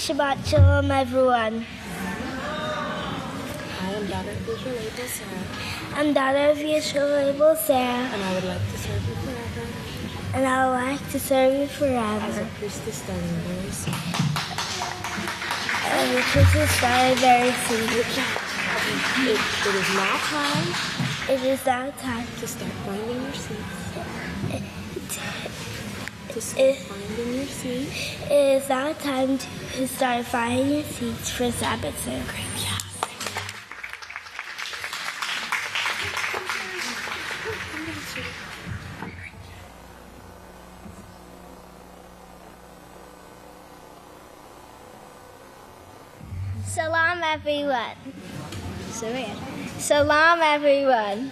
Shabbat Shalom, everyone. I am daughter of Yisrayl Sarah. I'm daughter of Yisrayl Sarah. And I would like to serve you forever. And I would like to serve you forever. As a priestess starting very soon. As a priestess starting very soon. It is now time. It is now time To start finding your seats. It is now time to start finding your seats for Sabbath service. Shalom, everyone. Shalom, everyone.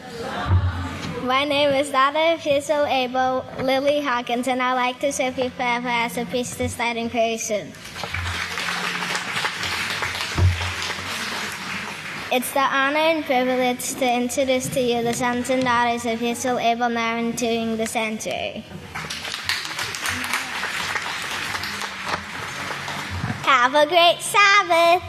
My name is daughter of Yisrayl Yisrayl Hawkins, and I'd like to serve you forever as a priestess starting very soon. It's the honor and privilege to introduce to you the sons and daughters of Yisrayl Abel now entering the sanctuary. Have a great Sabbath.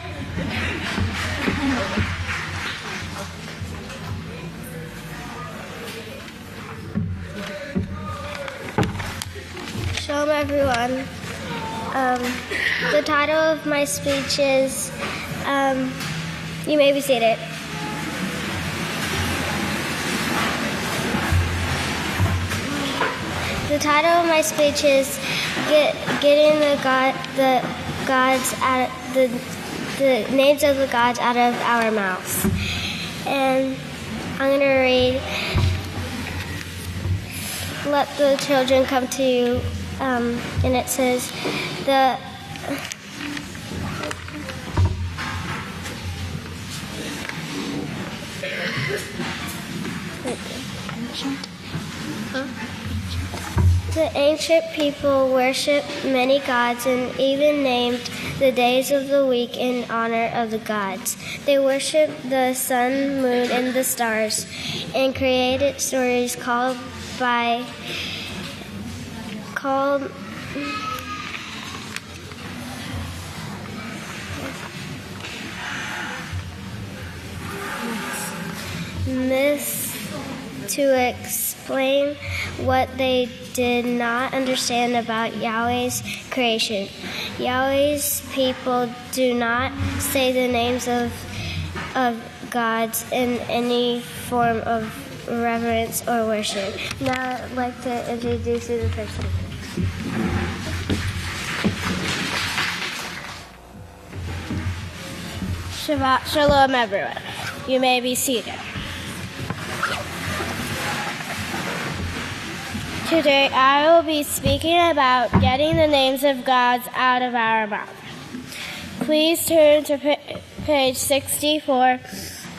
Shalom, everyone. The title of my speech is, you may be seated. The title of my speech is getting the names of the gods out of our mouths. And I'm going to read, let the children come to you, and it says, The ancient people worshipped many gods and even named the days of the week in honor of the gods. They worshipped the sun, moon, and the stars, and created stories called myths to explain what they did not understand about Yahweh's creation. Yahweh's people do not say the names of gods in any form of reverence or worship. Now I'd like to introduce you to the first speaker. Shabbat Shalom, everyone. You may be seated. Today I will be speaking about getting the names of gods out of our mouth. Please turn to page 64,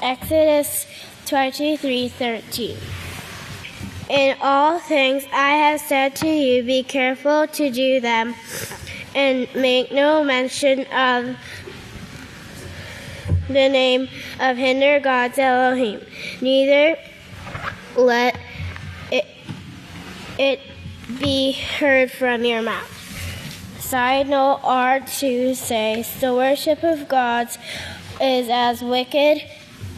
Exodus 23:13. In all things I have said to you, be careful to do them, and make no mention of the name of hinder gods Elohim, neither let it be heard from your mouth. Side note R2 says, the worship of gods is as wicked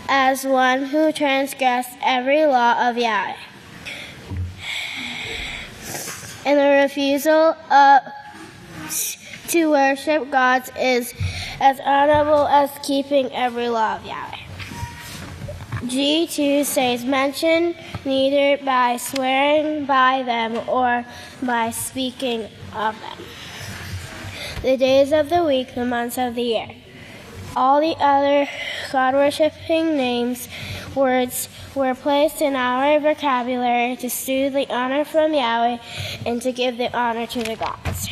as one who transgressed every law of Yahweh. And the refusal to worship gods is as honorable as keeping every law of Yahweh. G2 says, mention neither by swearing by them or by speaking of them. The days of the week, the months of the year. All the other God-worshipping words were placed in our vocabulary to steal the honor from Yahweh and to give the honor to the gods.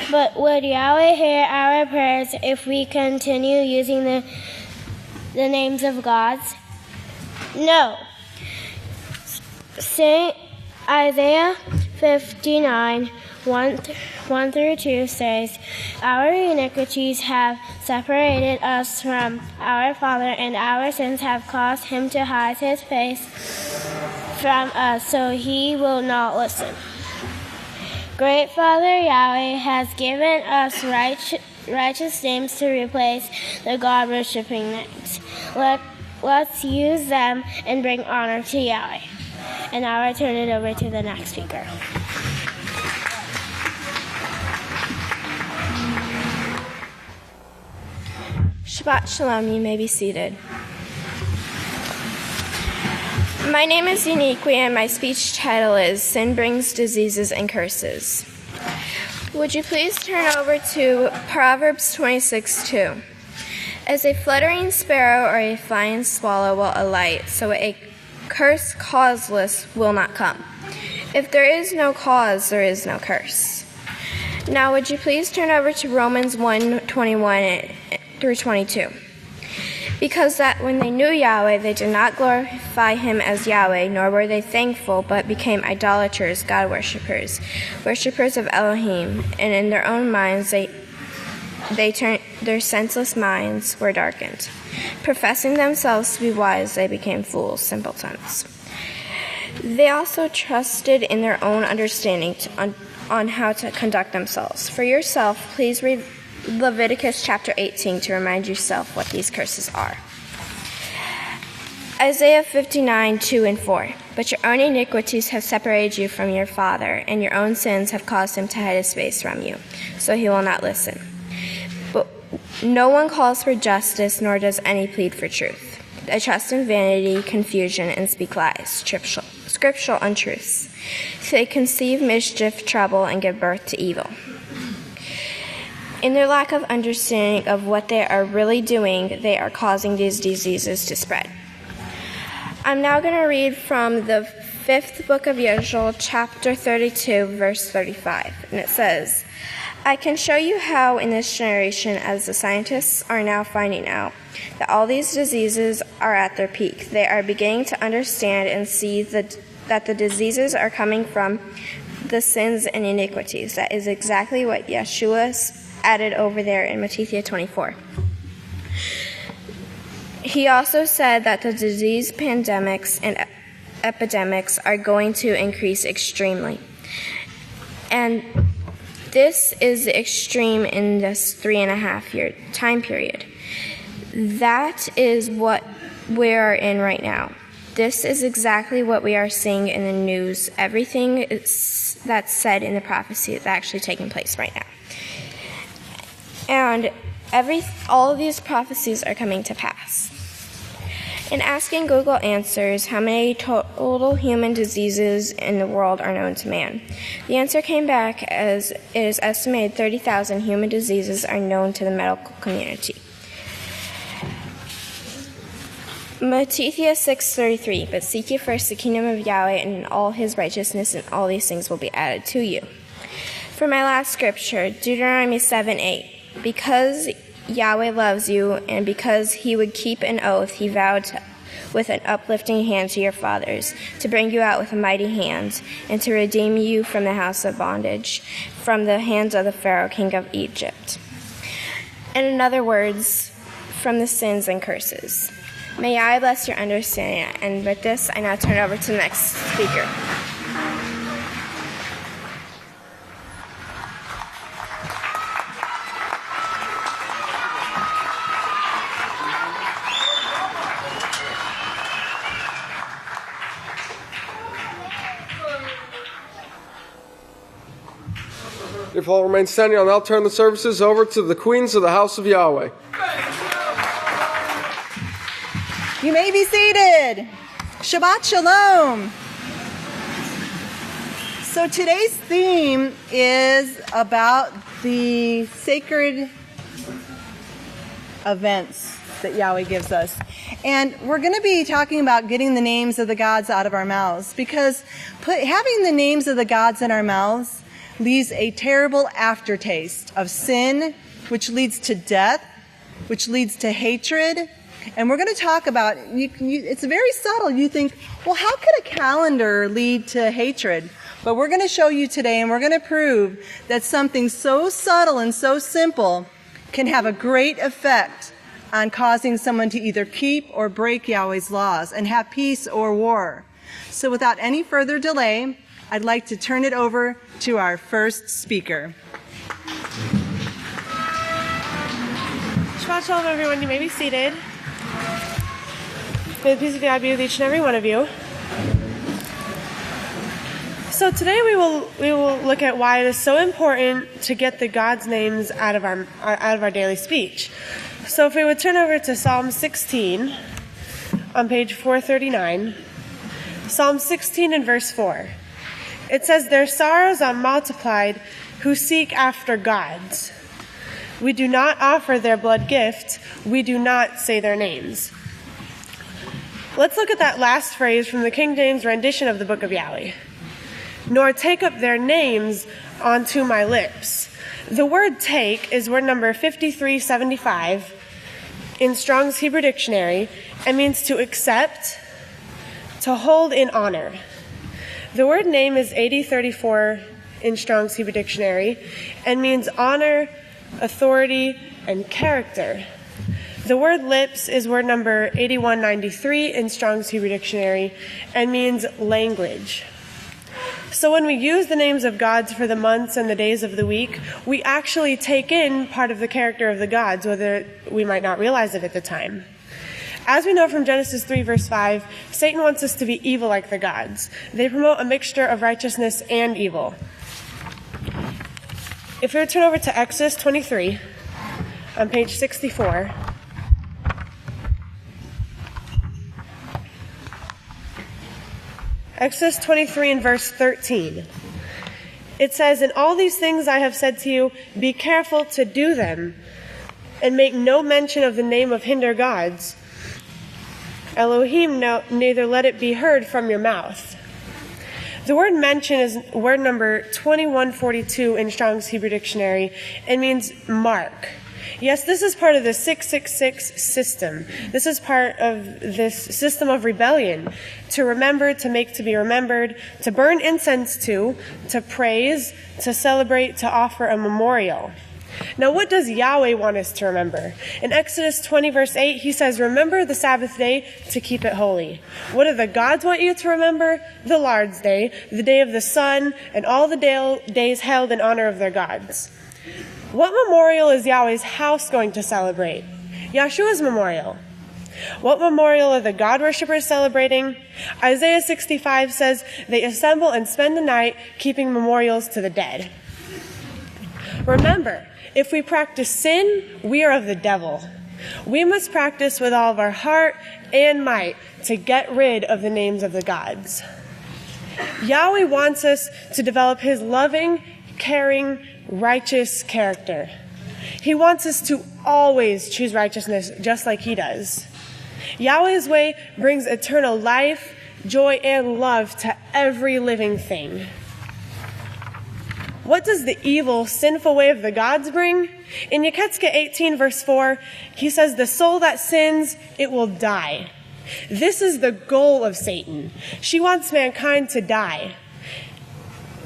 But would Yahweh hear our prayers if we continue using the names of gods? No. Saint Isaiah 59:1-2 says, our iniquities have separated us from our Father, and our sins have caused him to hide his face from us, so he will not listen. Great Father Yahweh has given us righteous names to replace the God-worshipping names. Let's use them and bring honor to Yahweh. And now I turn it over to the next speaker. Shabbat Shalom, you may be seated. My name is Uniqui and my speech title is Sin Brings Diseases and Curses. Would you please turn over to Proverbs 26:2. As a fluttering sparrow or a flying swallow will alight, so a curse causeless will not come. If there is no cause, there is no curse. Now would you please turn over to Romans 1:21-22. Because that when they knew Yahweh, they did not glorify him as Yahweh, nor were they thankful, but became idolaters, God worshippers of Elohim, and in their own minds they turned, their senseless minds were darkened. Professing themselves to be wise, they became fools, simpletons. They also trusted in their own understanding on how to conduct themselves. For yourself, please read Leviticus chapter 18 to remind yourself what these curses are. Isaiah 59:2-4. But your own iniquities have separated you from your Father, and your own sins have caused him to hide his face from you, so he will not listen. But no one calls for justice, nor does any plead for truth. They trust in vanity, confusion, and speak lies, scriptural untruths. They conceive mischief, trouble, and give birth to evil. In their lack of understanding of what they are really doing, they are causing these diseases to spread. I'm now going to read from the 5th book of Yisrayl, chapter 32, verse 35. And it says, I can show you how in this generation, as the scientists are now finding out, that all these diseases are at their peak. They are beginning to understand and see that the diseases are coming from the sins and iniquities. That is exactly what Yeshua added over there in Matthew 24. He also said that the disease pandemics and epidemics are going to increase extremely. And this is the extreme in this 3.5-year time period. That is what we are in right now. This is exactly what we are seeing in the news. Everything that's said in the prophecy is actually taking place right now. And all of these prophecies are coming to pass. In asking Google Answers how many total human diseases in the world are known to man, the answer came back as it is estimated 30,000 human diseases are known to the medical community. Matthew 6:33, but seek ye first the kingdom of Yahweh and all his righteousness, and all these things will be added to you. For my last scripture, Deuteronomy 7:8. Because Yahweh loves you, and because he would keep an oath, he vowed with an uplifting hand to your fathers, to bring you out with a mighty hand, and to redeem you from the house of bondage, from the hands of the Pharaoh, king of Egypt. And in other words, from the sins and curses. May I bless your understanding. And with this, I now turn it over to the next speaker. If all remain standing, I'll now turn the services over to the queens of the House of Yahweh. You may be seated. Shabbat Shalom. So today's theme is about the sacred events that Yahweh gives us. And we're going to be talking about getting the names of the gods out of our mouths, because having the names of the gods in our mouths leaves a terrible aftertaste of sin, which leads to death, which leads to hatred. And we're going to talk about, it's very subtle. You think, well, how could a calendar lead to hatred? But we're going to show you today, and we're going to prove that something so subtle and so simple can have a great effect on causing someone to either keep or break Yahweh's laws and have peace or war. So without any further delay, I'd like to turn it over to our first speaker. Shabbat Shalom, everyone. You may be seated. May the peace of God be with each and every one of you. So today we will look at why it is so important to get the God's names out of our daily speech. So if we would turn over to Psalm 16 on page 439, Psalm 16 and verse 4. It says, "Their sorrows are multiplied who seek after gods. We do not offer their blood gift. We do not say their names." Let's look at that last phrase from the King James rendition of the Book of Yahweh. "Nor take up their names onto my lips." The word take is word number 5375 in Strong's Hebrew Dictionary and means to accept, to hold in honor. The word name is 8034 in Strong's Hebrew Dictionary and means honor, authority, and character. The word lips is word number 8193 in Strong's Hebrew Dictionary and means language. So when we use the names of gods for the months and the days of the week, we actually take in part of the character of the gods, whether we might not realize it at the time. As we know from Genesis 3 verse 5, Satan wants us to be evil like the gods. They promote a mixture of righteousness and evil. If we would turn over to Exodus 23 on page 64, Exodus 23 and verse 13. It says, "In all these things I have said to you, be careful to do them, and make no mention of the name of hinder gods. Elohim, neither let it be heard from your mouth." The word mention is word number 2142 in Strong's Hebrew Dictionary and means mark. Yes, this is part of the 666 system. This is part of this system of rebellion. To remember, to make to be remembered, to burn incense to praise, to celebrate, to offer a memorial. Now, what does Yahweh want us to remember? In Exodus 20 verse 8, he says, "Remember the Sabbath day to keep it holy." What do the gods want you to remember? The Lord's Day, the day of the sun, and all the days held in honor of their gods. What memorial is Yahweh's house going to celebrate? Yeshua's memorial. What memorial are the God worshippers celebrating? Isaiah 65 says, "They assemble and spend the night keeping memorials to the dead." Remember, if we practice sin, we are of the devil. We must practice with all of our heart and might to get rid of the names of the gods. Yahweh wants us to develop his loving, caring, righteous character. He wants us to always choose righteousness just like he does. Yahweh's way brings eternal life, joy, and love to every living thing. What does the evil, sinful way of the gods bring? In Yeketskeh 18 verse 4, he says, "The soul that sins, it will die." This is the goal of Satan. She wants mankind to die.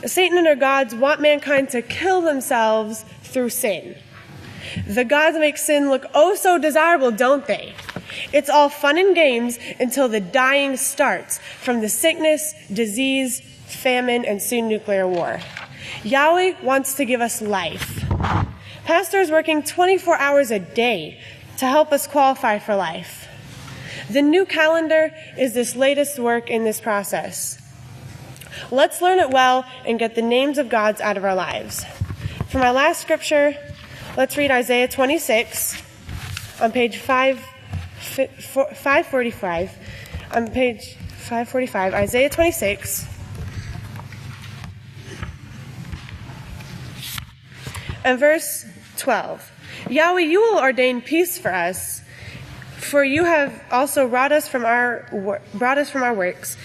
Satan and her gods want mankind to kill themselves through sin. The gods make sin look oh so desirable, don't they? It's all fun and games until the dying starts from the sickness, disease, famine, and soon nuclear war. Yahweh wants to give us life. Pastors working 24 hours a day to help us qualify for life. The new calendar is this latest work in this process. Let's learn it well and get the names of gods out of our lives. For my last scripture, let's read Isaiah 26 on page 545. On page 545, Isaiah 26. And verse 12. "Yahweh, you will ordain peace for us, for you have also brought us from our works.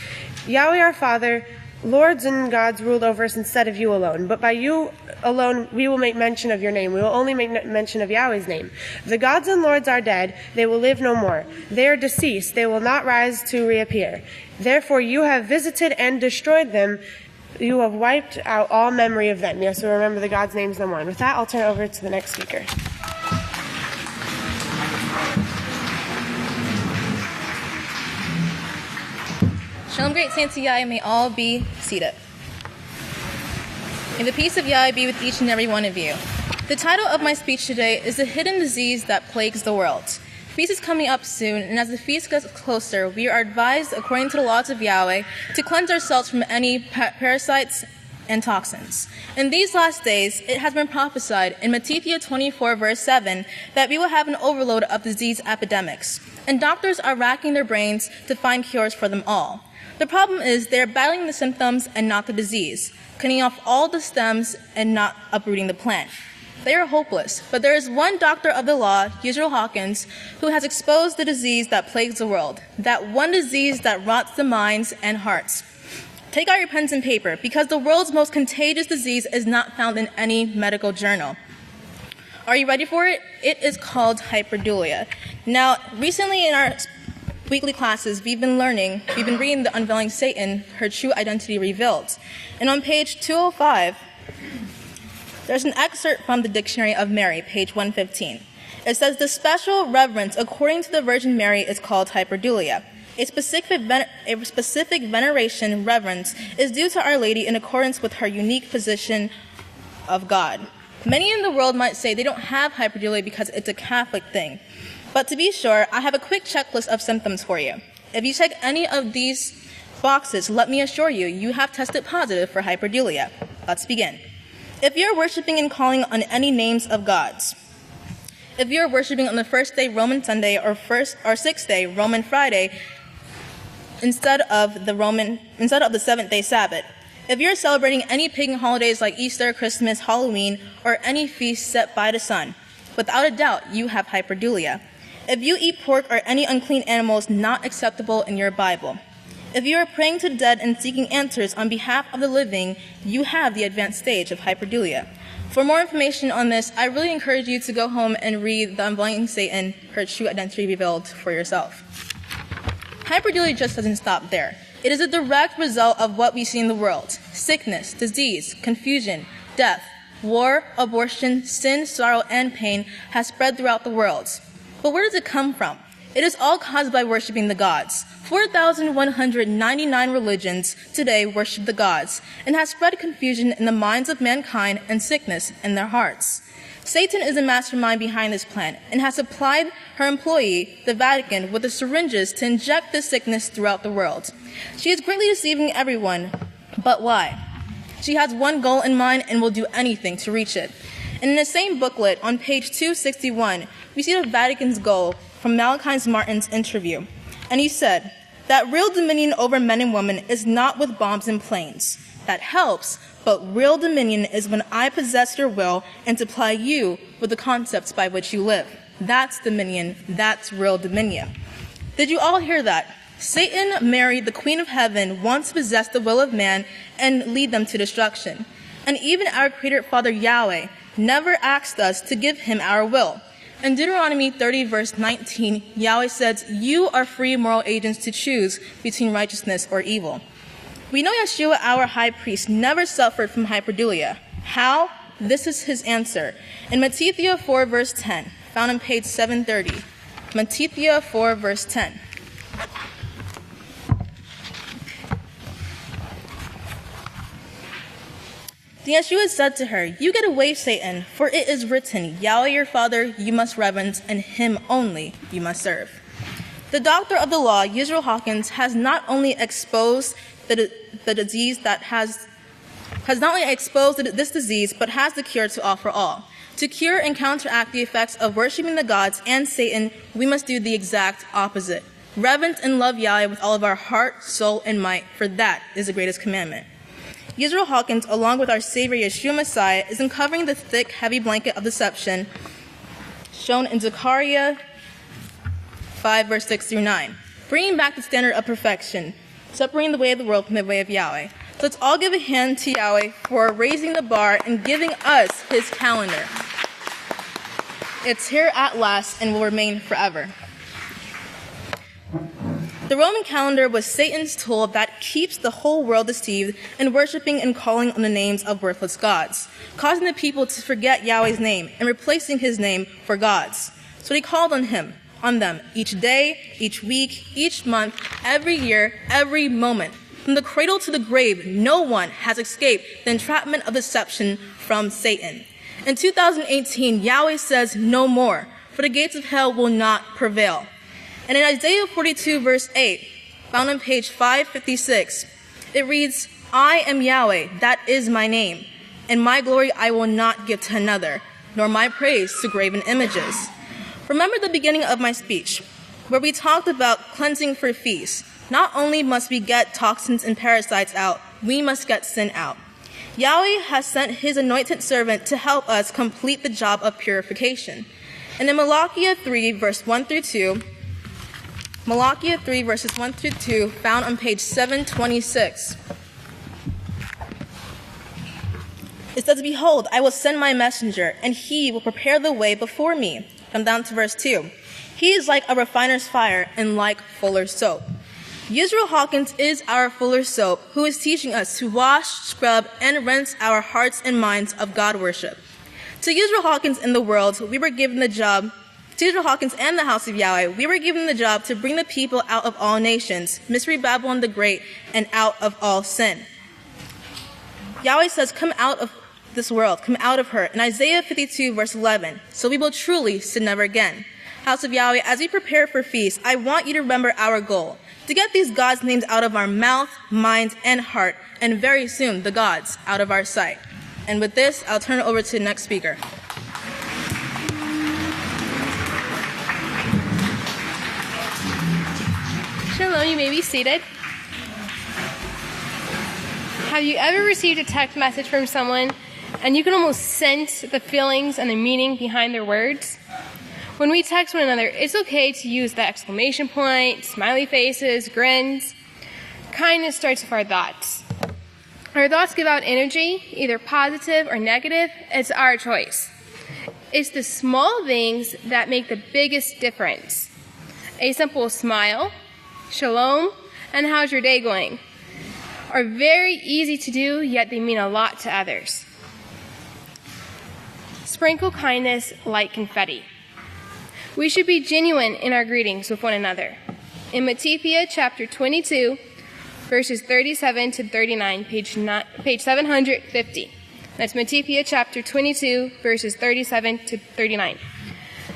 Yahweh our Father, lords and gods ruled over us instead of you alone. But by you alone we will make mention of your name. We will only make mention of Yahweh's name. The gods and lords are dead. They will live no more. They are deceased. They will not rise to reappear. Therefore you have visited and destroyed them. You have wiped out all memory of them." Yes, we remember the gods' names no more. And with that, I'll turn it over to the next speaker. Shalom, great saints of Yahweh, may all be seated. May the peace of Yahweh be with each and every one of you. The title of my speech today is The Hidden Disease That Plagues the World. The feast is coming up soon, and as the feast gets closer, we are advised, according to the laws of Yahweh, to cleanse ourselves from any parasites and toxins. In these last days, it has been prophesied in Matthew 24, verse 7, that we will have an overload of disease epidemics, and doctors are racking their brains to find cures for them all. The problem is they're battling the symptoms and not the disease, cutting off all the stems and not uprooting the plant. They are hopeless, but there is one doctor of the law, Yisrayl Hawkins, who has exposed the disease that plagues the world, that one disease that rots the minds and hearts. Take out your pens and paper, because the world's most contagious disease is not found in any medical journal. Are you ready for it? It is called hyperdulia. Now, recently in our weekly classes, we've been reading The Unveiling Satan, Her True Identity Revealed. And on page 205, there's an excerpt from the Dictionary of Mary, page 115. It says, the special reverence according to the Virgin Mary is called hyperdulia. A specific veneration reverence is due to Our Lady in accordance with her unique position of God. Many in the world might say they don't have hyperdulia because it's a Catholic thing. But to be sure, I have a quick checklist of symptoms for you. If you check any of these boxes, let me assure you, you have tested positive for hyperdulia. Let's begin. If you're worshiping and calling on any names of gods, if you're worshiping on the first day Roman Sunday or sixth day Roman Friday instead of the seventh day Sabbath, if you're celebrating any pagan holidays like Easter, Christmas, Halloween, or any feast set by the sun, without a doubt you have hyperdulia. If you eat pork or any unclean animals not acceptable in your Bible, if you are praying to the dead and seeking answers on behalf of the living, you have the advanced stage of hyperdulia. For more information on this, I really encourage you to go home and read The Unveiling Satan, Her True Identity Revealed for yourself. Hyperdulia just doesn't stop there. It is a direct result of what we see in the world. Sickness, disease, confusion, death, war, abortion, sin, sorrow, and pain has spread throughout the world. But where does it come from? It is all caused by worshiping the gods. 4,199 religions today worship the gods and has spread confusion in the minds of mankind and sickness in their hearts. Satan is the mastermind behind this plan and has supplied her employee, the Vatican, with the syringes to inject this sickness throughout the world. She is greatly deceiving everyone, but why? She has one goal in mind and will do anything to reach it. And in the same booklet, on page 261, we see the Vatican's goal from Malachi Martin's interview. And he said, that real dominion over men and women is not with bombs and planes. That helps, but real dominion is when I possess your will and supply you with the concepts by which you live. That's dominion. That's real dominion. Did you all hear that? Satan, Mary, the Queen of Heaven, wants to possess the will of man and lead them to destruction. And even our Creator Father Yahweh never asked us to give him our will. In Deuteronomy 30, verse 19, Yahweh says, you are free moral agents to choose between righteousness or evil. We know Yeshua, our high priest, never suffered from hyperdulia. How? This is his answer. In Matthew 4, verse 10, found on page 730. Matthew 4, verse 10. Then Yeshua said to her, you get away, Satan, for it is written, Yahweh your Father you must reverence, and him only you must serve. The doctor of the law, Yisrayl Hawkins, has not only exposed the disease that has not only exposed this disease, but has the cure to offer all. To cure and counteract the effects of worshiping the gods and Satan, we must do the exact opposite. Reverence and love Yahweh with all of our heart, soul, and might, for that is the greatest commandment. Yisrayl Hawkins, along with our Savior Yeshua Messiah, is uncovering the thick, heavy blanket of deception shown in Zechariah 5, verse 6 through 9, bringing back the standard of perfection, separating the way of the world from the way of Yahweh. So let's all give a hand to Yahweh for raising the bar and giving us his calendar. It's here at last and will remain forever. The Roman calendar was Satan's tool that keeps the whole world deceived in worshiping and calling on the names of worthless gods, causing the people to forget Yahweh's name and replacing his name for God's. So he called on them each day, each week, each month, every year, every moment. From the cradle to the grave, no one has escaped the entrapment of deception from Satan. In 2018, Yahweh says no more, for the gates of hell will not prevail. And in Isaiah 42, verse 8, found on page 556, it reads, I am Yahweh, that is my name, and my glory I will not give to another, nor my praise to graven images. Remember the beginning of my speech, where we talked about cleansing for feasts. Not only must we get toxins and parasites out, we must get sin out. Yahweh has sent his anointed servant to help us complete the job of purification. And in Malachi 3, verse 1 through 2, Malachi 3, verses 1 through 2, found on page 726, it says, Behold, I will send my messenger, and he will prepare the way before me. Come down to verse 2. He is like a refiner's fire and like fuller's soap. Yisrayl Hawkins is our fuller soap, who is teaching us to wash, scrub, and rinse our hearts and minds of God worship. To Yisrayl Hawkins in the world, we were given the job, to Yisrayl Hawkins and the House of Yahweh, we were given the job to bring the people out of all nations, mystery Babylon the Great, and out of all sin. Yahweh says, come out of this world, come out of her, in Isaiah 52, verse 11, so we will truly sin never again. House of Yahweh, as we prepare for feasts, I want you to remember our goal, to get these gods' names out of our mouth, mind, and heart, and very soon the gods out of our sight. And with this, I'll turn it over to the next speaker. Shalom, you may be seated. Have you ever received a text message from someone and you can almost sense the feelings and the meaning behind their words? When we text one another, it's okay to use the exclamation point, smiley faces, grins. Kindness starts with our thoughts. Our thoughts give out energy, either positive or negative. It's our choice. It's the small things that make the biggest difference. A simple smile, shalom, and how's your day going are very easy to do, yet they mean a lot to others. Sprinkle kindness like confetti. We should be genuine in our greetings with one another. In Matthew chapter 22, verses 37 to 39, page 750. That's Matthew chapter 22, verses 37 to 39.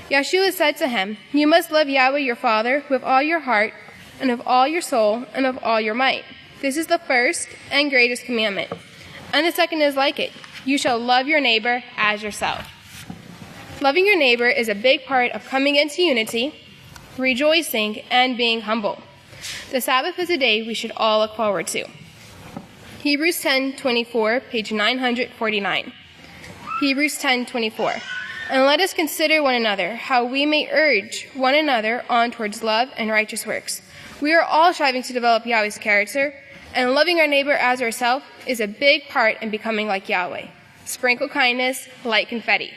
Yeshua said to him, You must love Yahweh your Father with all your heart, and of all your soul, and of all your might. This is the first and greatest commandment. And the second is like it. You shall love your neighbor as yourself. Loving your neighbor is a big part of coming into unity, rejoicing, and being humble. The Sabbath is a day we should all look forward to. Hebrews 10:24, page 949. Hebrews 10:24. And let us consider one another, how we may urge one another on towards love and righteous works. We are all striving to develop Yahweh's character, and loving our neighbor as ourselves is a big part in becoming like Yahweh. Sprinkle kindness like confetti.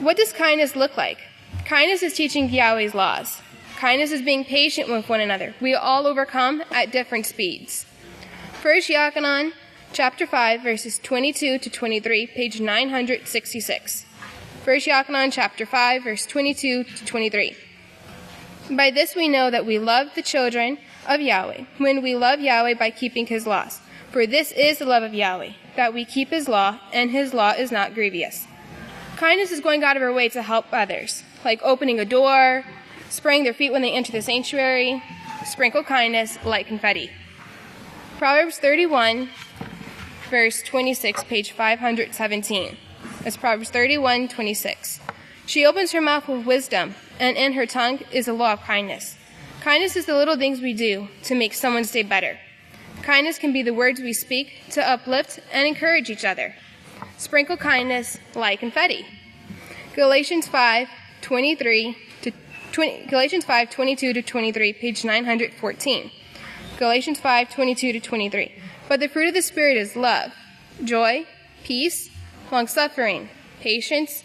What does kindness look like? Kindness is teaching Yahweh's laws. Kindness is being patient with one another. We all overcome at different speeds. 1 Yochanan chapter 5, verses 22 to 23, page 966. 1 Yochanan chapter 5, verse 22 to 23. By this we know that we love the children of Yahweh, when we love Yahweh by keeping his laws. For this is the love of Yahweh, that we keep his law, and his law is not grievous. Kindness is going out of our way to help others, like opening a door, spraying their feet when they enter the sanctuary. Sprinkle kindness like confetti. Proverbs 31, verse 26, page 517. That's Proverbs 31, 26. She opens her mouth with wisdom, and in her tongue is the law of kindness. Kindness is the little things we do to make someone's day better. Kindness can be the words we speak to uplift and encourage each other. Sprinkle kindness like confetti. Galatians 5:22 to 23, page 914. Galatians 5:22 to 23. But the fruit of the Spirit is love, joy, peace, long-suffering, patience,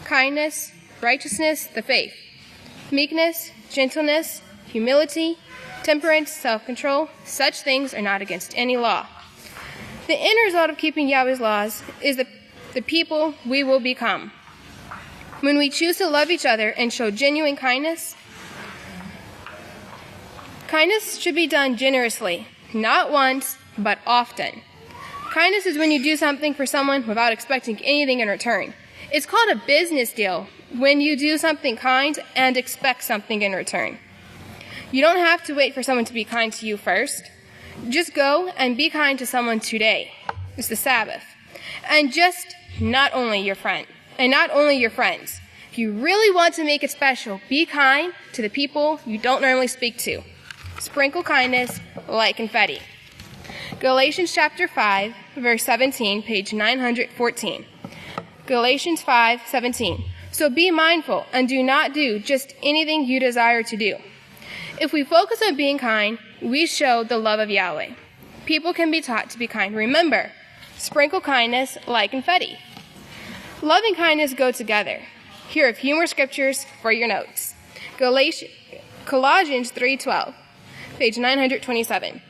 kindness, righteousness, the faith, meekness, gentleness, humility, temperance, self-control. Such things are not against any law. The end result of keeping Yahweh's laws is the people we will become. When we choose to love each other and show genuine kindness, kindness should be done generously. not once, but often. Kindness is when you do something for someone without expecting anything in return. It's called a business deal when you do something kind and expect something in return. You don't have to wait for someone to be kind to you first. Just go and be kind to someone today. It's the Sabbath. And just not only your friends. If you really want to make it special, be kind to the people you don't normally speak to. Sprinkle kindness like confetti. Galatians chapter 5, verse 17, page 914. Galatians 5:17. So be mindful and do not do just anything you desire to do. If we focus on being kind, we show the love of Yahweh. People can be taught to be kind. Remember, sprinkle kindness like confetti. Love and kindness go together. Here are a few more scriptures for your notes. Colossians 3:12, page 927.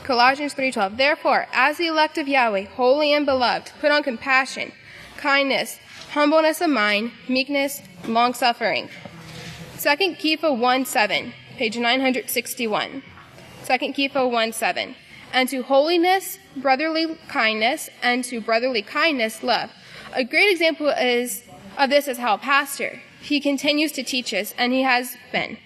Colossians 3:12. Therefore, as the elect of Yahweh, holy and beloved, put on compassion, kindness, humbleness of mind, meekness, long-suffering. 2 Kepha 1:7, page 961. 2 Kepha 1:7. And to holiness, brotherly kindness, and to brotherly kindness, love. A great example of this is how a pastor, he continues to teach us, and he has been.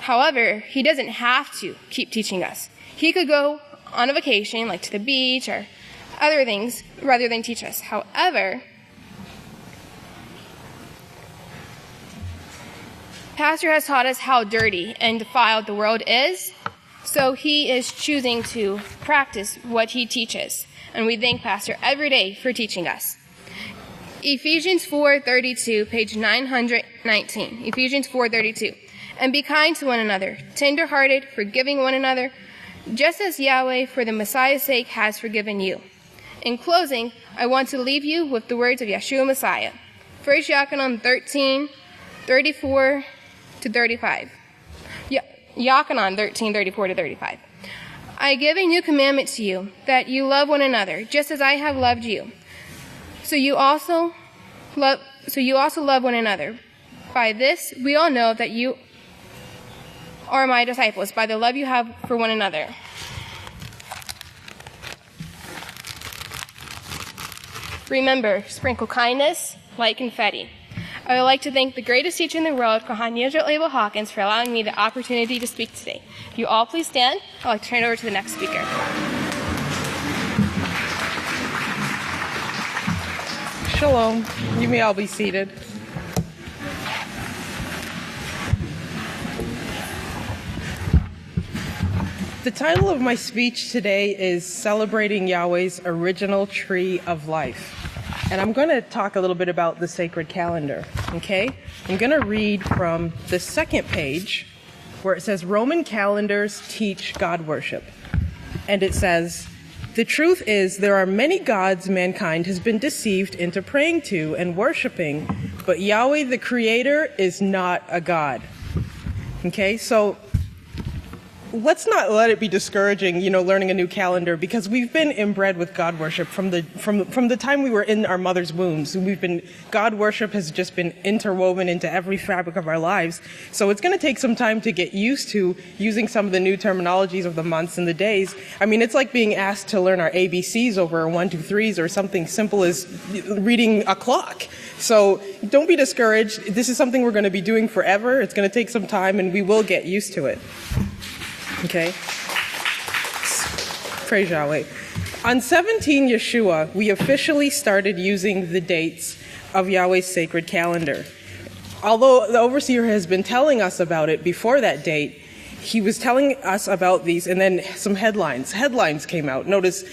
However, he doesn't have to keep teaching us. He could go on a vacation, like to the beach or other things, rather than teach us. However, Pastor has taught us how dirty and defiled the world is, so he is choosing to practice what he teaches. And we thank Pastor every day for teaching us. Ephesians 4:32, page 919. Ephesians 4:32. And be kind to one another, tender-hearted, forgiving one another, just as Yahweh, for the Messiah's sake, has forgiven you. In closing, I want to leave you with the words of Yeshua Messiah. 1 Yochanan 13:34-35. Yochanan 13:34-35. I give a new commandment to you, that you love one another, just as I have loved you. So you also love one another. By this, we all know that you are my disciples, by the love you have for one another. Remember, sprinkle kindness like confetti. I would like to thank the greatest teacher in the world, Kohan Yisrayl Hawkins, for allowing me the opportunity to speak today. If you all please stand, I'd like to turn it over to the next speaker. Shalom. You may all be seated. The title of my speech today is Celebrating Yahweh's Original Tree of Life. And I'm going to talk a little bit about the sacred calendar, okay? I'm going to read from the second page where it says, Roman calendars teach God worship. And it says, the truth is there are many gods mankind has been deceived into praying to and worshiping, but Yahweh the Creator is not a god. Okay, so let's not let it be discouraging, learning a new calendar, because we've been inbred with God worship from the time we were in our mother's wombs. God worship has just been interwoven into every fabric of our lives. So it's going to take some time to get used to using some of the new terminologies of the months and the days. I mean, it's like being asked to learn our ABCs over 1, 2, 3s or something simple as reading a clock. So don't be discouraged. This is something we're going to be doing forever. It's going to take some time, and we will get used to it. Okay? Praise Yahweh. On 17 Yeshua, we officially started using the dates of Yahweh's sacred calendar. Although the overseer has been telling us about it before that date, he was telling us about these, and then some headlines. Headlines came out. Notice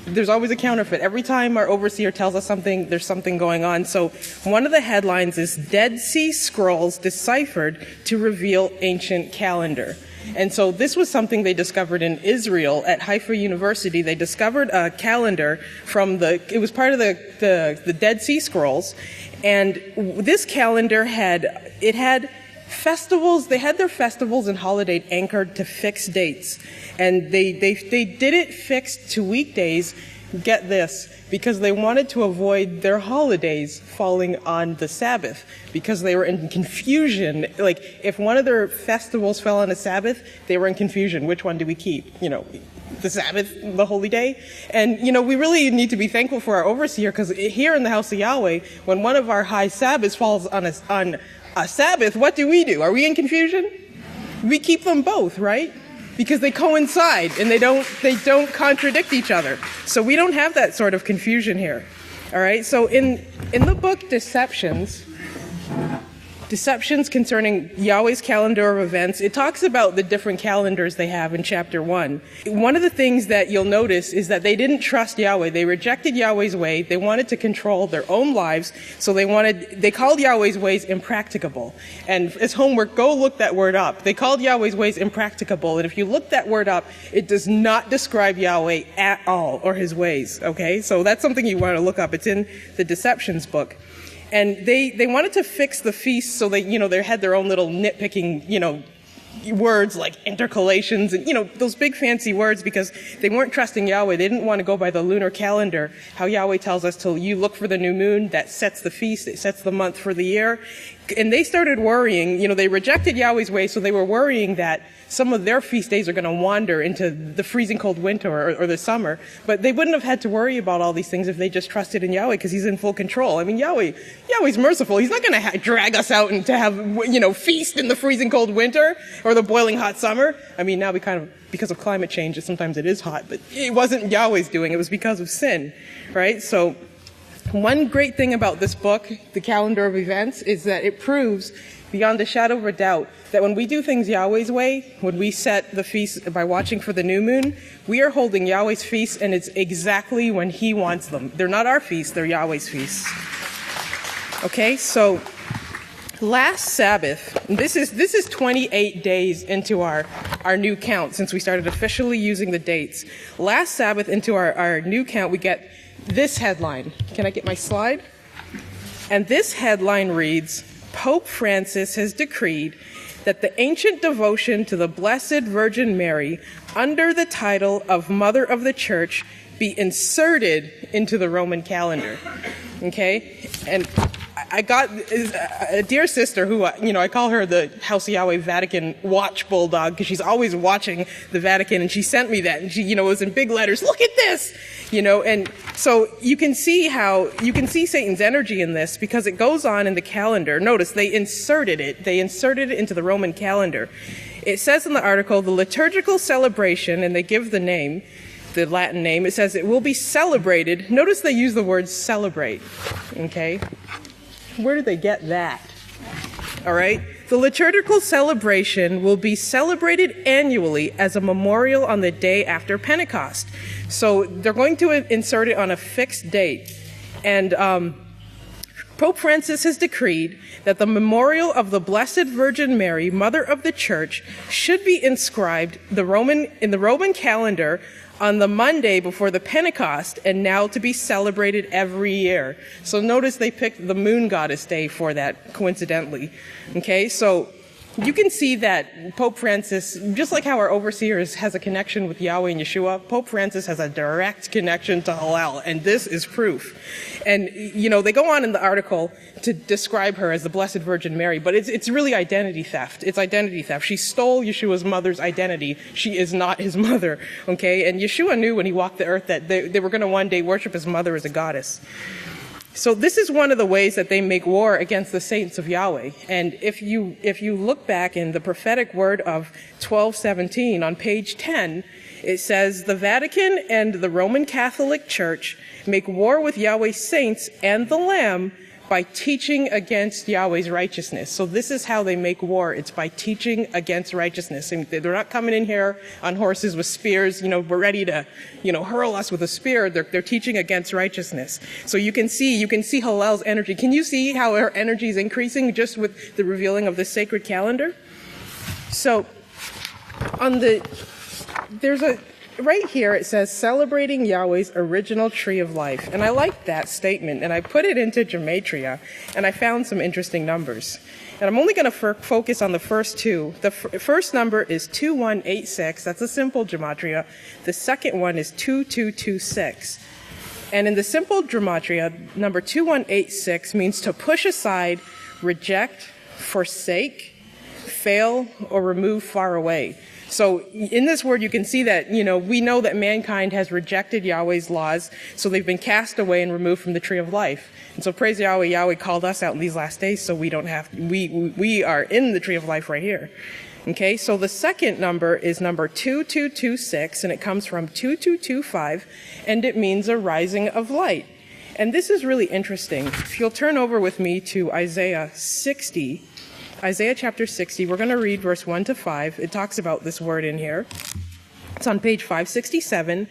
there's always a counterfeit. Every time our overseer tells us something, there's something going on. So one of the headlines is Dead Sea Scrolls Deciphered to Reveal Ancient Calendar. And so this was something they discovered in Israel at Haifa University. They discovered a calendar it was part of the Dead Sea Scrolls. And this calendar had festivals. They had their festivals and holidays anchored to fixed dates. And they did it fixed to weekdays Get this, because they wanted to avoid their holidays falling on the Sabbath, because they were in confusion. Like, if one of their festivals fell on a Sabbath, they were in confusion. Which one do we keep? The Sabbath, the holy day. And, we really need to be thankful for our overseer, because here in the House of Yahweh, when one of our high Sabbaths falls on a Sabbath, what do? Are we in confusion? We keep them both, right? Because they coincide and they don't contradict each other. So we don't have that sort of confusion here. All right. So in the book Deceptions concerning Yahweh's calendar of events, it talks about the different calendars they have in chapter 1. One of the things that you'll notice is that they didn't trust Yahweh. They rejected Yahweh's way. They wanted to control their own lives. So they called Yahweh's ways impracticable. And as homework, go look that word up. They called Yahweh's ways impracticable. And if you look that word up, it does not describe Yahweh at all, or his ways. Okay. So that's something you want to look up. It's in the Deceptions book. And they wanted to fix the feast, so they had their own little nitpicking, words like intercalations and, those big fancy words, because they weren't trusting Yahweh. They didn't want to go by the lunar calendar, how Yahweh tells us to, you look for the new moon, that sets the feast, it sets the month for the year. And they started worrying, they rejected Yahweh's way, so they were worrying that some of their feast days are going to wander into the freezing cold winter or the summer. But they wouldn't have had to worry about all these things if they just trusted in Yahweh, because he's in full control. I mean, Yahweh's merciful. He's not going to drag us out and to have, feast in the freezing cold winter or the boiling hot summer. I mean, now we because of climate change, sometimes it is hot, but it wasn't Yahweh's doing. It was because of sin, right? So one great thing about this book, the calendar of events, is that it proves beyond a shadow of a doubt that when we do things Yahweh's way, when we set the feast by watching for the new moon, we are holding Yahweh's feasts, and it's exactly when he wants them. They're not our feasts, they're Yahweh's feasts. Okay, so last Sabbath, this is 28 days into our new count, since we started officially using the dates. Last Sabbath into our new count, we get this headline. Can I get my slide? And this headline reads, Pope Francis has decreed that the ancient devotion to the Blessed Virgin Mary under the title of Mother of the Church be inserted into the Roman calendar. Okay? And I got a dear sister who, I call her the House of Yahweh Vatican watch bulldog, because she's always watching the Vatican, and she sent me that, and she, it was in big letters, look at this, and so you can see Satan's energy in this, because it goes on in the calendar. Notice they inserted it into the Roman calendar. It says in the article, the liturgical celebration, and they give the name, the Latin name, it says it will be celebrated. Notice they use the word celebrate, okay? Where did they get that? All right. The liturgical celebration will be celebrated annually as a memorial on the day after Pentecost. So they're going to insert it on a fixed date. And Pope Francis has decreed that the memorial of the Blessed Virgin Mary, Mother of the Church, should be inscribed in the Roman calendar on the Monday before the Pentecost, and now to be celebrated every year. So notice they picked the moon goddess day for that, coincidentally. Okay, so you can see that Pope Francis, just like how our overseer has a connection with Yahweh and Yeshua, Pope Francis has a direct connection to Hallel, and this is proof. And, they go on in the article to describe her as the Blessed Virgin Mary, but it's really identity theft. It's identity theft. She stole Yeshua's mother's identity. She is not his mother, okay? And Yeshua knew when he walked the earth that they were going to one day worship his mother as a goddess. So this is one of the ways that they make war against the saints of Yahweh. And if you look back in the prophetic word of 1217 on page 10, it says, the Vatican and the Roman Catholic Church make war with Yahweh's saints and the Lamb by teaching against Yahweh's righteousness. So this is how they make war. It's by teaching against righteousness. And they're not coming in here on horses with spears, we're ready to, hurl us with a spear. They're teaching against righteousness. So you can see Hallel's energy. Can you see how her energy is increasing just with the revealing of the sacred calendar? So right here it says, celebrating Yahweh's original tree of life. And I like that statement, and I put it into gematria, and I found some interesting numbers. And I'm only going to focus on the first two. The first number is 2186. That's a simple gematria. The second one is 2226. And in the simple gematria, number 2186 means to push aside, reject, forsake, fail, or remove far away. So in this word, you can see that, we know that mankind has rejected Yahweh's laws, so they've been cast away and removed from the tree of life. And so praise Yahweh, Yahweh called us out in these last days, so we don't have, we are in the tree of life right here. Okay, so the second number is number 2226, and it comes from 2225, and it means a rising of light. And this is really interesting. If you'll turn over with me to Isaiah 60, Isaiah chapter 60, we're going to read verse 1 to 5. It talks about this word in here. It's on page 567,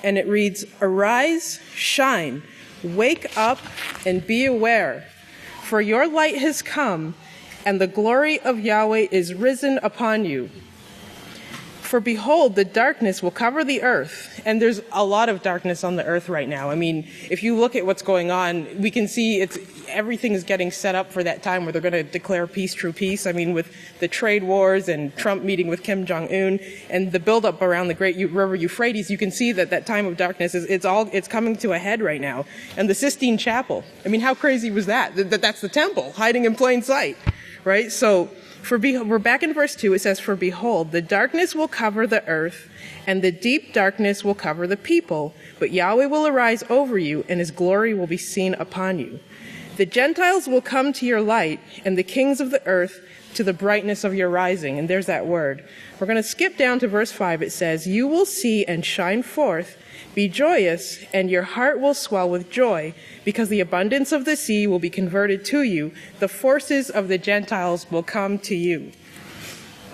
and it reads, "Arise, shine, wake up, and be aware, for your light has come, and the glory of Yahweh is risen upon you. For behold, the darkness will cover the earth." And there's a lot of darkness on the earth right now. I mean, if you look at what's going on, we can see everything is getting set up for that time where they're going to declare peace, true peace. I mean, with the trade wars and Trump meeting with Kim Jong-un and the buildup around the great river Euphrates, you can see that time of darkness it's coming to a head right now. And the Sistine Chapel, I mean, how crazy was that? That's the temple hiding in plain sight, right? So we're back in verse 2. It says, "For behold, the darkness will cover the earth, and the deep darkness will cover the people. But Yahweh will arise over you, and his glory will be seen upon you. The Gentiles will come to your light, and the kings of the earth to the brightness of your rising." And there's that word. We're going to skip down to verse 5. It says, "You will see and shine forth. Be joyous, and your heart will swell with joy, because the abundance of the sea will be converted to you. The forces of the Gentiles will come to you."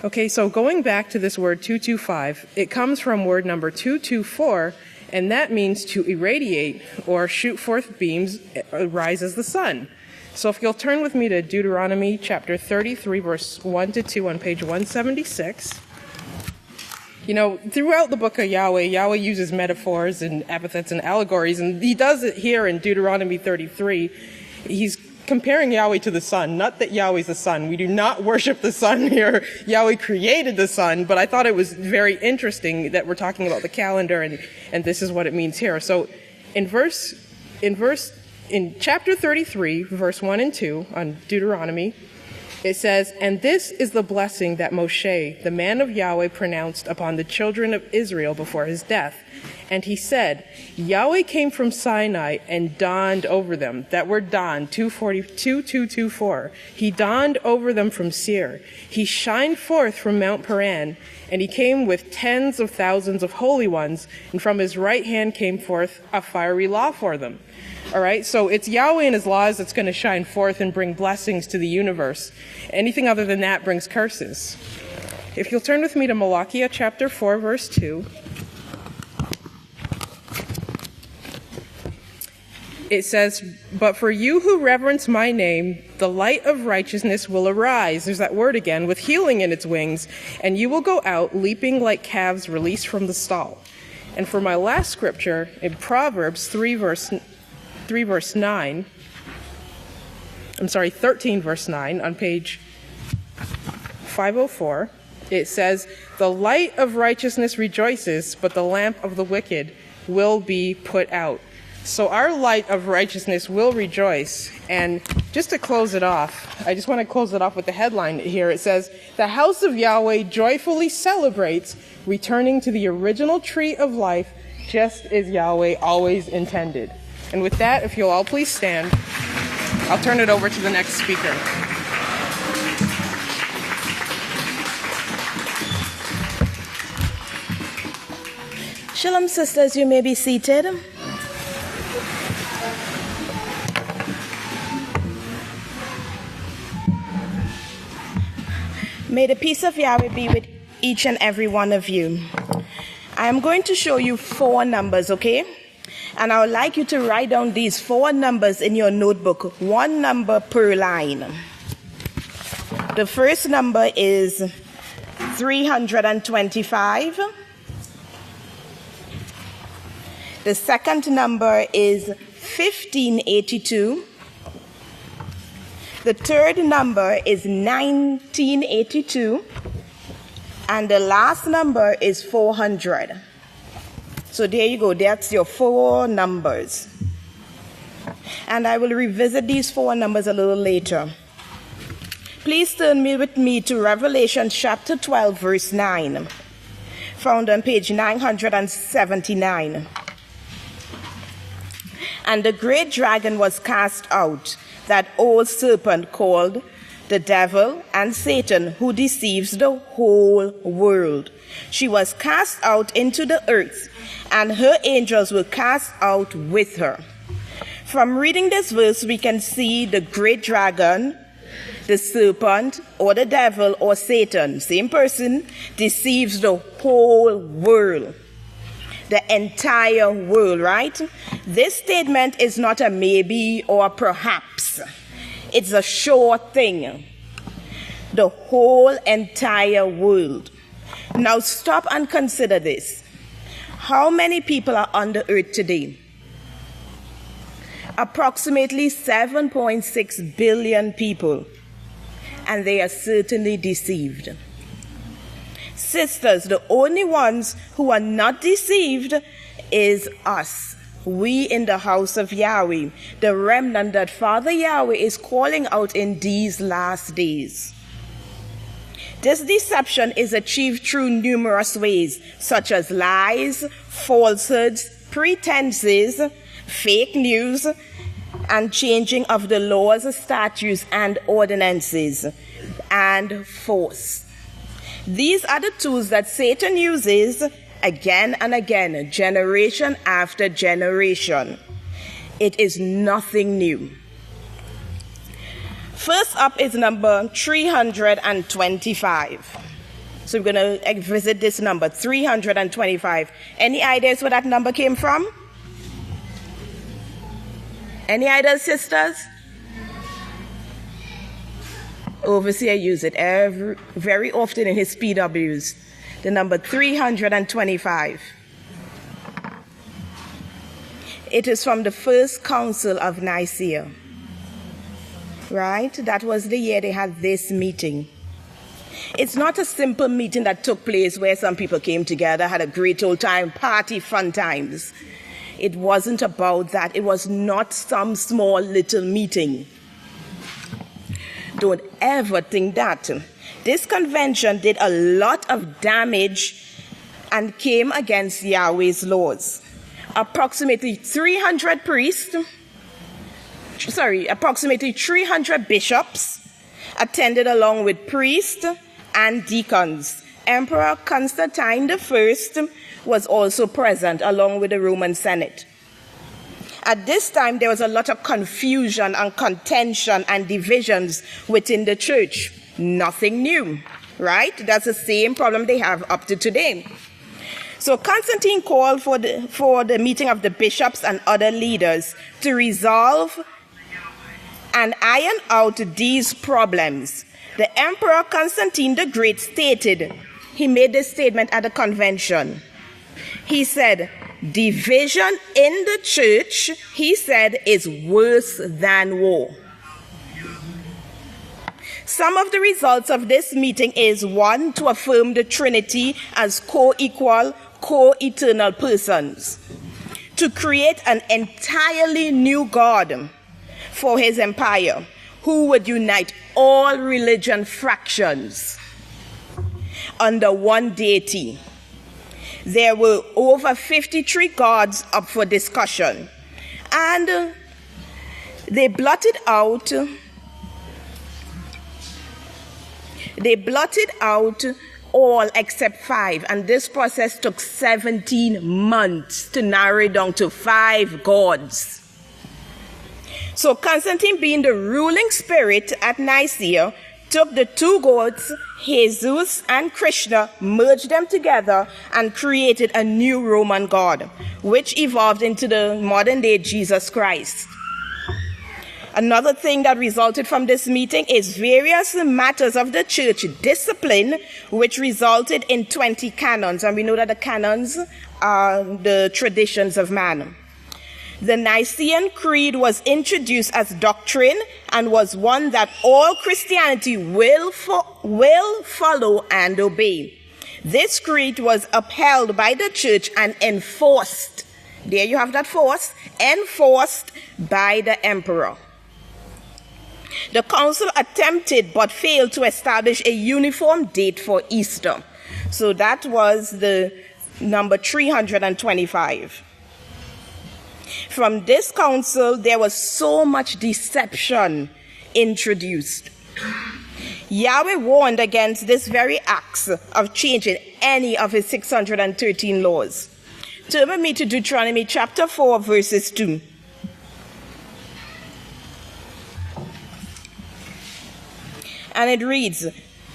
Okay, so going back to this word 225, it comes from word number 224, and that means to irradiate or shoot forth beams, rise as the sun. So if you'll turn with me to Deuteronomy chapter 33, verse 1 to 2 on page 176. Throughout the book of Yahweh uses metaphors and epithets and allegories, and he does it here in Deuteronomy 33. He's comparing Yahweh to the sun, not that Yahweh's the sun. We do not worship the sun here. Yahweh created the sun, but I thought it was very interesting that we're talking about the calendar, and this is what it means here. So in chapter 33, verse 1 and 2 on Deuteronomy, it says, "And this is the blessing that Moshe, the man of Yahweh, pronounced upon the children of Israel before his death. And he said, Yahweh came from Sinai and dawned over them." That word dawn, 224. "He dawned over them from Seir. He shined forth from Mount Paran, and he came with tens of thousands of holy ones, and from his right hand came forth a fiery law for them." All right, so it's Yahweh and his laws that's going to shine forth and bring blessings to the universe. Anything other than that brings curses. If you'll turn with me to Malachi chapter 4, verse 2. It says, "But for you who reverence my name, the light of righteousness will arise." There's that word again, "with healing in its wings, and you will go out leaping like calves released from the stall." And for my last scripture, in Proverbs 13 verse 9 on page 504, it says, "The light of righteousness rejoices, but the lamp of the wicked will be put out." So our light of righteousness will rejoice. And just to close it off, I just want to close it off with the headline here. It says, "The house of Yahweh joyfully celebrates returning to the original tree of life, just as Yahweh always intended." And with that, if you'll all please stand, I'll turn it over to the next speaker. Shalom, sisters, you may be seated. May the peace of Yahweh be with each and every one of you. I am going to show you 4 numbers, okay? And I would like you to write down these 4 numbers in your notebook, 1 number per line. The first number is 325. The second number is 1582. The third number is 1982. And the last number is 400. So there you go. That's your 4 numbers. And I will revisit these 4 numbers a little later. Please turn with me to Revelation chapter 12, verse 9, found on page 979. And the great dragon was cast out, that old serpent called the devil and Satan, who deceives the whole world. She was cast out into the earth, and her angels were cast out with her. From reading this verse, we can see the great dragon, the serpent, or the devil, or Satan, same person, deceives the whole world. The entire world, right? This statement is not a maybe or a perhaps. It's a sure thing. The whole entire world. Now stop and consider this. How many people are on the earth today? Approximately 7.6 billion people. And they are certainly deceived. Sisters, the only ones who are not deceived is us. We in the house of Yahweh, the remnant that Father Yahweh is calling out in these last days. This deception is achieved through numerous ways, such as lies, falsehoods, pretenses, fake news, and changing of the laws, statutes, and ordinances, and force. These are the tools that Satan uses again and again, generation after generation. It is nothing new. First up is number 325. So we're going to visit this number, 325. Any ideas where that number came from? Any ideas, sisters? Overseer uses it very often in his PWs. The number 325. It is from the First Council of Nicaea. Right? That was the year they had this meeting. It's not a simple meeting that took place where some people came together, had a great old time, party, fun times. It wasn't about that. It was not some small little meeting. Don't ever think that. This convention did a lot of damage and came against Yahweh's laws. Approximately 300 bishops attended along with priests and deacons. Emperor Constantine I was also present along with the Roman Senate. At this time, there was a lot of confusion and contention and divisions within the church. Nothing new, right? That's the same problem they have up to today. So Constantine called for the meeting of the bishops and other leaders to resolve and iron out these problems. The Emperor Constantine the Great he made this statement at the convention. He said, division in the church, he said, is worse than war. Some of the results of this meeting is, 1, to affirm the Trinity as co-equal, co-eternal persons, to create an entirely new God for his empire, who would unite all religion fractions under one deity. There were over 53 gods up for discussion, and they blotted out all except 5, and this process took 17 months to narrow it down to 5 gods. So Constantine, being the ruling spirit at Nicaea, took the 2 gods, Jesus and Krishna, merged them together and created a new Roman God, which evolved into the modern day Jesus Christ. Another thing that resulted from this meeting is various matters of the church discipline, which resulted in 20 canons. And we know that the canons are the traditions of man. The Nicene Creed was introduced as doctrine and was one that all Christianity will follow and obey. This creed was upheld by the church and enforced There you have that force, enforced by the emperor. The council attempted but failed to establish a uniform date for Easter. So that was the number 325. From this council, there was so much deception introduced. Yahweh warned against this very act of changing any of his 613 laws. Turn with me to Deuteronomy chapter 4, verses 2. And it reads,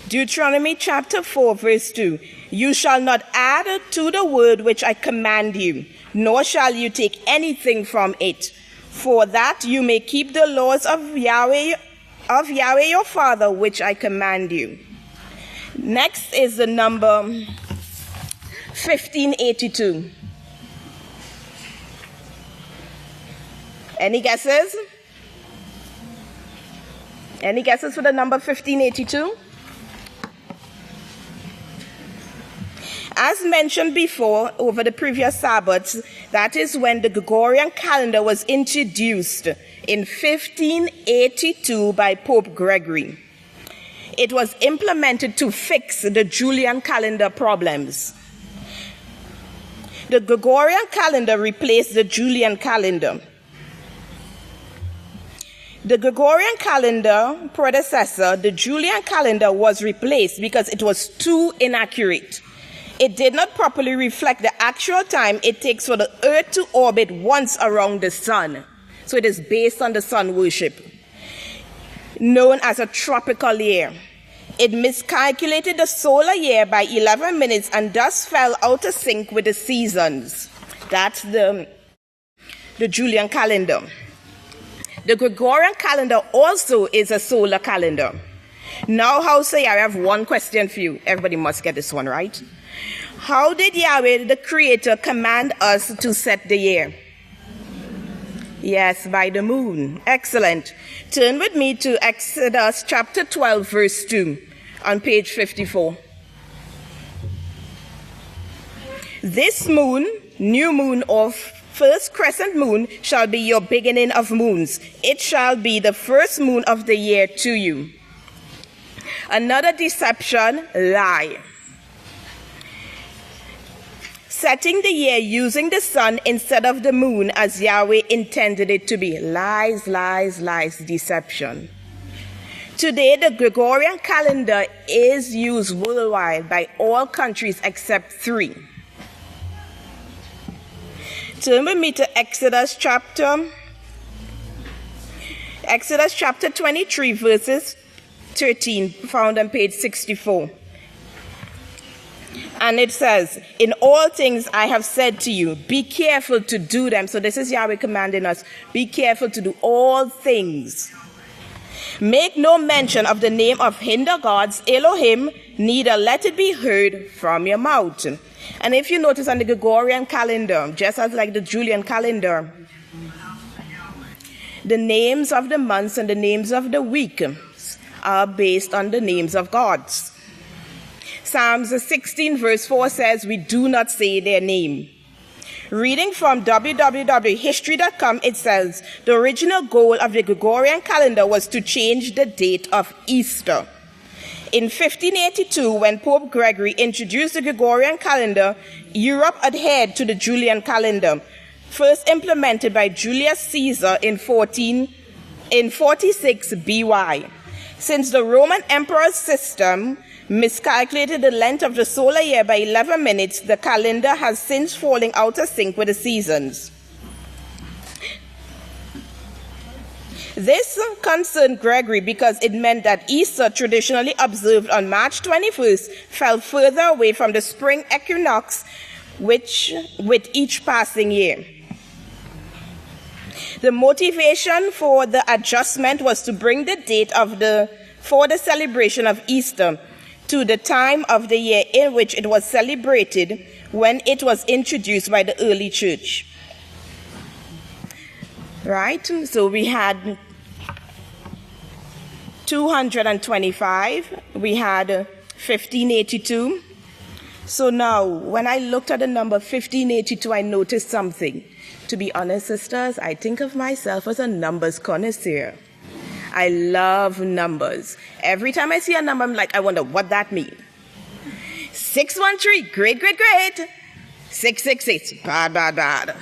Deuteronomy chapter 4, verse 2, You shall not add to the word which I command you, nor shall you take anything from it, for that you may keep the laws of Yahweh your Father, which I command you. Next is the number 1582. Any guesses? Any guesses for the number 1582? As mentioned before, over the previous Sabbaths, that is when the Gregorian calendar was introduced in 1582 by Pope Gregory. It was implemented to fix the Julian calendar problems. The Gregorian calendar replaced the Julian calendar. The Gregorian calendar predecessor, the Julian calendar, was replaced because it was too inaccurate. It did not properly reflect the actual time it takes for the earth to orbit once around the sun. So it is based on the sun worship, known as a tropical year. It miscalculated the solar year by 11 minutes and thus fell out of sync with the seasons. That's the Julian calendar. The Gregorian calendar also is a solar calendar. Now, House of Yahweh, I have one question for you. Everybody must get this one right. How did Yahweh, the Creator, command us to set the year? Yes, by the moon. Excellent. Turn with me to Exodus chapter 12, verse 2, on page 54. This moon, new moon or first crescent moon, shall be your beginning of moons. It shall be the first moon of the year to you. Another deception, lie. Setting the year using the sun instead of the moon as Yahweh intended it to be. Lies, lies, lies, deception. Today, the Gregorian calendar is used worldwide by all countries except 3. Turn with me to Exodus chapter 23, verses 13, found on page 64. And it says, in all things I have said to you, be careful to do them. So this is Yahweh commanding us, be careful to do all things. Make no mention of the name of hinder gods, Elohim, neither let it be heard from your mouth. And if you notice on the Gregorian calendar, just as like the Julian calendar, the names of the months and the names of the weeks are based on the names of gods. Psalms 16 verse 4 says, we do not say their name. Reading from www.history.com, it says, the original goal of the Gregorian calendar was to change the date of Easter. In 1582, when Pope Gregory introduced the Gregorian calendar, Europe adhered to the Julian calendar, first implemented by Julius Caesar in 46 BY. Since the Roman emperor's system miscalculated the length of the solar year by 11 minutes, the calendar has since fallen out of sync with the seasons. This concerned Gregory because it meant that Easter, traditionally observed on March 21st, fell further away from the spring equinox with each passing year. The motivation for the adjustment was to bring the date for the celebration of Easter to the time of the year in which it was celebrated when it was introduced by the early church. Right? So we had 225, we had 1582. So now, when I looked at the number 1582, I noticed something. To be honest, sisters, I think of myself as a numbers connoisseur. I love numbers. Every time I see a number, I'm like, I wonder what that means. 613, great, great, great. 666, bad, bad, bad.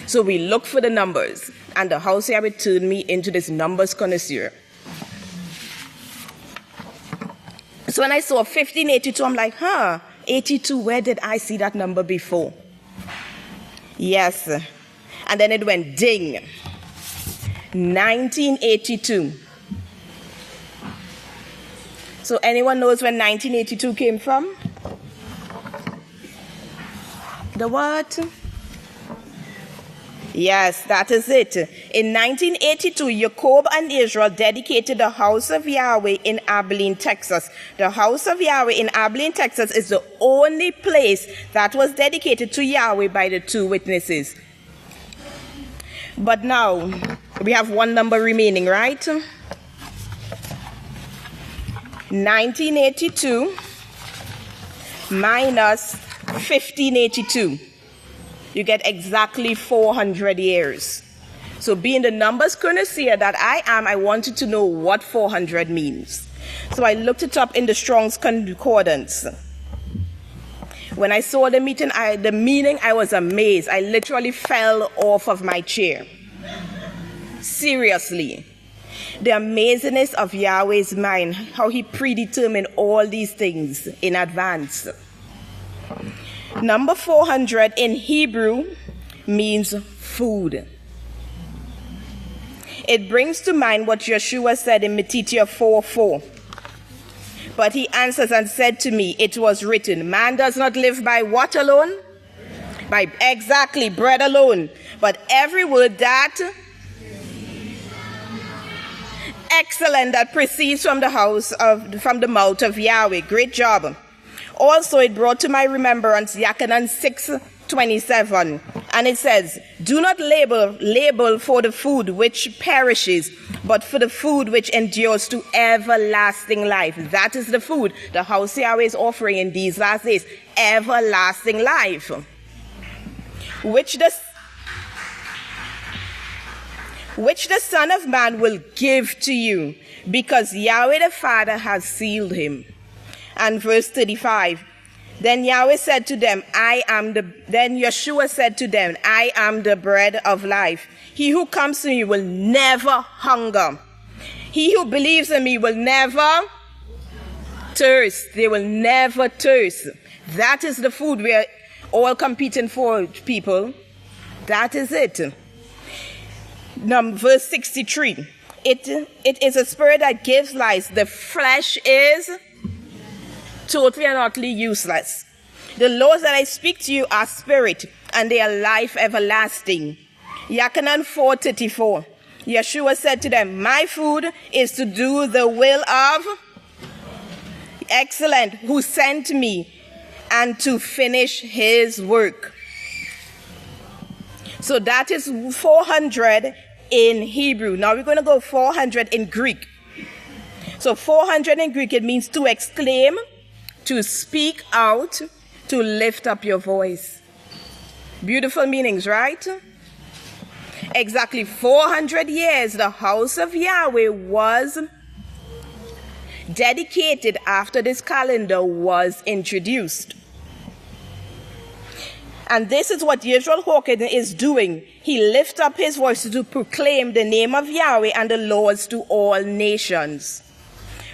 So we look for the numbers, and the House of Yahweh turned me into this numbers connoisseur. So when I saw 1582, I'm like, 82, where did I see that number before? Yes. And then it went ding. 1982. So anyone knows when 1982 came from? The what? Yes, that is it. In 1982, Jacob and Israel dedicated the House of Yahweh in Abelin, Texas. The House of Yahweh in Abelin, Texas is the only place that was dedicated to Yahweh by the two witnesses. But now, we have one number remaining, right? 1982 minus 1582. You get exactly 400 years. So being the numbers connoisseur that I am, I wanted to know what 400 means. So I looked it up in the Strong's Concordance. When I saw the meaning, I was amazed. I literally fell off of my chair. Seriously. The amazingness of Yahweh's mind, how he predetermined all these things in advance. Number 400 in Hebrew means food. It brings to mind what Yeshua said in Matthew 4:4. But he answers and said to me, it was written, man does not live by what alone? By exactly bread alone, but every word that excellent that proceeds from the mouth of Yahweh. Great job. Also, it brought to my remembrance Yachanan 6:27, and it says, do not label for the food which perishes, but for the food which endures to everlasting life. That is the food the House of Yahweh is offering in these last days, everlasting life, which the Son of Man will give to you, because Yahweh the Father has sealed him. And verse 35, then Yahweh said to them, then Yeshua said to them, I am the bread of life. He who comes to me will never hunger. He who believes in me will never thirst. They will never thirst. That is the food we are all competing for, people. That is it. Verse 63, it is a spirit that gives life. The flesh is totally and utterly useless. The laws that I speak to you are spirit, and they are life everlasting. Yachanan 4:34. Yeshua said to them, my food is to do the will of excellent who sent me, and to finish his work. So that is 400 in Hebrew. Now we're going to go 400 in Greek. So 400 in Greek, it means to exclaim, to speak out, to lift up your voice. Beautiful meanings, right? Exactly 400 years the House of Yahweh was dedicated after this calendar was introduced. And this is what Yisrayl Hawkins is doing. He lifts up his voice to proclaim the name of Yahweh and the laws to all nations.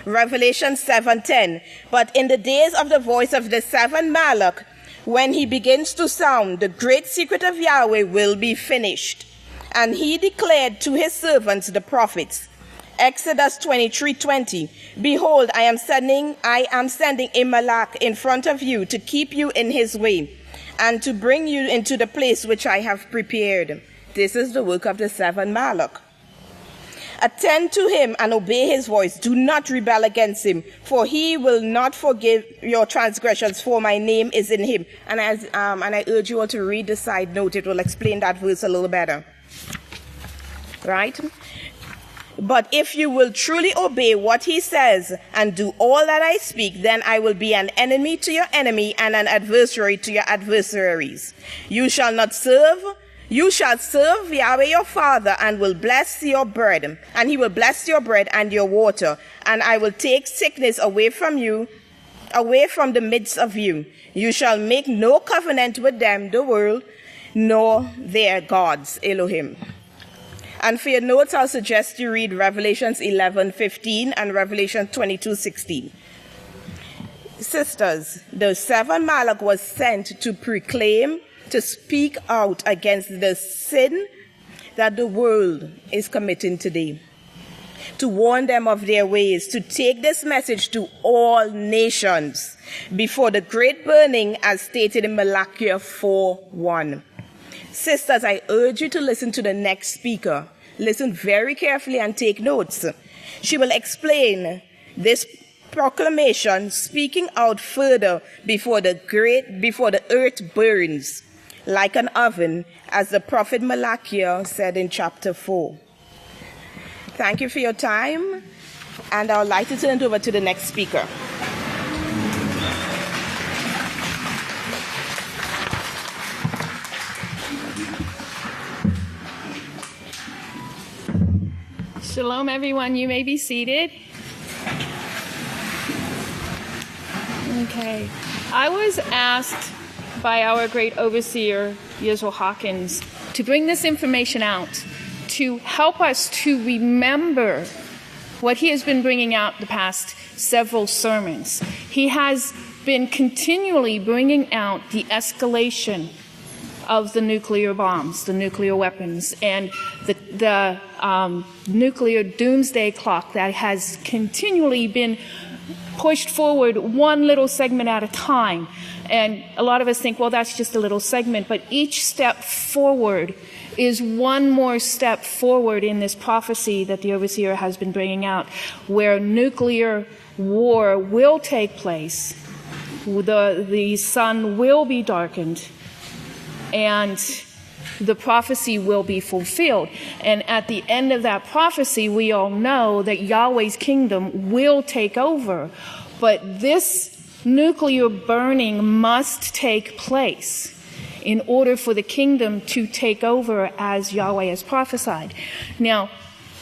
Revelation 7:10. But in the days of the voice of the seventh Malach, when he begins to sound, the great secret of Yahweh will be finished. And he declared to his servants, the prophets, Exodus 23:20. Behold, I am sending a Malach in front of you to keep you in his way, and to bring you into the place which I have prepared. This is the work of the seventh Malach. Attend to him and obey his voice. Do not rebel against him, for he will not forgive your transgressions, for my name is in him. And I urge you all to read the side note. It will explain that verse a little better. Right? But if you will truly obey what he says and do all that I speak, then I will be an enemy to your enemy and an adversary to your adversaries. You shall not serve You shall serve Yahweh your father, and will bless your bread, and he will bless your bread and your water, and I will take sickness away from the midst of you. You shall make no covenant with them, the world, nor their gods, Elohim. And for your notes, I'll suggest you read Revelations 11:15 and Revelation 22:16. Sisters, the seventh Malach was sent to proclaim, to speak out against the sin that the world is committing today, to warn them of their ways, to take this message to all nations before the great burning as stated in Malachi 4:1. Sisters, I urge you to listen to the next speaker. Listen very carefully and take notes. She will explain this proclamation, speaking out further before the earth burns like an oven, as the prophet Malachi said in chapter 4. Thank you for your time, and I would like to turn it over to the next speaker. Shalom, everyone. You may be seated. Okay. I was asked by our great overseer, Yisrayl Hawkins, to bring this information out to help us to remember what he has been bringing out the past several sermons. He has been continually bringing out the escalation of the nuclear bombs, the nuclear weapons, and the nuclear doomsday clock that has continually been pushed forward one little segment at a time. And a lot of us think, well, that's just a little segment, but each step forward is one more step forward in this prophecy that the overseer has been bringing out, where nuclear war will take place, the sun will be darkened, and the prophecy will be fulfilled. And at the end of that prophecy, we all know that Yahweh's kingdom will take over. But this nuclear burning must take place in order for the kingdom to take over as Yahweh has prophesied. Now,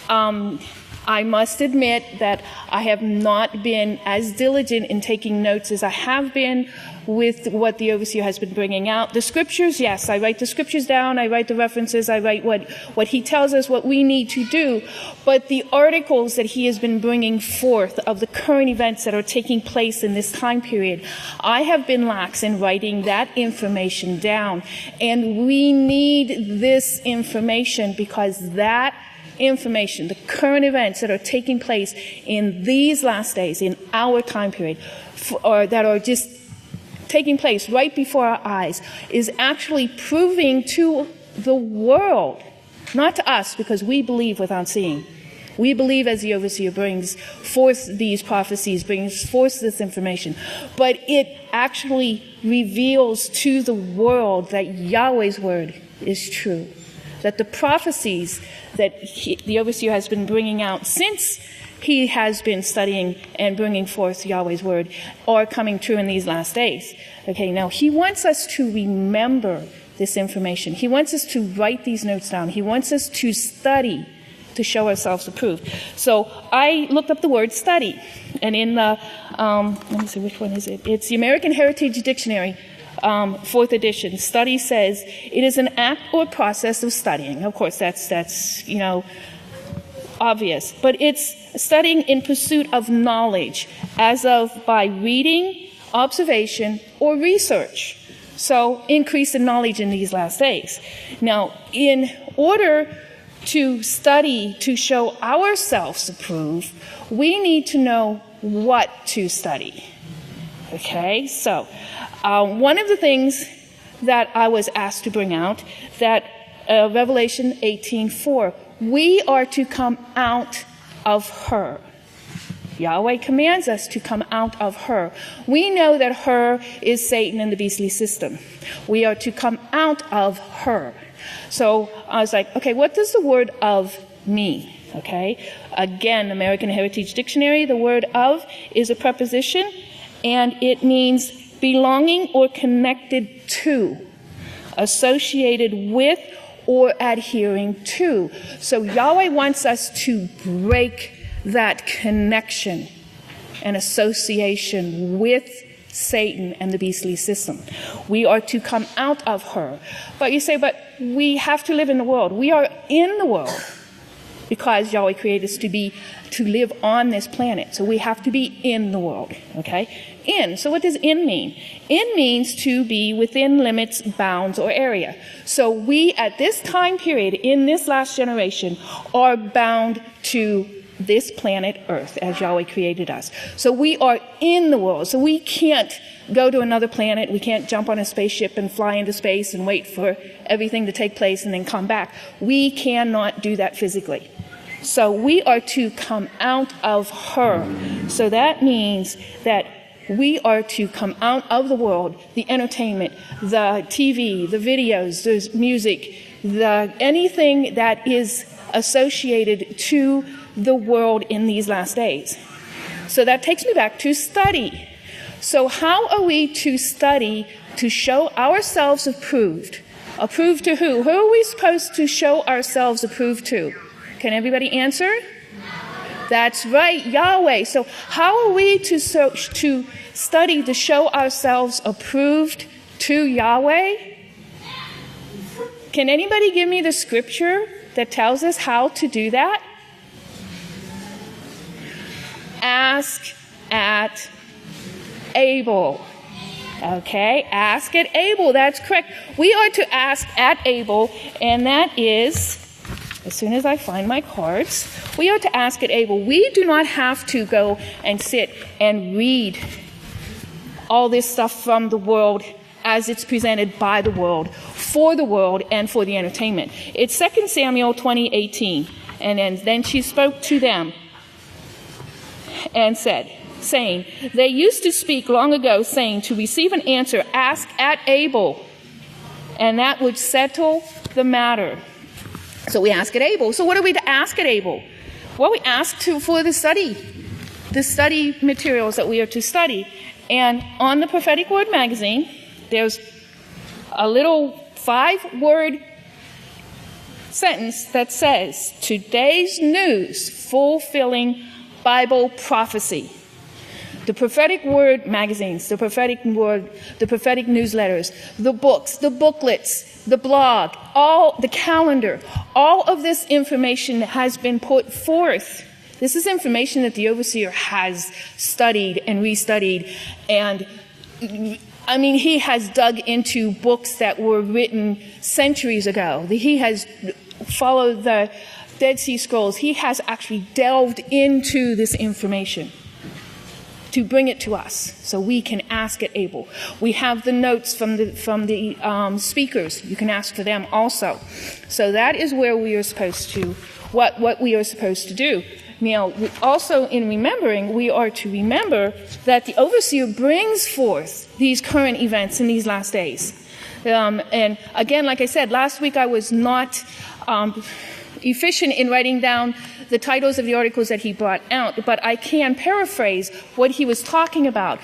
I must admit that I have not been as diligent in taking notes as I have been with what the overseer has been bringing out. The scriptures, yes, I write the scriptures down, I write the references, I write what he tells us what we need to do. But the articles that he has been bringing forth of the current events that are taking place in this time period, I have been lax in writing that information down. And we need this information because that information, the current events that are taking place in these last days, in our time period, or that are just taking place right before our eyes, is actually proving to the world, not to us, because we believe without seeing. We believe as the overseer brings forth these prophecies, brings forth this information, but it actually reveals to the world that Yahweh's word is true, that the prophecies that the overseer has been bringing out since he has been studying and bringing forth Yahweh's word are coming true in these last days. Okay, now he wants us to remember this information. He wants us to write these notes down. He wants us to study to show ourselves approved. So I looked up the word study, and in the, let me see, which one is it? It's the American Heritage Dictionary, 4th edition. Study says it is an act or process of studying. Of course, that's obvious, but it's studying in pursuit of knowledge, as of by reading, observation, or research. So increase in knowledge in these last days. Now, in order to study to show ourselves approved, we need to know what to study. Okay, so one of the things that I was asked to bring out, that Revelation 18:4, we are to come out of her. Yahweh commands us to come out of her. We know that her is Satan and the beastly system. We are to come out of her. So I was like, okay, what does the word of mean? Okay, again, American Heritage Dictionary, the word of is a preposition, and it means belonging or connected to, associated with, or adhering to. So Yahweh wants us to break that connection and association with Satan and the beastly system. We are to come out of her. But you say, but we have to live in the world. We are in the world because Yahweh created us to live on this planet. So we have to be in the world, okay? In. So what does in mean? In means to be within limits, bounds, or area. So we, at this time period, in this last generation, are bound to this planet Earth as Yahweh created us. So we are in the world. So we can't go to another planet. We can't jump on a spaceship and fly into space and wait for everything to take place and then come back. We cannot do that physically. So we are to come out of her. So that means that we are to come out of the world, the entertainment, the TV, the videos, the music, anything that is associated to the world in these last days. So that takes me back to study. So how are we to study to show ourselves approved? Approved to who? Who are we supposed to show ourselves approved to? Can everybody answer? That's right, Yahweh. So how are we to study to show ourselves approved to Yahweh? Can anybody give me the scripture that tells us how to do that? Ask at Abel. Okay, ask at Abel. That's correct. We are to ask at Abel, and that is, as soon as I find my cards, we are to ask at Abel. We do not have to go and sit and read all this stuff from the world as it's presented by the world, for the world, and for the entertainment. It's 2 Samuel 20:18. And then she spoke to them and saying, they used to speak long ago, saying, to receive an answer, ask at Abel, and that would settle the matter. So we ask at Abel. So what are we to ask at Abel? Well, we ask for the study materials that we are to study. And on the Prophetic Word magazine, there's a little 5-word sentence that says, today's news fulfilling Bible prophecy. The Prophetic Word magazines, the Prophetic Word, the Prophetic newsletters, the books, the booklets, the blog, the calendar, all of this information has been put forth. This is information that the overseer has studied and restudied, and he has dug into books that were written centuries ago. He has followed the Dead Sea Scrolls. He has actually delved into this information to bring it to us so we can ask at Abel. We have the notes from the speakers. You can ask for them also. So that is where we are supposed to, what we are supposed to do. Now, also in remembering, we are to remember that the overseer brings forth these current events in these last days. And again, like I said, last week I was not efficient in writing down the titles of the articles that he brought out, but I can paraphrase what he was talking about.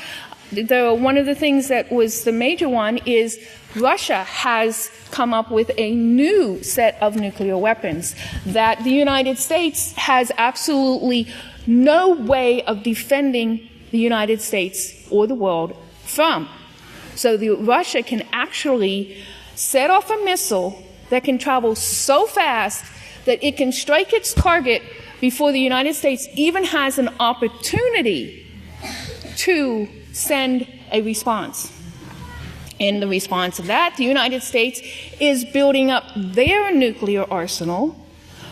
One of the things that was the major one is Russia has come up with a new set of nuclear weapons that the United States has absolutely no way of defending the United States or the world from. So Russia can actually set off a missile that can travel so fast that it can strike its target before the United States even has an opportunity to send a response. In the response of that, the United States is building up their nuclear arsenal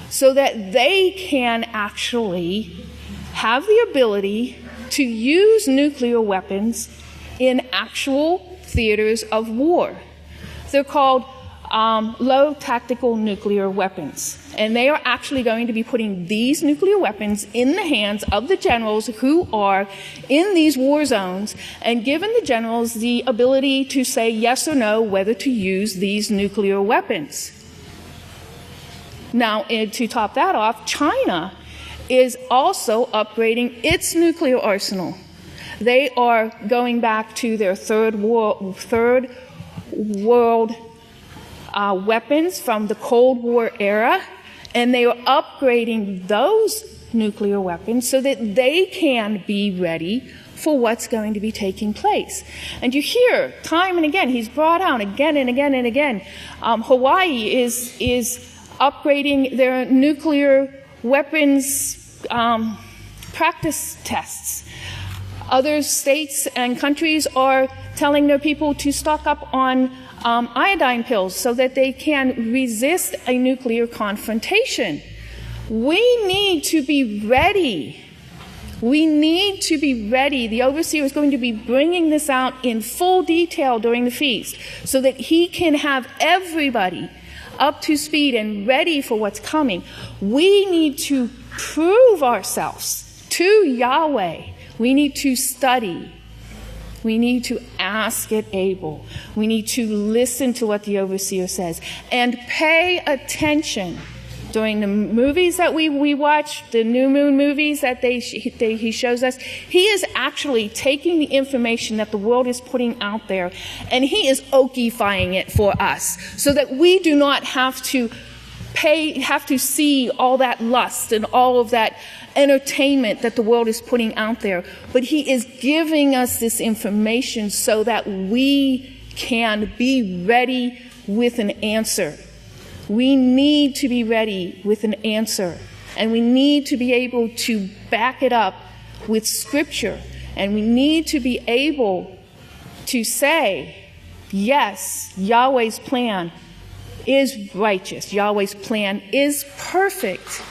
so that they can actually have the ability to use nuclear weapons in actual theaters of war. They're called low tactical nuclear weapons. And they are actually going to be putting these nuclear weapons in the hands of the generals who are in these war zones and giving the generals the ability to say yes or no whether to use these nuclear weapons. Now, to top that off, China is also upgrading its nuclear arsenal. They are going back to their third world weapons from the Cold War era, and they are upgrading those nuclear weapons so that they can be ready for what's going to be taking place. And you hear time and again, he's brought out again and again and again, Hawaii is upgrading their nuclear weapons practice tests. Other states and countries are telling their people to stock up on iodine pills so that they can resist a nuclear confrontation. We need to be ready. We need to be ready. The overseer is going to be bringing this out in full detail during the feast so that he can have everybody up to speed and ready for what's coming. We need to prove ourselves to Yahweh. We need to study. We need to ask at Abel. We need to listen to what the overseer says and pay attention. During the movies that we watch, the new moon movies that he shows us, he is actually taking the information that the world is putting out there and he is okifying it for us so that we do not have to see all that lust and all of that entertainment that the world is putting out there. But he is giving us this information so that we can be ready with an answer. We need to be ready with an answer, and we need to be able to back it up with scripture, and we need to be able to say, yes, Yahweh's plan is righteous. Yahweh's plan is perfect.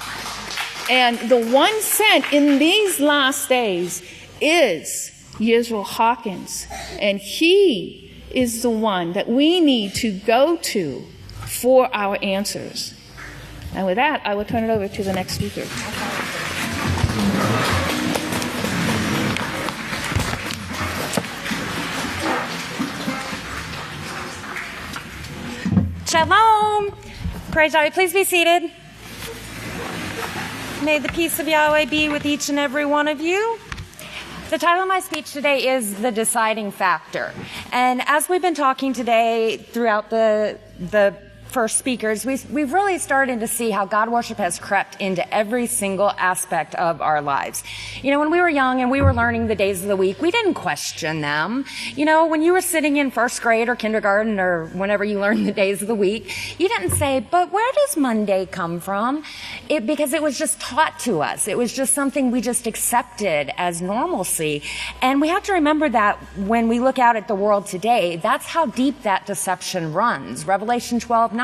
And the one sent in these last days is Yisrayl Hawkins, and he is the one that we need to go to for our answers. And with that, I will turn it over to the next speaker. Shalom! Praise Yahweh. Please be seated. May the peace of Yahweh be with each and every one of you. The title of my speech today is The Deciding Factor. And as we've been talking today throughout the first speakers, we've really started to see how God worship has crept into every single aspect of our lives. You know, when we were young and we were learning the days of the week, we didn't question them. You know, when you were sitting in first grade or kindergarten or whenever you learned the days of the week, you didn't say, but where does Monday come from? Because it was just taught to us. It was just something we just accepted as normalcy. And we have to remember that when we look out at the world today, that's how deep that deception runs. Revelation 12:9.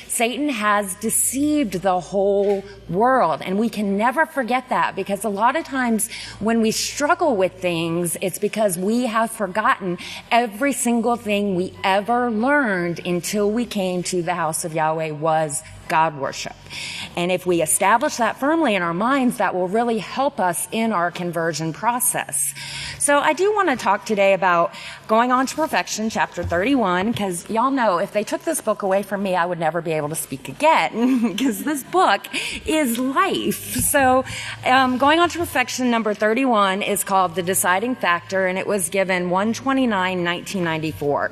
Satan has deceived the whole world, and we can never forget that, because a lot of times when we struggle with things, it's because we have forgotten every single thing we ever learned until we came to the house of Yahweh was God worship. And if we establish that firmly in our minds, that will really help us in our conversion process. So I do want to talk today about Going On to Perfection, chapter 31, because y'all know if they took this book away from me, I would never be able to speak again, because this book is life. So Going On to Perfection, number 31, is called The Deciding Factor, and it was given 1/29/1994.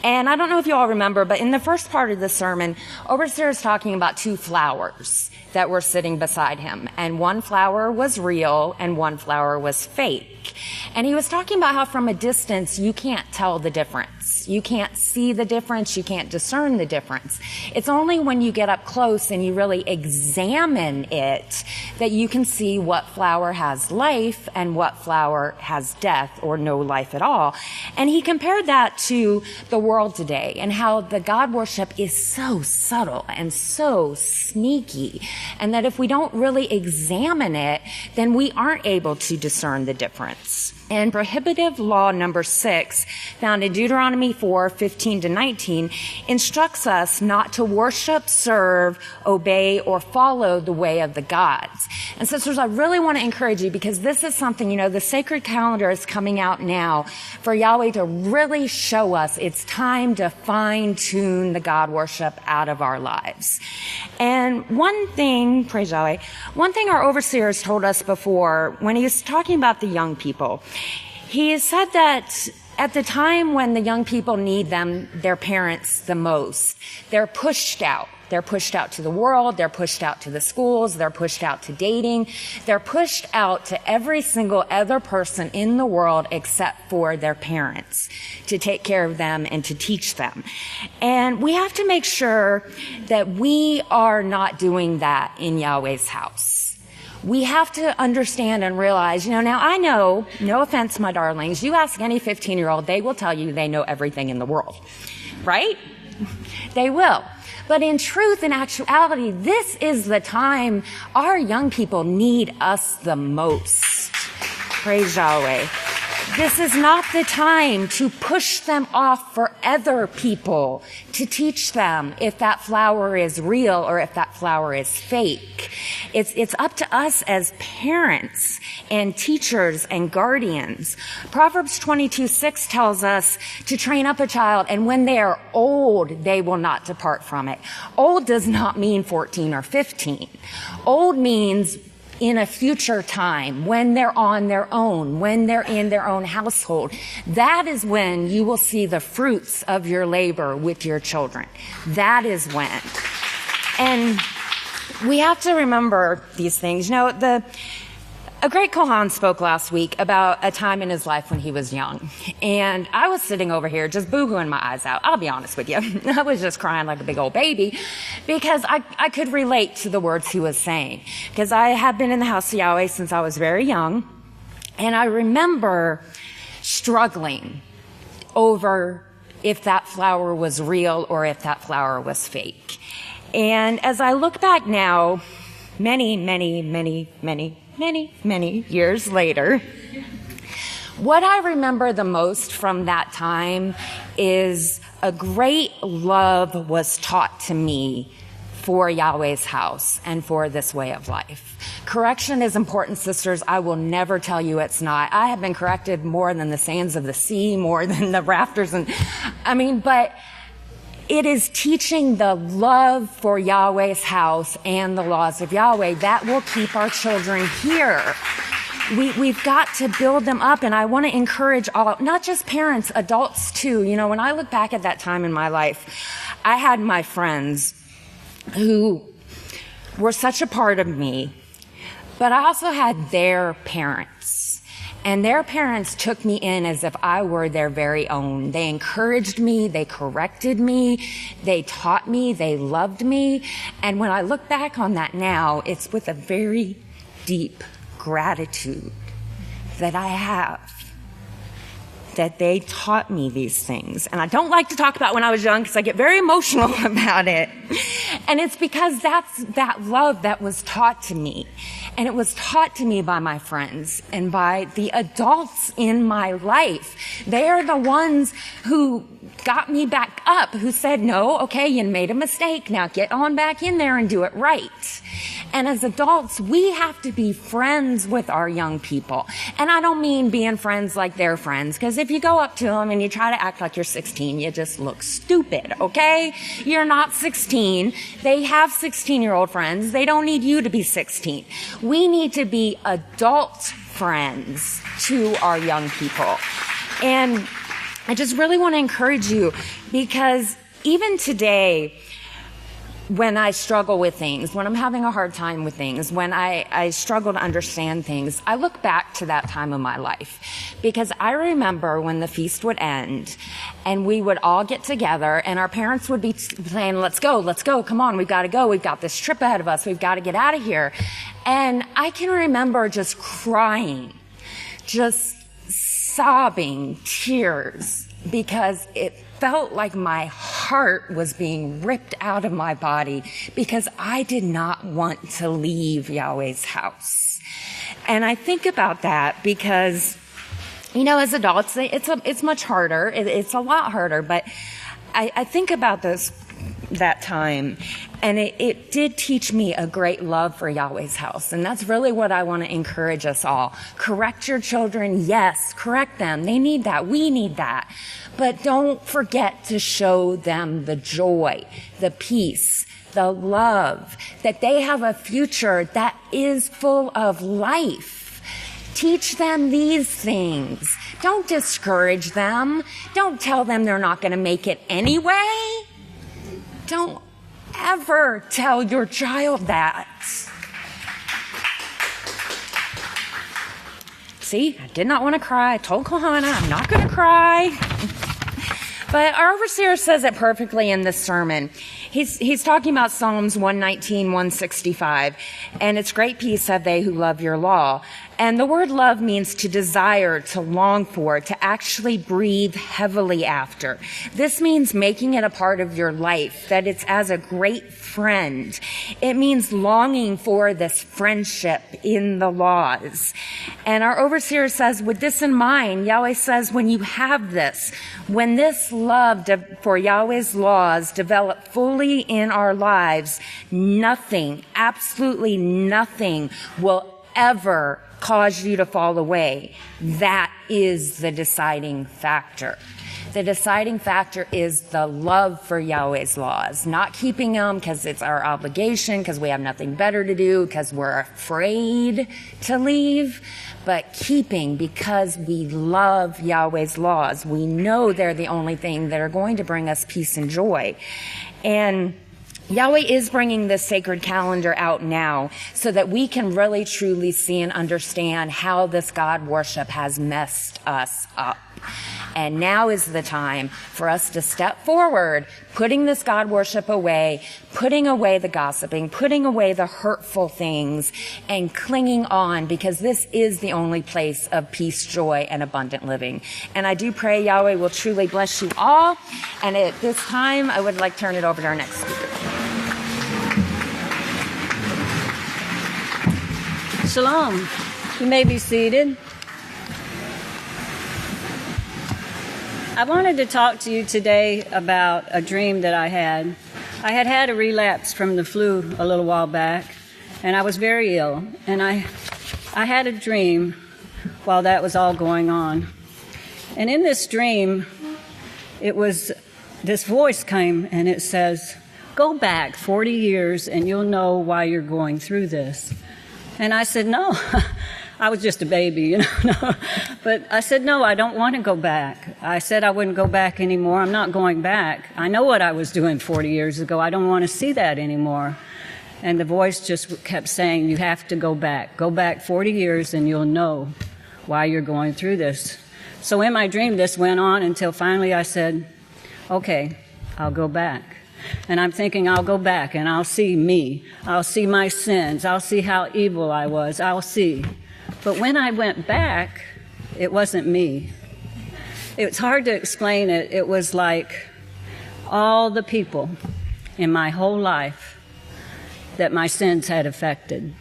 And I don't know if you all remember, but in the first part of the sermon, Overseer is talking about two flowers that were sitting beside him. And one flower was real and one flower was fake. And he was talking about how from a distance you can't tell the difference. You can't see the difference. You can't discern the difference. It's only when you get up close and you really examine it that you can see what flower has life and what flower has death or no life at all. And he compared that to the world today and how the God worship is so subtle and so sneaky, and that if we don't really examine it, then we aren't able to discern the difference. And prohibitive law number 6, found in Deuteronomy 4:15-19, instructs us not to worship, serve, obey, or follow the way of the gods. And sisters, I really want to encourage you, because this is something, you know, the sacred calendar is coming out now for Yahweh to really show us it's time to fine-tune the God worship out of our lives. And one thing, praise Yahweh, one thing our overseers told us before when he was talking about the young people, he said that at the time when the young people need them, their parents the most, they're pushed out. They're pushed out to the world. They're pushed out to the schools. They're pushed out to dating. They're pushed out to every single other person in the world except for their parents to take care of them and to teach them. And we have to make sure that we are not doing that in Yahweh's house. We have to understand and realize, now I know, no offense, my darlings, you ask any 15-year-old, they will tell you they know everything in the world, right? They will. But in truth, in actuality, this is the time our young people need us the most. Praise Yahweh. This is not the time to push them off for other people to teach them if that flower is real or if that flower is fake. It's up to us as parents and teachers and guardians. Proverbs 22:6 tells us to train up a child, and when they are old, they will not depart from it. Old does not mean 14 or 15. Old means in a future time, when they're on their own, when they're in their own household. That is when you will see the fruits of your labor with your children. That is when. And we have to remember these things. A great Kohan spoke last week about a time in his life when he was young. And I was sitting over here just boo-hooing my eyes out. I'll be honest with you. I was just crying like a big old baby because I could relate to the words he was saying. Because I have been in the House of Yahweh since I was very young. And I remember struggling over if that flower was real or if that flower was fake. And as I look back now, many years later, what I remember the most from that time is a great love was taught to me for Yahweh's house and for this way of life. Correction is important, sisters. I will never tell you it's not. I have been corrected more than the sands of the sea, more than the rafters, but it is teaching the love for Yahweh's house and the laws of Yahweh that will keep our children here. We've got to build them up, and I want to encourage all, not just parents, adults too. When I look back at that time in my life, I had my friends who were such a part of me, but I also had their parents. And their parents took me in as if I were their very own. They encouraged me, they corrected me, they taught me, they loved me. And when I look back on that now, it's with a very deep gratitude that I have, that they taught me these things. And I don't like to talk about when I was young because I get very emotional about it. And it's because that's that love that was taught to me. And it was taught to me by my friends and by the adults in my life. They are the ones who got me back up, who said, no, okay, you made a mistake. Now get on back in there and do it right. And as adults, we have to be friends with our young people. And I don't mean being friends like they're friends, because if you go up to them and you try to act like you're 16, you just look stupid, okay? You're not 16. They have 16-year-old friends. They don't need you to be 16. We need to be adult friends to our young people. And I just really want to encourage you, because even today, when I struggle with things, when I'm having a hard time with things, when I struggle to understand things, I look back to that time of my life. Because I remember when the feast would end and we would all get together and our parents would be saying, let's go, come on, we've got to go, we've got this trip ahead of us, we've got to get out of here. And I can remember just crying, just sobbing tears, because it felt like my heart was being ripped out of my body because I did not want to leave Yahweh's house. And I think about that because, as adults, it's much harder. It's a lot harder, but I think about that time, and it did teach me a great love for Yahweh's house. And that's really what I want to encourage us all. Correct your children. Yes, correct them. They need that. We need that. But don't forget to show them the joy, the peace, the love, that they have a future that is full of life. Teach them these things. Don't discourage them. Don't tell them they're not going to make it anyway. Don't ever tell your child that. See, I did not want to cry. I told Kahana I'm not going to cry. But our overseer says it perfectly in this sermon. He's talking about Psalms 119, 165. And it's great peace have they who love your law. And the word love means to desire, to long for, to actually breathe heavily after. This means making it a part of your life, that it's as a great friend. It means longing for this friendship in the laws. And our overseer says, with this in mind, Yahweh says, when you have this, when this love for Yahweh's laws develop fully in our lives, nothing, absolutely nothing will ever cause you to fall away. That is the deciding factor. The deciding factor is the love for Yahweh's laws, not keeping them because it's our obligation, because we have nothing better to do, because we're afraid to leave, but keeping because we love Yahweh's laws. We know they're the only thing that are going to bring us peace and joy. And Yahweh is bringing this sacred calendar out now so that we can really truly see and understand how this God worship has messed us up. And now is the time for us to step forward, putting this God worship away, putting away the gossiping, putting away the hurtful things, and clinging on, because this is the only place of peace, joy, and abundant living. And I do pray Yahweh will truly bless you all. And at this time, I would like to turn it over to our next speaker. Shalom. You may be seated. I wanted to talk to you today about a dream that I had. I had had a relapse from the flu a little while back, and I was very ill. And I had a dream while that was all going on. And in this dream, this voice came and it says, go back 40 years and you'll know why you're going through this. And I said, no. I was just a baby, you know. But I said, no, I don't want to go back. I said I wouldn't go back anymore. I'm not going back. I know what I was doing 40 years ago. I don't want to see that anymore. And the voice just kept saying, you have to go back. Go back 40 years and you'll know why you're going through this. So in my dream, this went on until finally I said, okay, I'll go back. And I'm thinking I'll go back and I'll see me. I'll see my sins. I'll see how evil I was. I'll see. But when I went back, it wasn't me. It's hard to explain it. It was like all the people in my whole life that my sins had affected.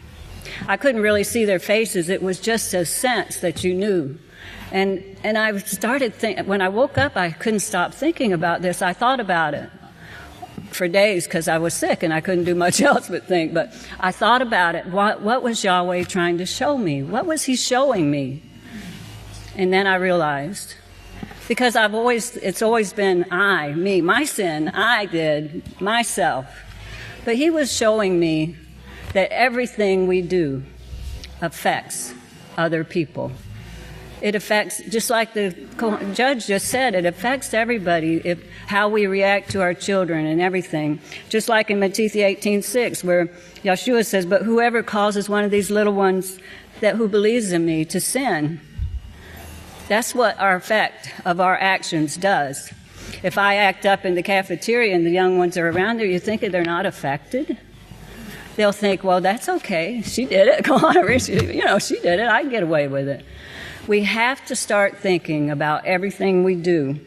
I couldn't really see their faces. It was just a sense that you knew. And I started thinking, when I woke up, I couldn't stop thinking about this. I thought about it for days because I was sick and I couldn't do much else but think. But I thought about it. What was Yahweh trying to show me? What was he showing me? And then I realized, because it's always been me, my sin, I did, myself. But he was showing me that everything we do affects other people. It affects, just like the judge just said, it affects everybody, how we react to our children and everything. Just like in Matthew 18:6, where Yeshua says, but whoever causes one of these little ones who believes in me to sin, that's what our effect of our actions does. If I act up in the cafeteria and the young ones are around there, you think they're not affected? They'll think, well, that's okay. She did it. Come on, she did it. I can get away with it. We have to start thinking about everything we do,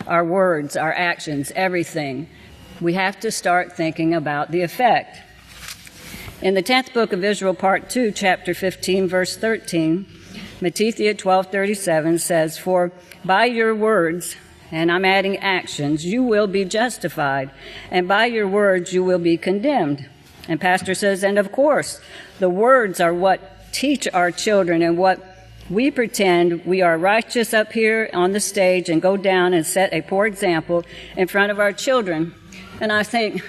our words, our actions, everything. We have to start thinking about the effect. In the 10th book of Israel, part 2, chapter 15, verse 13, Matthew 12:37 says, for by your words, and I'm adding actions, you will be justified, and by your words you will be condemned. And Pastor says, and of course, the words are what teach our children and what we pretend we are righteous up here on the stage and go down and set a poor example in front of our children. And I think,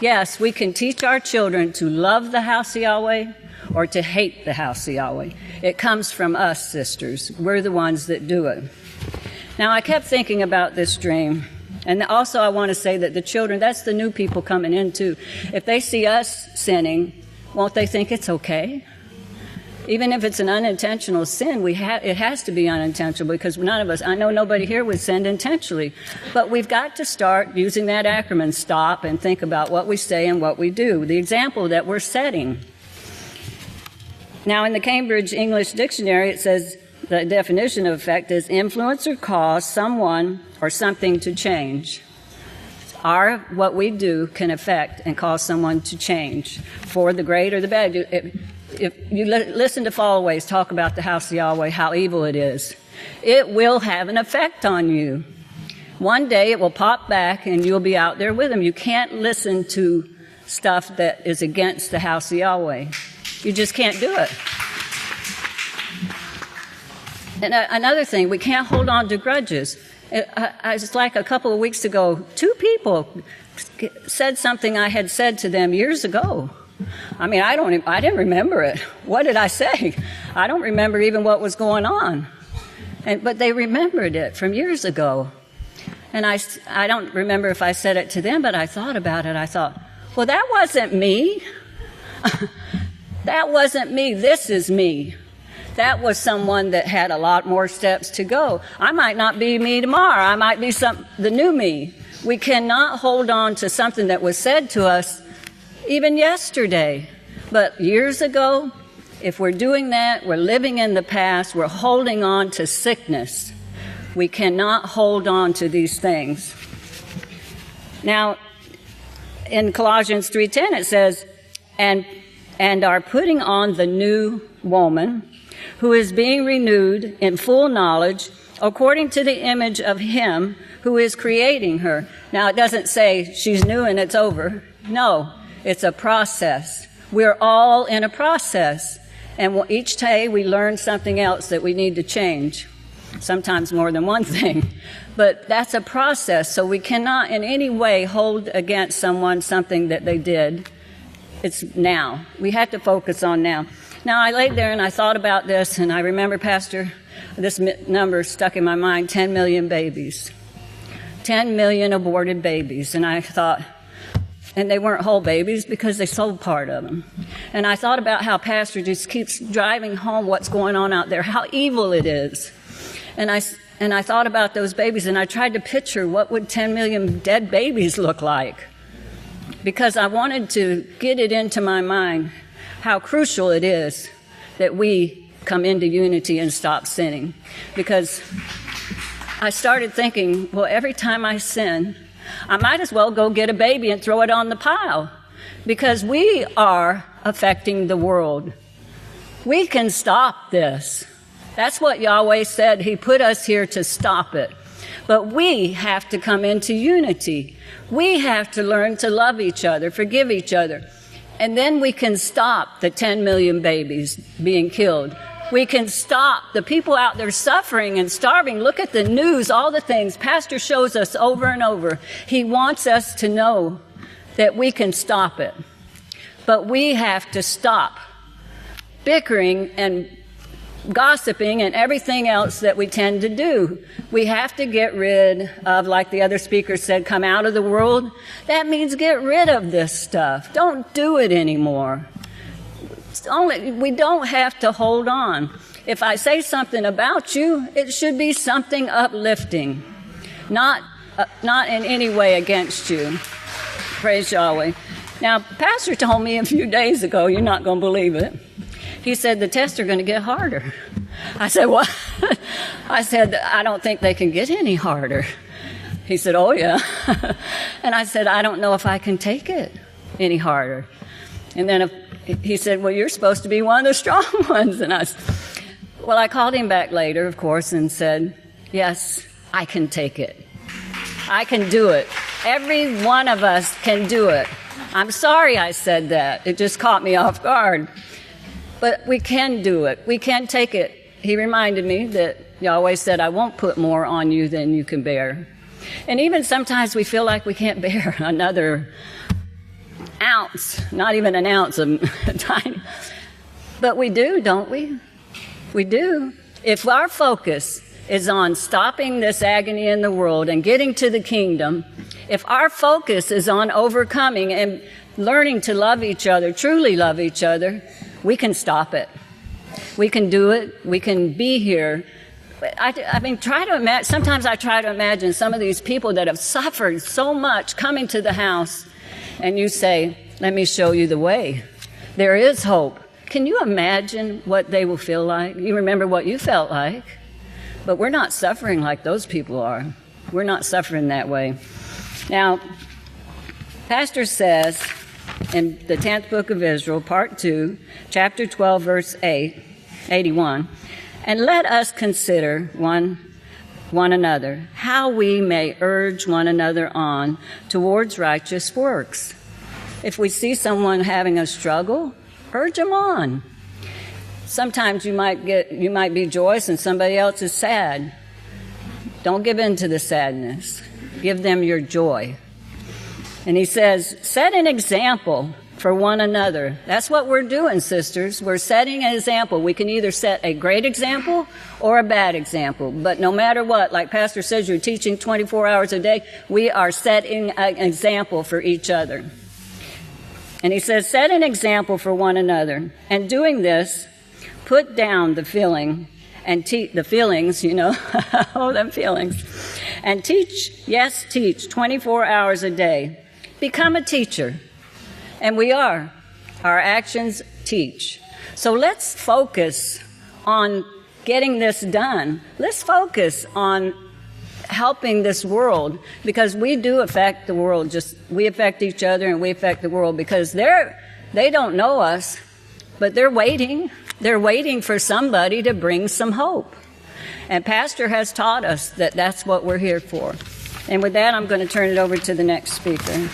yes, we can teach our children to love the house of Yahweh. or to hate the house of Yahweh. It comes from us, sisters. We're the ones that do it. Now, I kept thinking about this dream. And also I want to say that the children, that's the new people coming in too. If they see us sinning, won't they think it's okay? Even if it's an unintentional sin, it has to be unintentional because none of us, I know nobody here would sin intentionally. But we've got to start using that acronym, stop, and think about what we say and what we do. The example that we're setting. Now, in the Cambridge English Dictionary, it says the definition of effect is influence or cause someone or something to change. What we do can affect and cause someone to change for the great or the bad. If you listen to fallaways talk about the house of Yahweh, how evil it is, it will have an effect on you. One day it will pop back and you'll be out there with them. You can't listen to stuff that is against the house of Yahweh. You just can't do it. And another thing, we can't hold on to grudges. It's like a couple of weeks ago, 2 people said something I had said to them years ago. I mean, I didn't remember it. What did I say? I don't remember even what was going on. But they remembered it from years ago. And I don't remember if I said it to them, but I thought about it. I thought, well, that wasn't me. That wasn't me. This is me. That was someone that had a lot more steps to go. I might not be me tomorrow. I might be the new me. We cannot hold on to something that was said to us even yesterday. But years ago, if we're doing that, we're living in the past, we're holding on to sickness. We cannot hold on to these things. Now, in Colossians 3:10, it says, and are putting on the new woman, who is being renewed in full knowledge according to the image of him who is creating her. Now, it doesn't say she's new and it's over. No, it's a process. We're all in a process. And each day we learn something else that we need to change. Sometimes more than one thing. But that's a process. So we cannot in any way hold against someone something that they did. It's now. We have to focus on now. Now, I laid there and I thought about this, and I remember, Pastor, this number stuck in my mind, 10 million babies. 10 million aborted babies. And I thought, and they weren't whole babies because they sold part of them. And I thought about how Pastor just keeps driving home what's going on out there, how evil it is. And I thought about those babies, and I tried to picture what would 10 million dead babies look like. Because I wanted to get it into my mind how crucial it is that we come into unity and stop sinning. Because I started thinking, well, every time I sin, I might as well go get a baby and throw it on the pile. Because we are affecting the world. We can stop this. That's what Yahweh said. He put us here to stop it. But we have to come into unity. We have to learn to love each other, forgive each other. And then we can stop the 10 million babies being killed. We can stop the people out there suffering and starving. Look at the news, all the things. Pastor shows us over and over. He wants us to know that we can stop it. But we have to stop bickering and gossiping and everything else that we tend to do. We have to get rid of, like the other speaker said, come out of the world. That means get rid of this stuff. Don't do it anymore. We don't have to hold on. If I say something about you, it should be something uplifting, not in any way against you. Praise Yahweh. Now, Pastor told me a few days ago, you're not going to believe it. He said, the tests are going to get harder. I said, what? I said, I don't think they can get any harder. He said, oh, yeah. And I said, I don't know if I can take it any harder. And then he said, well, you're supposed to be one of the strong ones. And I called him back later, of course, and said, yes, I can take it. I can do it. Every one of us can do it. I'm sorry I said that. It just caught me off guard. But we can do it. We can take it. He reminded me that Yahweh said, I won't put more on you than you can bear. And even sometimes we feel like we can't bear another ounce, not even an ounce of tiny. But we do, don't we? We do. If our focus is on stopping this agony in the world and getting to the kingdom, if our focus is on overcoming and learning to love each other, truly love each other, we can stop it. We can do it. We can be here. I mean, sometimes I try to imagine some of these people that have suffered so much coming to the house, and you say, let me show you the way. There is hope. Can you imagine what they will feel like? You remember what you felt like. But we're not suffering like those people are. We're not suffering that way. Now, Pastor says in the 10th book of Israel, part 2, chapter 12, verse 81, and let us consider one another, how we may urge one another on towards righteous works. If we see someone having a struggle, urge them on. Sometimes you might be joyous and somebody else is sad. Don't give in to the sadness. Give them your joy. And he says, set an example for one another. That's what we're doing, sisters. We're setting an example. We can either set a great example or a bad example. But no matter what, like Pastor says, you're teaching 24 hours a day, we are setting an example for each other. And he says, set an example for one another. And doing this, put down the feeling and the feelings, oh, them feelings. And teach 24 hours a day. Become a teacher. And we are. Our actions teach. So let's focus on getting this done. Let's focus on helping this world, because we do affect the world. We affect each other and we affect the world, because they don't know us, but they're waiting. They're waiting for somebody to bring some hope. And Pastor has taught us that that's what we're here for. And with that, I'm going to turn it over to the next speaker.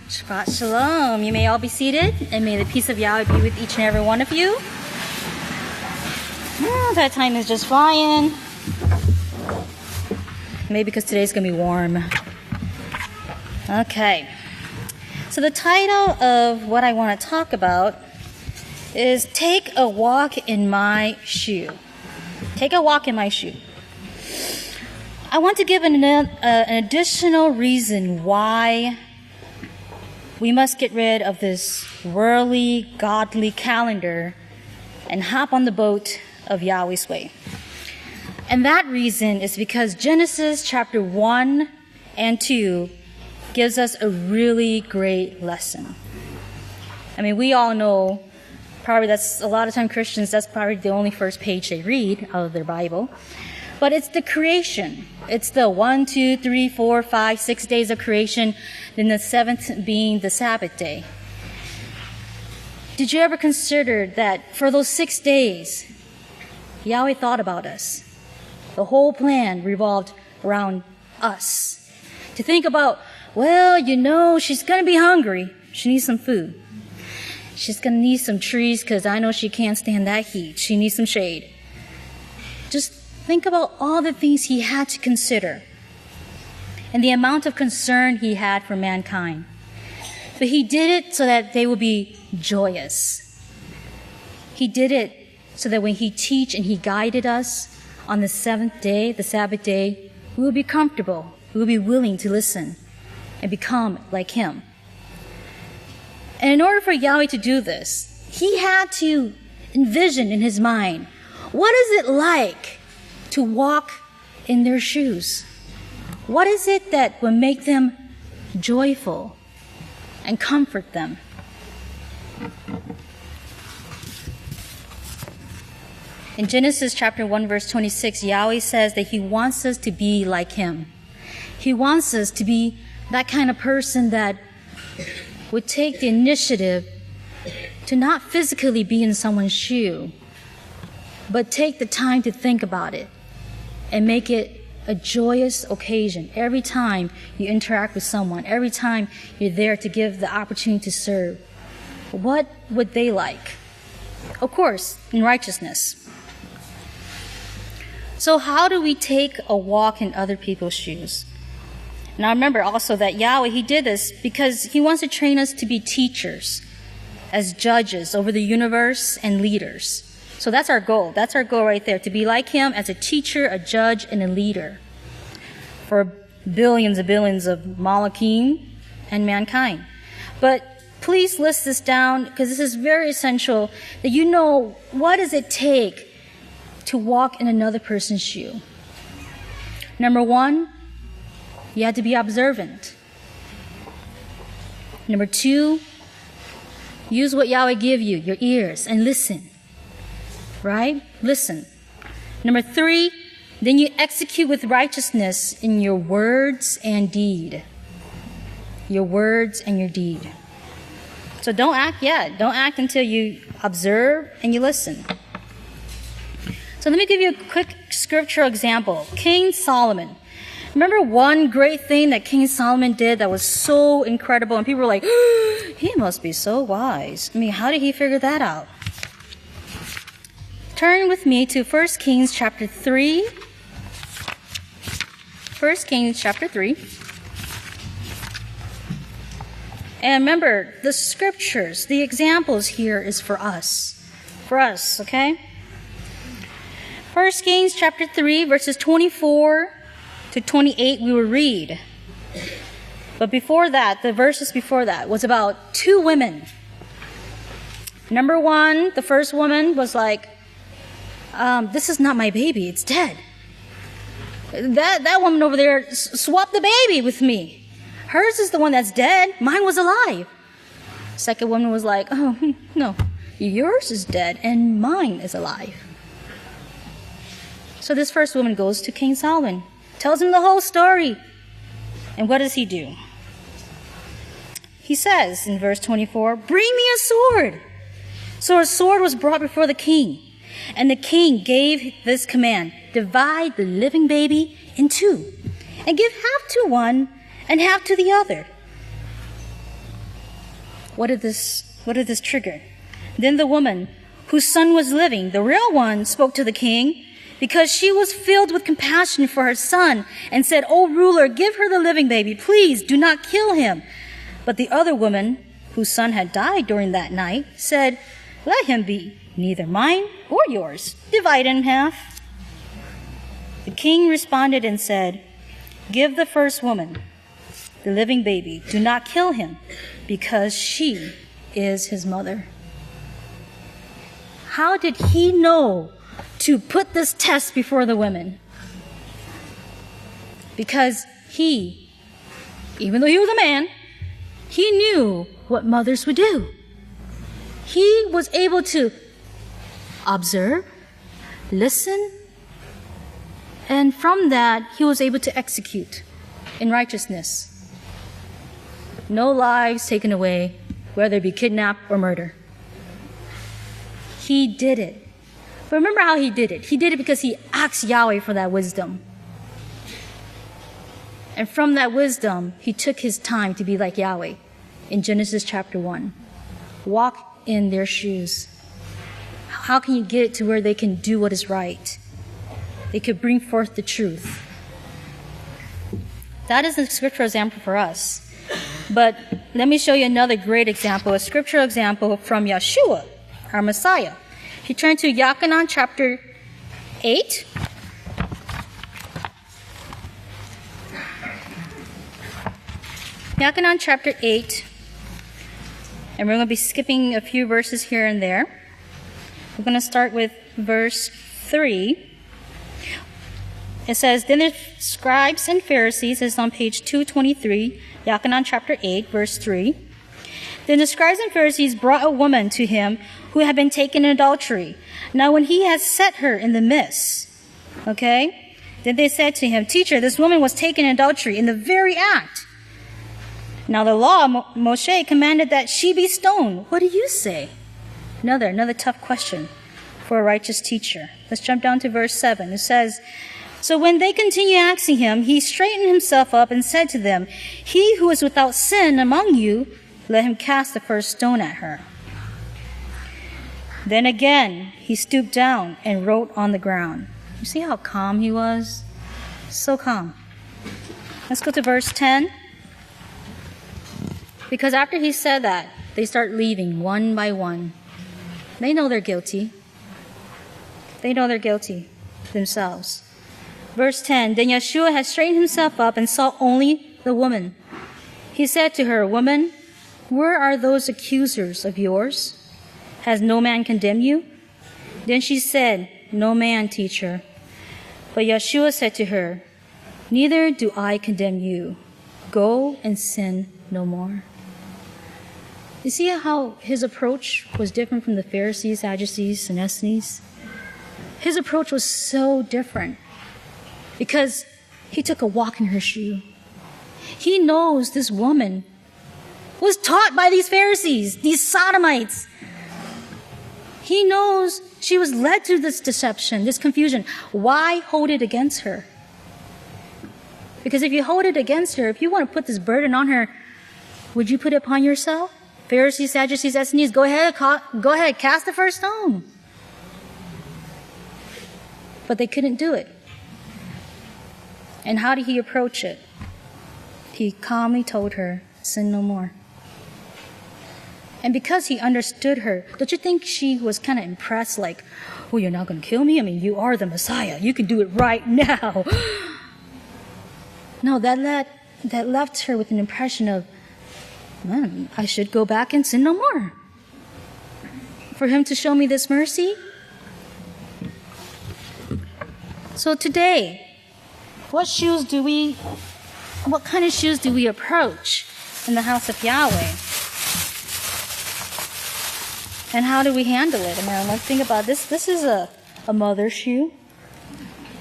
Shabbat Shalom. You may all be seated, and may the peace of Yahweh be with each and every one of you. That time is just flying. Maybe because today's going to be warm. Okay. So the title of what I want to talk about is Take a Walk in My Shoe. Take a walk in my shoe. I want to give an additional reason why we must get rid of this worldly, godly calendar and hop on the boat of Yahweh's way. And that reason is because Genesis chapter 1 and 2 gives us a really great lesson. I mean, we all know, probably that's a lot of time Christians, that's probably the only first page they read out of their Bible. But it's the creation. It's the 1, 2, 3, 4, 5, 6 days of creation, then the seventh being the Sabbath day. Did you ever consider that for those 6 days, Yahweh thought about us? The whole plan revolved around us. To think about, well, she's going to be hungry. She needs some food. She's going to need some trees because I know she can't stand that heat. She needs some shade. Just think about all the things he had to consider and the amount of concern he had for mankind. But he did it so that they would be joyous. He did it so that when he teach and he guided us on the seventh day, the Sabbath day, we will be comfortable. We will be willing to listen and become like him. And in order for Yahweh to do this, he had to envision in his mind, what is it like to walk in their shoes? What is it that will make them joyful and comfort them? In Genesis chapter 1, verse 26, Yahweh says that he wants us to be like him. He wants us to be that kind of person that would take the initiative to not physically be in someone's shoe, but take the time to think about it and make it a joyous occasion every time you interact with someone, every time you're there to give the opportunity to serve. What would they like? Of course, in righteousness. So how do we take a walk in other people's shoes? Now remember also that Yahweh, he did this because he wants to train us to be teachers, as judges over the universe and leaders. So that's our goal. That's our goal right there, to be like him as a teacher, a judge, and a leader for billions and billions of Malachim and mankind. But please list this down, because this is very essential, that you know what does it take to walk in another person's shoe. Number one, you have to be observant. Number two, use what Yahweh give you, your ears, and listen. Right? Listen. Number three, then you execute with righteousness in your words and deed. Your words and your deed. So don't act yet. Don't act until you observe and you listen. So let me give you a quick scriptural example. King Solomon. Remember one great thing that King Solomon did that was so incredible, and people were like, he must be so wise. I mean, how did he figure that out? Turn with me to 1 Kings chapter 3. 1 Kings chapter 3. And remember, the scriptures, the examples here is for us. For us, okay? 1 Kings chapter 3, verses 24 to 28, we will read. But before that, the verses before that was about two women. Number one, the first woman was like, this is not my baby, it's dead. That woman over there swapped the baby with me. Hers is the one that's dead, mine was alive. Second woman was like, oh, no, yours is dead and mine is alive. So this first woman goes to King Solomon, tells him the whole story. And what does he do? He says in verse 24, bring me a sword. So a sword was brought before the king. And the king gave this command, divide the living baby in two, and give half to one and half to the other. What did this trigger? Then the woman whose son was living, the real one, spoke to the king, because she was filled with compassion for her son, and said, O ruler, give her the living baby. Please do not kill him. But the other woman, whose son had died during that night, said, let him be neither mine or yours. Divide in half. The king responded and said, give the first woman the living baby. Do not kill him, because she is his mother. How did he know to put this test before the women? Because he, even though he was a man, he knew what mothers would do. He was able to observe, listen, and from that, he was able to execute in righteousness. No lives taken away, whether it be kidnapped or murder. He did it. But remember how he did it. He did it because he asked Yahweh for that wisdom. And from that wisdom, he took his time to be like Yahweh in Genesis chapter 1. Walk in their shoes. How can you get it to where they can do what is right? They could bring forth the truth. That is a scriptural example for us. But let me show you another great example, a scriptural example from Yeshua, our Messiah. If you turn to Yachanan chapter 8. Yachanan chapter 8. And we're going to be skipping a few verses here and there. We're going to start with verse 3. It says, then the scribes and Pharisees, this is on page 223, Yachanan chapter 8, verse 3. Then the scribes and Pharisees brought a woman to him who had been taken in adultery. Now when he had set her in the midst, okay, then they said to him, teacher, this woman was taken in adultery in the very act. Now the law, Moshe commanded that she be stoned. What do you say? Another tough question for a righteous teacher. Let's jump down to verse 7. It says, so when they continued asking him, he straightened himself up and said to them, he who is without sin among you, let him cast the first stone at her. Then again he stooped down and wrote on the ground. You see how calm he was? So calm. Let's go to verse 10. Because after he said that, they start leaving one by one. They know they're guilty. They know they're guilty themselves. Verse 10, then Yeshua had straightened himself up and saw only the woman. He said to her, Woman, where are those accusers of yours? Has no man condemned you? Then she said, No man, teacher. But Yeshua said to her, Neither do I condemn you. Go and sin no more. You see how his approach was different from the Pharisees, Sadducees, and Essenes? His approach was so different because he took a walk in her shoe. He knows this woman was taught by these Pharisees, these sodomites. He knows she was led to this deception, this confusion. Why hold it against her? Because if you hold it against her, if you want to put this burden on her, would you put it upon yourself? Pharisees, Sadducees, Essenes, go ahead, cast the first stone. But they couldn't do it. And how did he approach it? He calmly told her, sin no more. And because he understood her, don't you think she was kind of impressed, like, oh, you're not going to kill me? I mean, you are the Messiah. You can do it right now. No, that left her with an impression of, man, I should go back and sin no more. For him to show me this mercy. So today, what kind of shoes do we approach in the house of Yahweh? And how do we handle it? I mean, let's think about this. This is a mother's shoe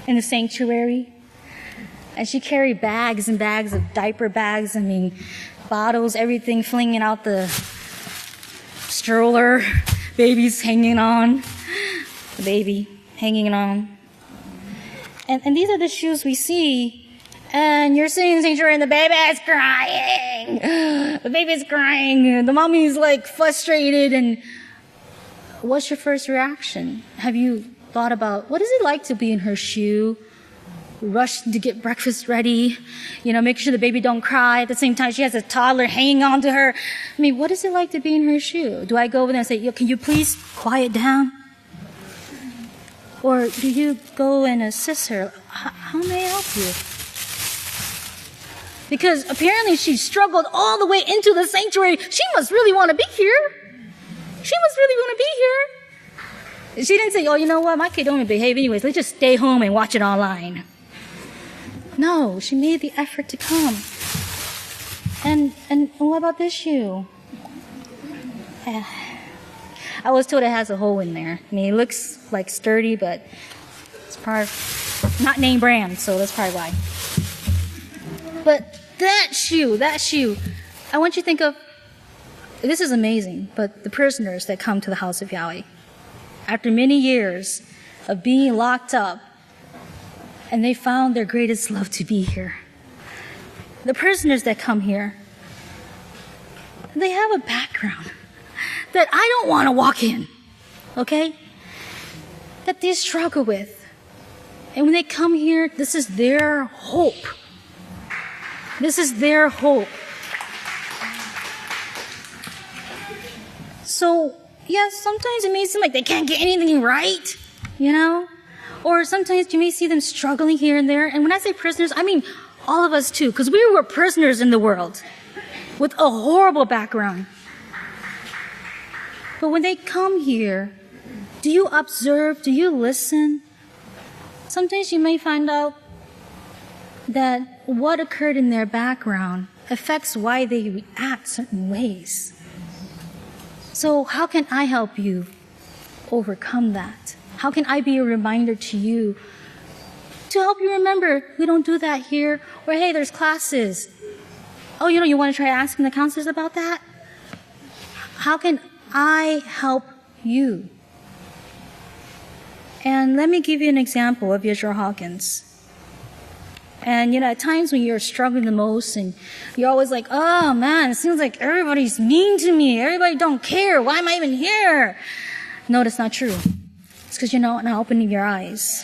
in the sanctuary. And she carried bags and bags of diaper bags. I mean, bottles, everything flinging out the stroller. Baby's hanging on. The baby hanging on. And these are the shoes we see. And you're sitting in the sanctuary and the baby is crying. The baby's crying. The mommy's like frustrated. And what's your first reaction? Have you thought about what is it like to be in her shoe? Rush to get breakfast ready, make sure the baby don't cry. At the same time, she has a toddler hanging on to her. I mean, what is it like to be in her shoe? Do I go over there and say, can you please quiet down? Or do you go and assist her? How may I help you? Because apparently she struggled all the way into the sanctuary. She must really want to be here. She must really want to be here. She didn't say, oh, you know what? My kid don't even behave anyways. Let's just stay home and watch it online. No, she made the effort to come. And what about this shoe? I was told it has a hole in there. I mean, it looks like sturdy, but it's probably not name brand, so that's probably why. But that shoe, I want you to think of, this is amazing, but the prisoners that come to the house of Yahweh, after many years of being locked up, and they found their greatest love to be here. The prisoners that come here, they have a background that I don't want to walk in, okay? That they struggle with. And when they come here, this is their hope. This is their hope. So, yes, sometimes it may seem like they can't get anything right, Or sometimes you may see them struggling here and there. And when I say prisoners, I mean all of us too, because we were prisoners in the world with a horrible background. But when they come here, do you observe? Do you listen? Sometimes you may find out that what occurred in their background affects why they react certain ways. So how can I help you overcome that? How can I be a reminder to you to help you remember we don't do that here? Or hey, there's classes. Oh, you want to try asking the counselors about that? How can I help you? And let me give you an example of Yisrayl Hawkins. And at times when you're struggling the most and you're always like, oh man, it seems like everybody's mean to me. Everybody don't care. Why am I even here? No, that's not true. It's because you're not opening your eyes.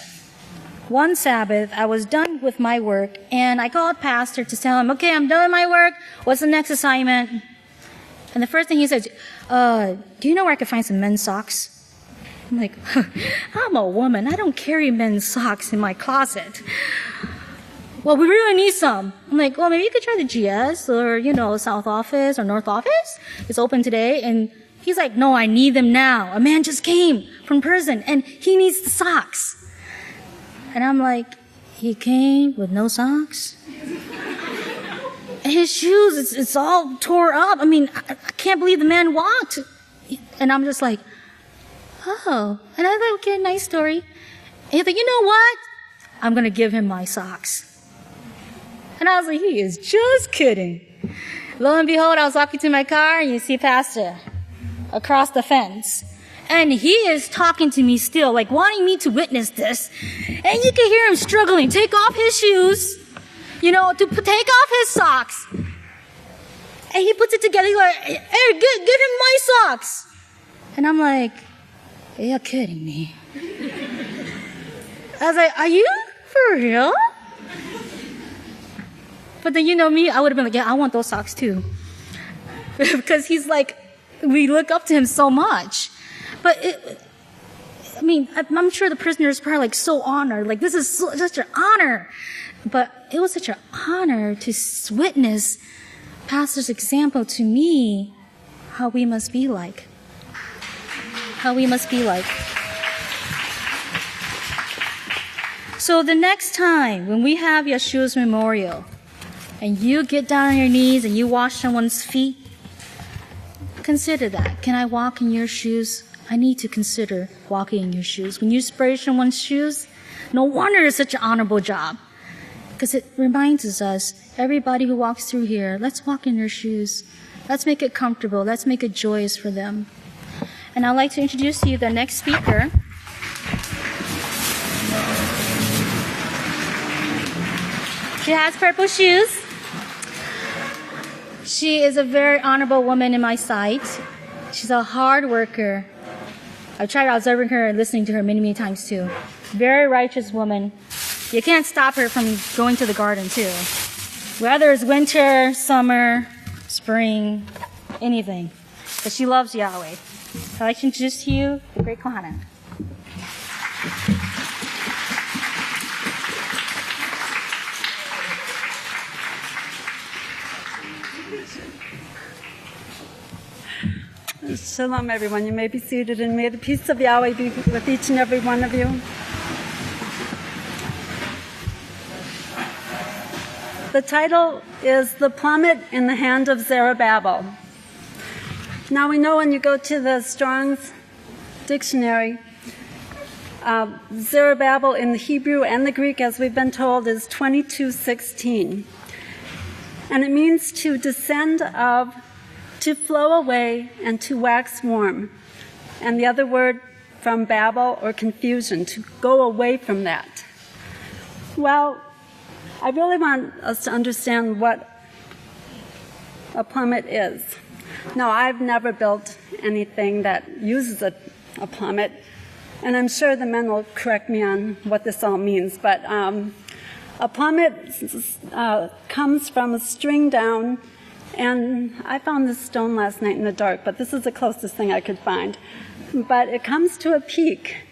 one Sabbath, I was done with my work, and I called Pastor to tell him, okay, I'm done with my work. What's the next assignment? And the first thing he said, do you know where I can find some men's socks? I'm like, I'm a woman. I don't carry men's socks in my closet. Well, we really need some. I'm like, well, maybe you could try the GS or, South Office or North Office. It's open today. And he's like, no, I need them now. A man just came from prison and he needs the socks. And I'm like, he came with no socks? And his shoes, it's all tore up. I mean, I can't believe the man walked. And I'm just like, oh. And I thought, okay, nice story. And he's like, you know what? I'm going to give him my socks. And I was like, he is just kidding. Lo and behold, I was walking to my car, and you see Pastor across the fence. And he is talking to me still, like wanting me to witness this. And you can hear him struggling. Take off his shoes, to take off his socks. And he puts it together. He's like, hey, give him my socks. And I'm like, you're kidding me. I was like, are you for real? But then me, I would have been like, yeah, I want those socks too. Because he's like, we look up to him so much. But I'm sure the prisoner is probably like so honored. Like, this is such an honor. But it was such an honor to witness Pastor's example to me, how we must be like. How we must be like. So the next time when we have Yeshua's memorial, and you get down on your knees and you wash someone's feet, consider that. Can I walk in your shoes? I need to consider walking in your shoes. When you spray someone's shoes, no wonder it's such an honorable job. Because it reminds us, everybody who walks through here, let's walk in their shoes. Let's make it comfortable. Let's make it joyous for them. And I'd like to introduce to you the next speaker. She has purple shoes. She is a very honorable woman in my sight. She's a hard worker. I've tried observing her and listening to her many, many times too. Very righteous woman. You can't stop her from going to the garden too. Whether it's winter, summer, spring, anything. But she loves Yahweh. I'd like to introduce to you the great Kohana. Shalom, everyone. You may be seated, and may the peace of Yahweh be with each and every one of you. The title is The Plummet in the Hand of Zerubbabel. Now we know when you go to the Strong's Dictionary, Zerubbabel in the Hebrew and the Greek, as we've been told, is 22:16. And it means to descend of, to flow away, and to wax warm. And the other word from Babel, or confusion, to go away from that. Well, I really want us to understand what a plummet is. Now, I've never built anything that uses a plummet, and I'm sure the men will correct me on what this all means, but a plummet comes from a string down. And I found this stone last night in the dark, but this is the closest thing I could find. But it comes to a peak.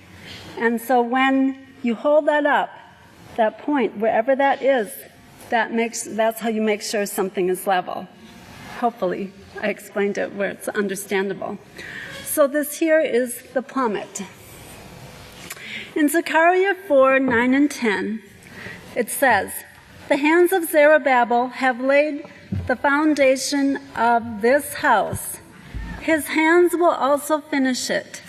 And so when you hold that up, that point, wherever that is, that's how you make sure something is level. Hopefully, I explained it where it's understandable. So this here is the plummet. In Zechariah 4:9 and 10, it says, "The hands of Zerubbabel have laid the foundation of this house. His hands will also finish it.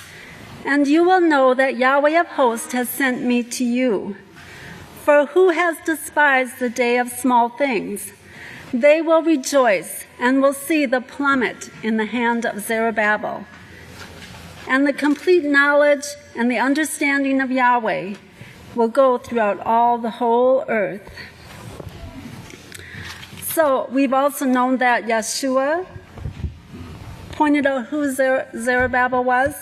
And you will know that Yahweh of hosts has sent me to you. For who has despised the day of small things? They will rejoice and will see the plummet in the hand of Zerubbabel. And the complete knowledge and the understanding of Yahweh will go throughout all the whole earth." So we've also known that Yeshua pointed out who Zerubbabel was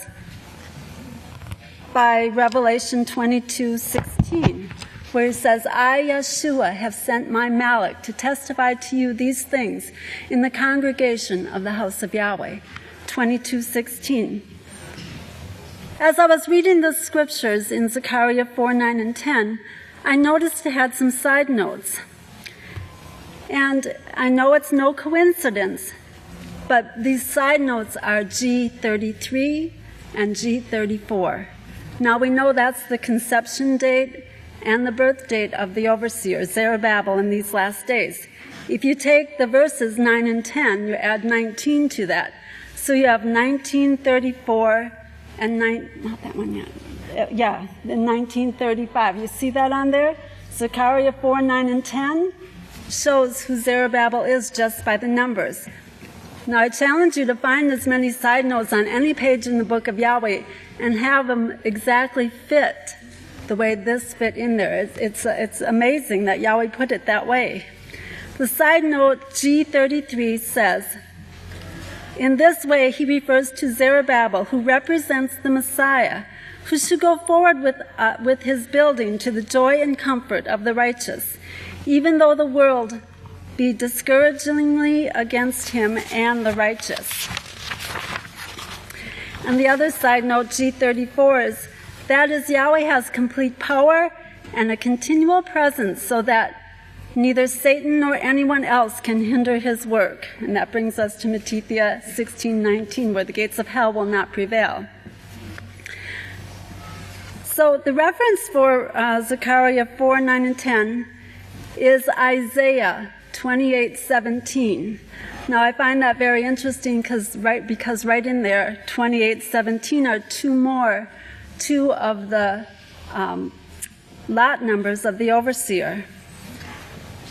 by Revelation 22:16, where he says, I, Yeshua, have sent my Malach to testify to you these things in the congregation of the house of Yahweh, 22:16. As I was reading the scriptures in Zechariah 4, 9, and 10, I noticed it had some side notes. And I know it's no coincidence, but these side notes are G33 and G34. Now we know that's the conception date and the birth date of the overseer, Zerubbabel, in these last days. If you take the verses 9 and 10, you add 19 to that. So you have 1934 and not that one yet. Yeah, in 1935. You see that on there? Zechariah 4, 9, and 10 shows who Zerubbabel is just by the numbers. Now I challenge you to find as many side notes on any page in the book of Yahweh and have them exactly fit the way this fit in there. It's amazing that Yahweh put it that way. The side note G33 says, in this way he refers to Zerubbabel, who represents the Messiah, who should go forward with his building to the joy and comfort of the righteous, even though the world be discouragingly against him and the righteous. And the other side note, G34, is that is, Yahweh has complete power and a continual presence so that neither Satan nor anyone else can hinder his work. And that brings us to Matthew 16:19, where the gates of hell will not prevail. So the reference for Zechariah 4, 9, and 10 is Isaiah 28:17. Now I find that very interesting because right in there, 28:17 are two of the lot numbers of the overseer.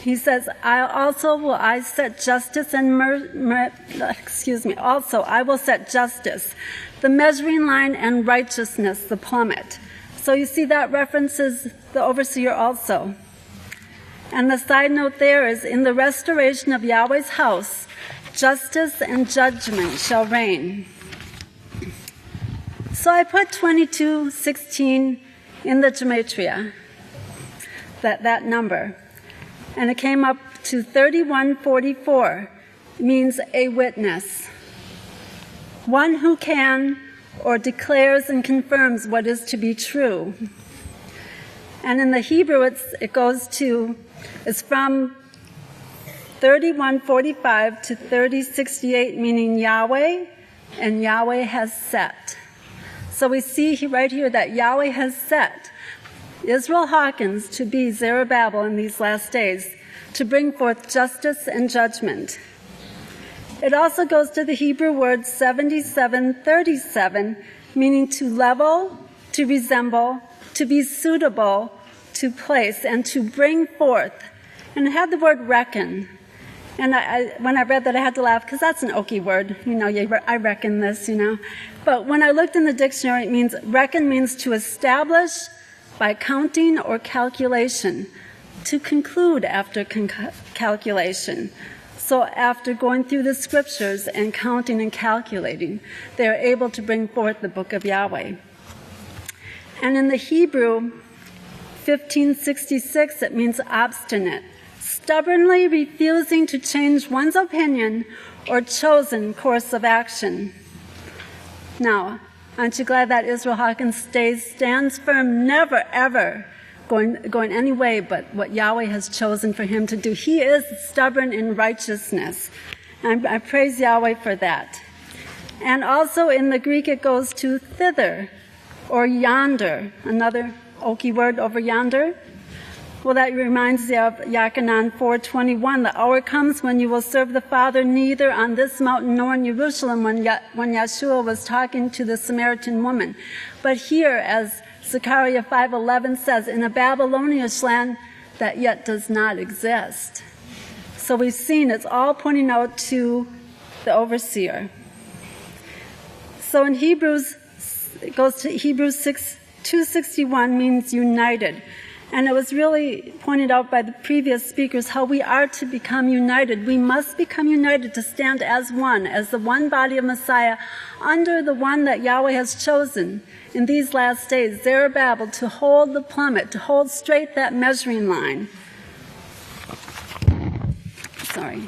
He says, I set justice and also I will set justice, the measuring line, and righteousness, the plummet. So you see that references the overseer also. And the side note there is, in the restoration of Yahweh's house, justice and judgment shall reign. So I put 22:16 in the gematria, that number, and it came up to 3144, means a witness, one who can or declares and confirms what is to be true. And in the Hebrew, it's from 3145 to 3068, meaning Yahweh, and Yahweh has set. So we see right here that Yahweh has set Yisrayl Hawkins to be Zerubbabel in these last days, to bring forth justice and judgment. It also goes to the Hebrew word 7737, meaning to level, to resemble, to be suitable, to place, and to bring forth. And it had the word reckon. And when I read that, I had to laugh, because that's an Okie word. I reckon this, But when I looked in the dictionary, it means, reckon means to establish by counting or calculation, to conclude after calculation. So after going through the scriptures and counting and calculating, they are able to bring forth the book of Yahweh. And in the Hebrew, 1566, it means obstinate, stubbornly refusing to change one's opinion or chosen course of action. Now, aren't you glad that Yisrayl Hawkins stands firm, never ever going any way but what Yahweh has chosen for him to do? He is stubborn in righteousness. And I praise Yahweh for that. And also in the Greek it goes to thither or yonder, another Okie word over yonder. Well, that reminds you of Yachanan 4:21. The hour comes when you will serve the Father neither on this mountain nor in Jerusalem, when Yeshua was talking to the Samaritan woman. But here, as Zechariah 5:11 says, in a Babylonish land that yet does not exist. So we've seen it's all pointing out to the overseer. So in Hebrews, it goes to Hebrews 2:61, means united. And it was really pointed out by the previous speakers how we are to become united. We must become united to stand as one, as the one body of Messiah, under the one that Yahweh has chosen in these last days, Zerubbabel, to hold the plummet, to hold straight that measuring line. Sorry.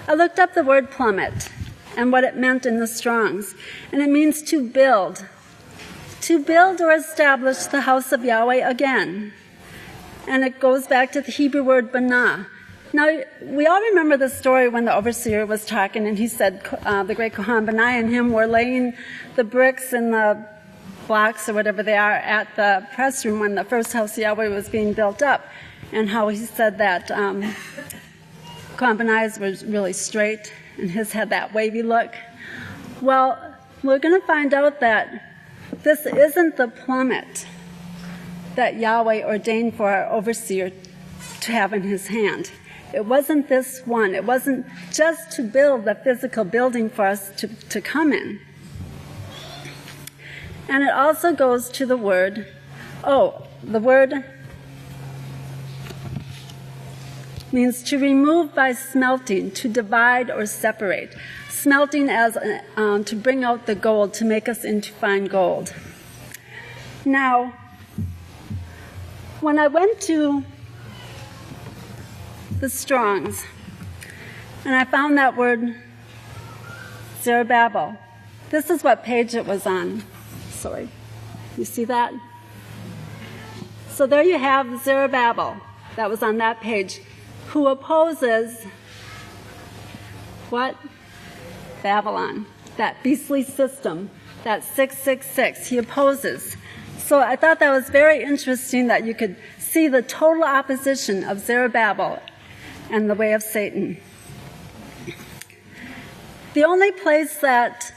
I looked up the word plummet and what it meant in the Strongs, and it means to build or establish the house of Yahweh again. And it goes back to the Hebrew word banah. Now, we all remember the story when the overseer was talking, and he said the great Kohan Benai and him were laying the bricks and the blocks or whatever they are at the press room when the first house of Yahweh was being built up, and how he said that Kohan Benai's was really straight and his had that wavy look. Well, we're going to find out that this isn't the plummet that Yahweh ordained for our overseer to have in his hand. It wasn't this one. It wasn't just to build the physical building for us to come in. And it also goes to the word, the word means to remove by smelting, to divide or separate. Smelting as to bring out the gold, to make us into fine gold. Now, when I went to the Strongs, and I found that word Zerubbabel, this is what page it was on. Sorry, you see that? So there you have Zerubbabel, that was on that page, who opposes what? Babylon, that beastly system, that 666, he opposes. So I thought that was very interesting that you could see the total opposition of Zerubbabel and the way of Satan. The only place that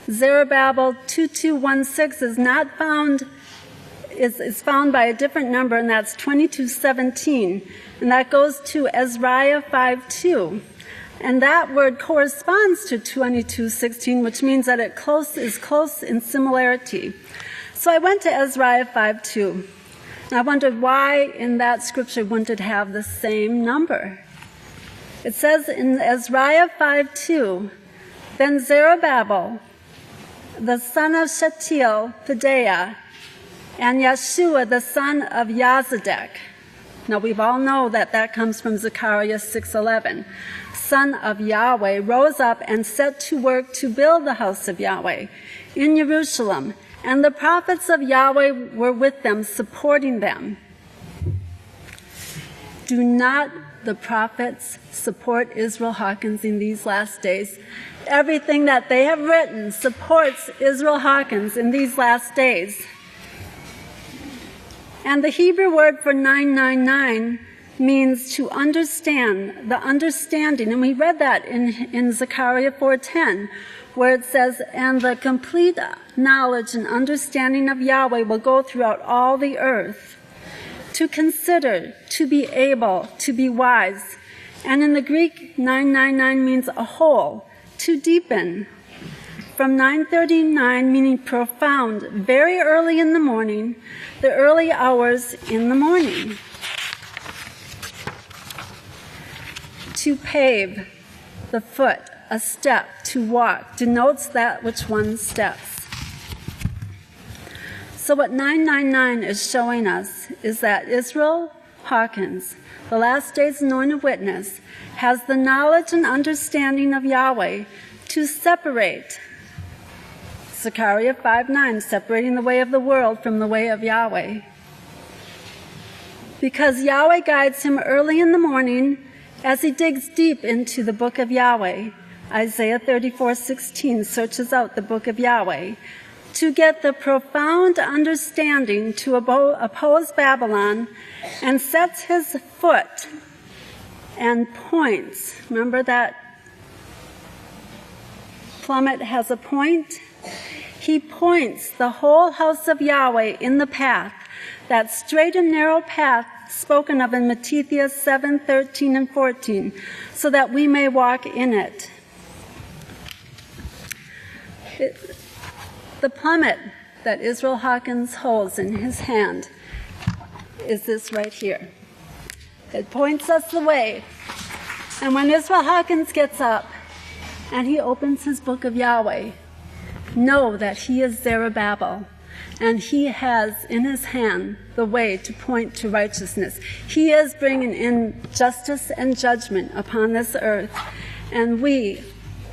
Zerubbabel 2216 is not found is found by a different number, and that's 2217, and that goes to Ezra 5:2. And that word corresponds to 22:16, which means that it is close in similarity. So I went to Ezra 5:2, and I wondered why in that scripture wouldn't it have the same number? It says in Ezra 5:2, then Zerubbabel, the son of Shealtiel, Pedaiah, and Yeshua, the son of Yazadek. Now we all know that that comes from Zechariah 6:11. Son of Yahweh, rose up and set to work to build the house of Yahweh in Jerusalem, and the prophets of Yahweh were with them, supporting them. Do not the prophets support Yisrayl Hawkins in these last days? Everything that they have written supports Yisrayl Hawkins in these last days. And the Hebrew word for 999 means to understand, the understanding. And we read that in Zechariah 4:10, where it says, and the complete knowledge and understanding of Yahweh will go throughout all the earth. To consider, to be able, to be wise. And in the Greek, 999 means a whole, to deepen. From 9:39, meaning profound, very early in the morning, the early hours in the morning. To pave, the foot, a step, to walk, denotes that which one steps. So what 999 is showing us is that Yisrayl Hawkins, the last days anointed witness, has the knowledge and understanding of Yahweh to separate. Zechariah 5:9, separating the way of the world from the way of Yahweh. Because Yahweh guides him early in the morning as he digs deep into the book of Yahweh. Isaiah 34:16 searches out the book of Yahweh to get the profound understanding to oppose Babylon, and sets his foot and points. Remember that plummet has a point? He points the whole house of Yahweh in the path, that straight and narrow path spoken of in Matthew 7:13 and 14, so that we may walk in it. The plummet that Yisrayl Hawkins holds in his hand is this right here. It points us the way. And when Yisrayl Hawkins gets up and he opens his book of Yahweh, know that he is Zerubbabel, and he has in his hand the way to point to righteousness. He is bringing in justice and judgment upon this earth, and we,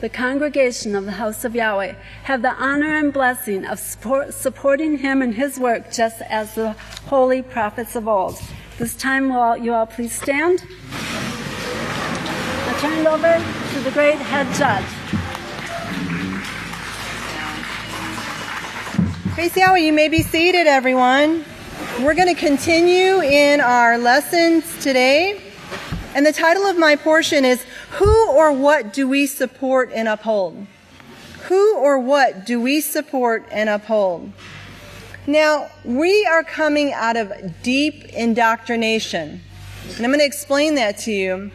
the congregation of the House of Yahweh, have the honor and blessing of supporting him in his work, just as the holy prophets of old. This time, will you all please stand? I turn it over to the great head judge. Praise Yahweh, you may be seated, everyone. We're going to continue in our lessons today. And the title of my portion is, Who or What Do We Support and Uphold? Who or what do we support and uphold? Now, we are coming out of deep indoctrination. And I'm going to explain that to you.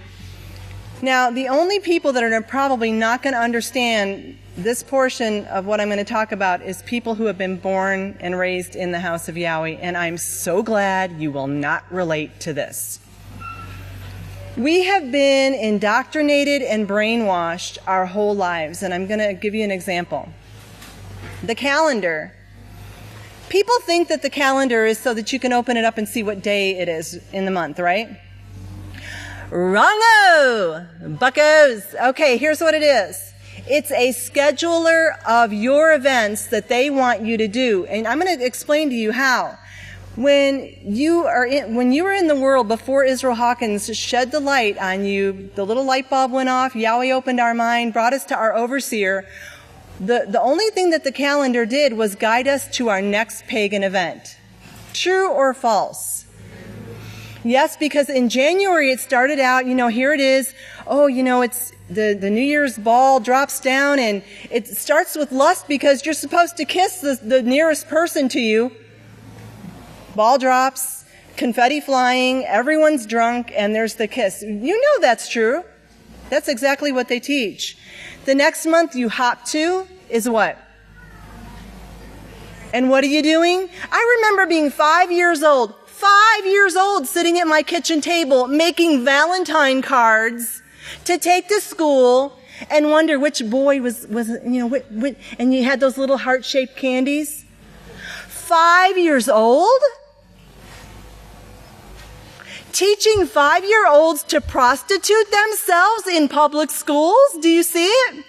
Now, the only people that are probably not going to understand this portion of what I'm going to talk about is people who have been born and raised in the house of Yahweh, and I'm so glad you will not relate to this. We have been indoctrinated and brainwashed our whole lives, and I'm going to give you an example. The calendar. People think that the calendar is so that you can open it up and see what day it is in the month, right? Wrong-o! Buckos! Okay, here's what it is. It's a scheduler of your events that they want you to do. And I'm going to explain to you how. When you were in the world before Yisrayl Hawkins shed the light on you, the little light bulb went off, Yahweh opened our mind, brought us to our overseer. The only thing that the calendar did was guide us to our next pagan event. True or false? Yes, because in January it started out, here it is. Oh, it's the New Year's ball drops down, and it starts with lust because you're supposed to kiss the nearest person to you. Ball drops, confetti flying, everyone's drunk, and there's the kiss. You know that's true. That's exactly what they teach. The next month you hop to is what? And what are you doing? I remember being 5 years old, sitting at my kitchen table making Valentine cards to take to school and wonder which boy was and you had those little heart-shaped candies. 5 years old? Teaching 5-year-olds to prostitute themselves in public schools? Do you see it?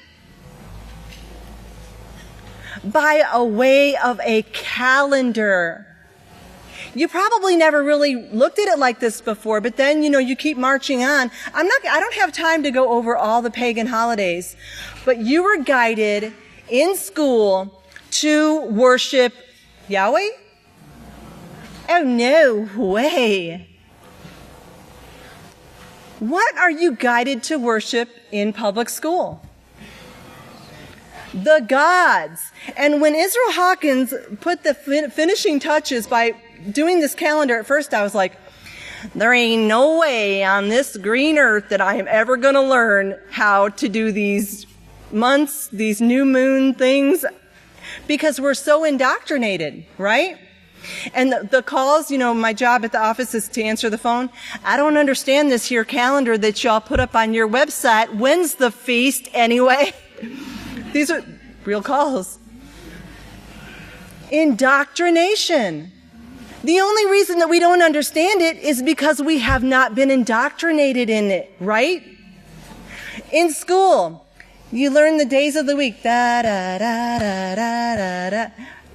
By a way of a calendar. You probably never really looked at it like this before, but then, you keep marching on. I don't have time to go over all the pagan holidays, but you were guided in school to worship Yahweh? Oh, no way. What are you guided to worship in public school? The gods. And when Yisrayl Hawkins put the finishing touches by doing this calendar, at first I was like, there ain't no way on this green earth that I am ever going to learn how to do these months, these new moon things, because we're so indoctrinated, right? And the calls, my job at the office is to answer the phone. I don't understand this here calendar that y'all put up on your website. When's the feast anyway? These are real calls. Indoctrination. The only reason that we don't understand it is because we have not been indoctrinated in it, right? In school, you learn the days of the week. Da, da, da, da, da, da, da.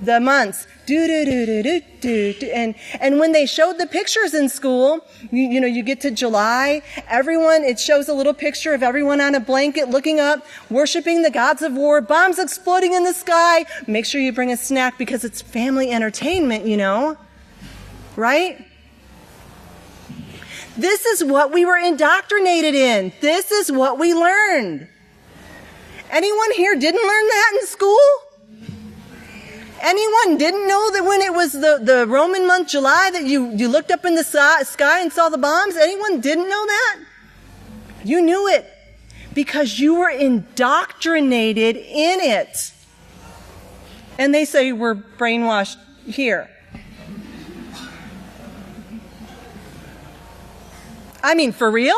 The months. Do, do, do, do, do, do, do. And when they showed the pictures in school, you get to July, it shows a little picture of everyone on a blanket looking up, worshiping the gods of war, bombs exploding in the sky. Make sure you bring a snack because it's family entertainment, right? This is what we were indoctrinated in. This is what we learned. Anyone here didn't learn that in school? Anyone didn't know that when it was the Roman month July that you looked up in the sky and saw the bombs? Anyone didn't know that? You knew it because you were indoctrinated in it. And they say we're brainwashed here. I mean, for real?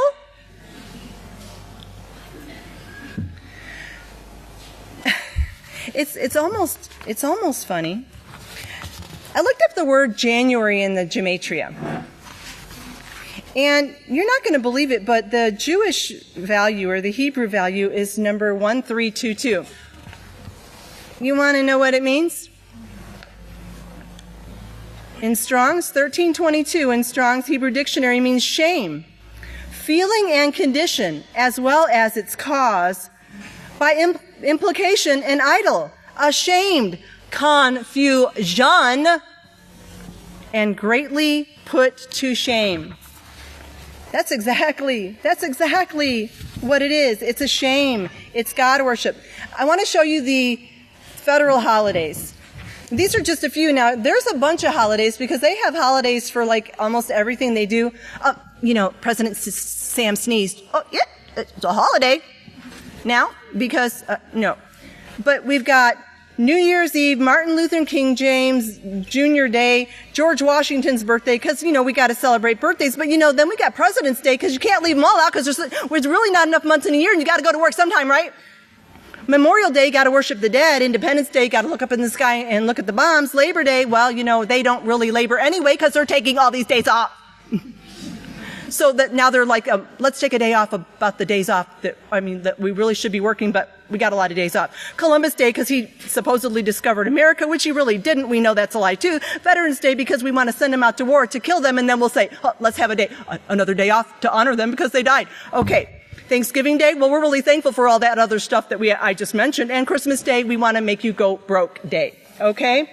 It's almost funny. I looked up the word January in the gematria. And you're not going to believe it, but the Jewish value or the Hebrew value is number 1322. You want to know what it means? In Strong's 1322, in Strong's Hebrew Dictionary, means shame, feeling and condition, as well as its cause, by implication, an idol, ashamed, confusion, and greatly put to shame. That's exactly what it is. It's a shame. It's God worship. I want to show you the federal holidays. These are just a few. Now, there's a bunch of holidays because they have holidays for like almost everything they do. President Sam sneezed. Oh, yeah, it's a holiday now because, no. But we've got New Year's Eve, Martin Luther King James Jr. Day, George Washington's birthday, because, we got to celebrate birthdays. But, then we got President's Day because you can't leave them all out because there's really not enough months in a year and you got to go to work sometime, right? Memorial Day, got to worship the dead. Independence Day, got to look up in the sky and look at the bombs. Labor Day, well, they don't really labor anyway because they're taking all these days off. So that now they're like, let's take a day off about the days off that we really should be working, but we got a lot of days off. Columbus Day, because he supposedly discovered America, which he really didn't. We know that's a lie too. Veterans Day, because we want to send them out to war to kill them, and then we'll say, let's have another day off to honor them because they died. Okay. Thanksgiving Day, well, we're really thankful for all that other stuff that I just mentioned. And Christmas Day, we want to make you go broke day. Okay?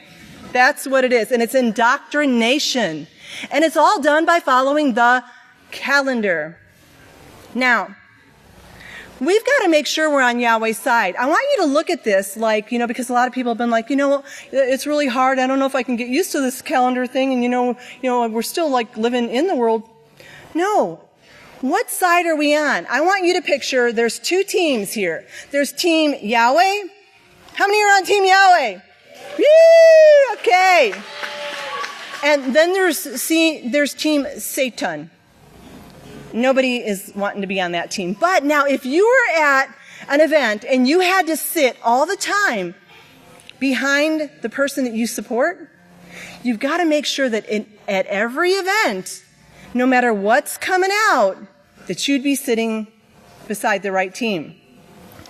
That's what it is. And it's indoctrination. And it's all done by following the calendar. Now, we've got to make sure we're on Yahweh's side. I want you to look at this because a lot of people have been like, it's really hard. I don't know if I can get used to this calendar thing. And we're still living in the world. No. What side are we on? I want you to picture there's two teams here. There's Team Yahweh. How many are on Team Yahweh? Woo! Okay. And then there's Team Satan. Nobody is wanting to be on that team. But now if you were at an event and you had to sit all the time behind the person that you support, you've got to make sure that at every event, no matter what's coming out, that you'd be sitting beside the right team.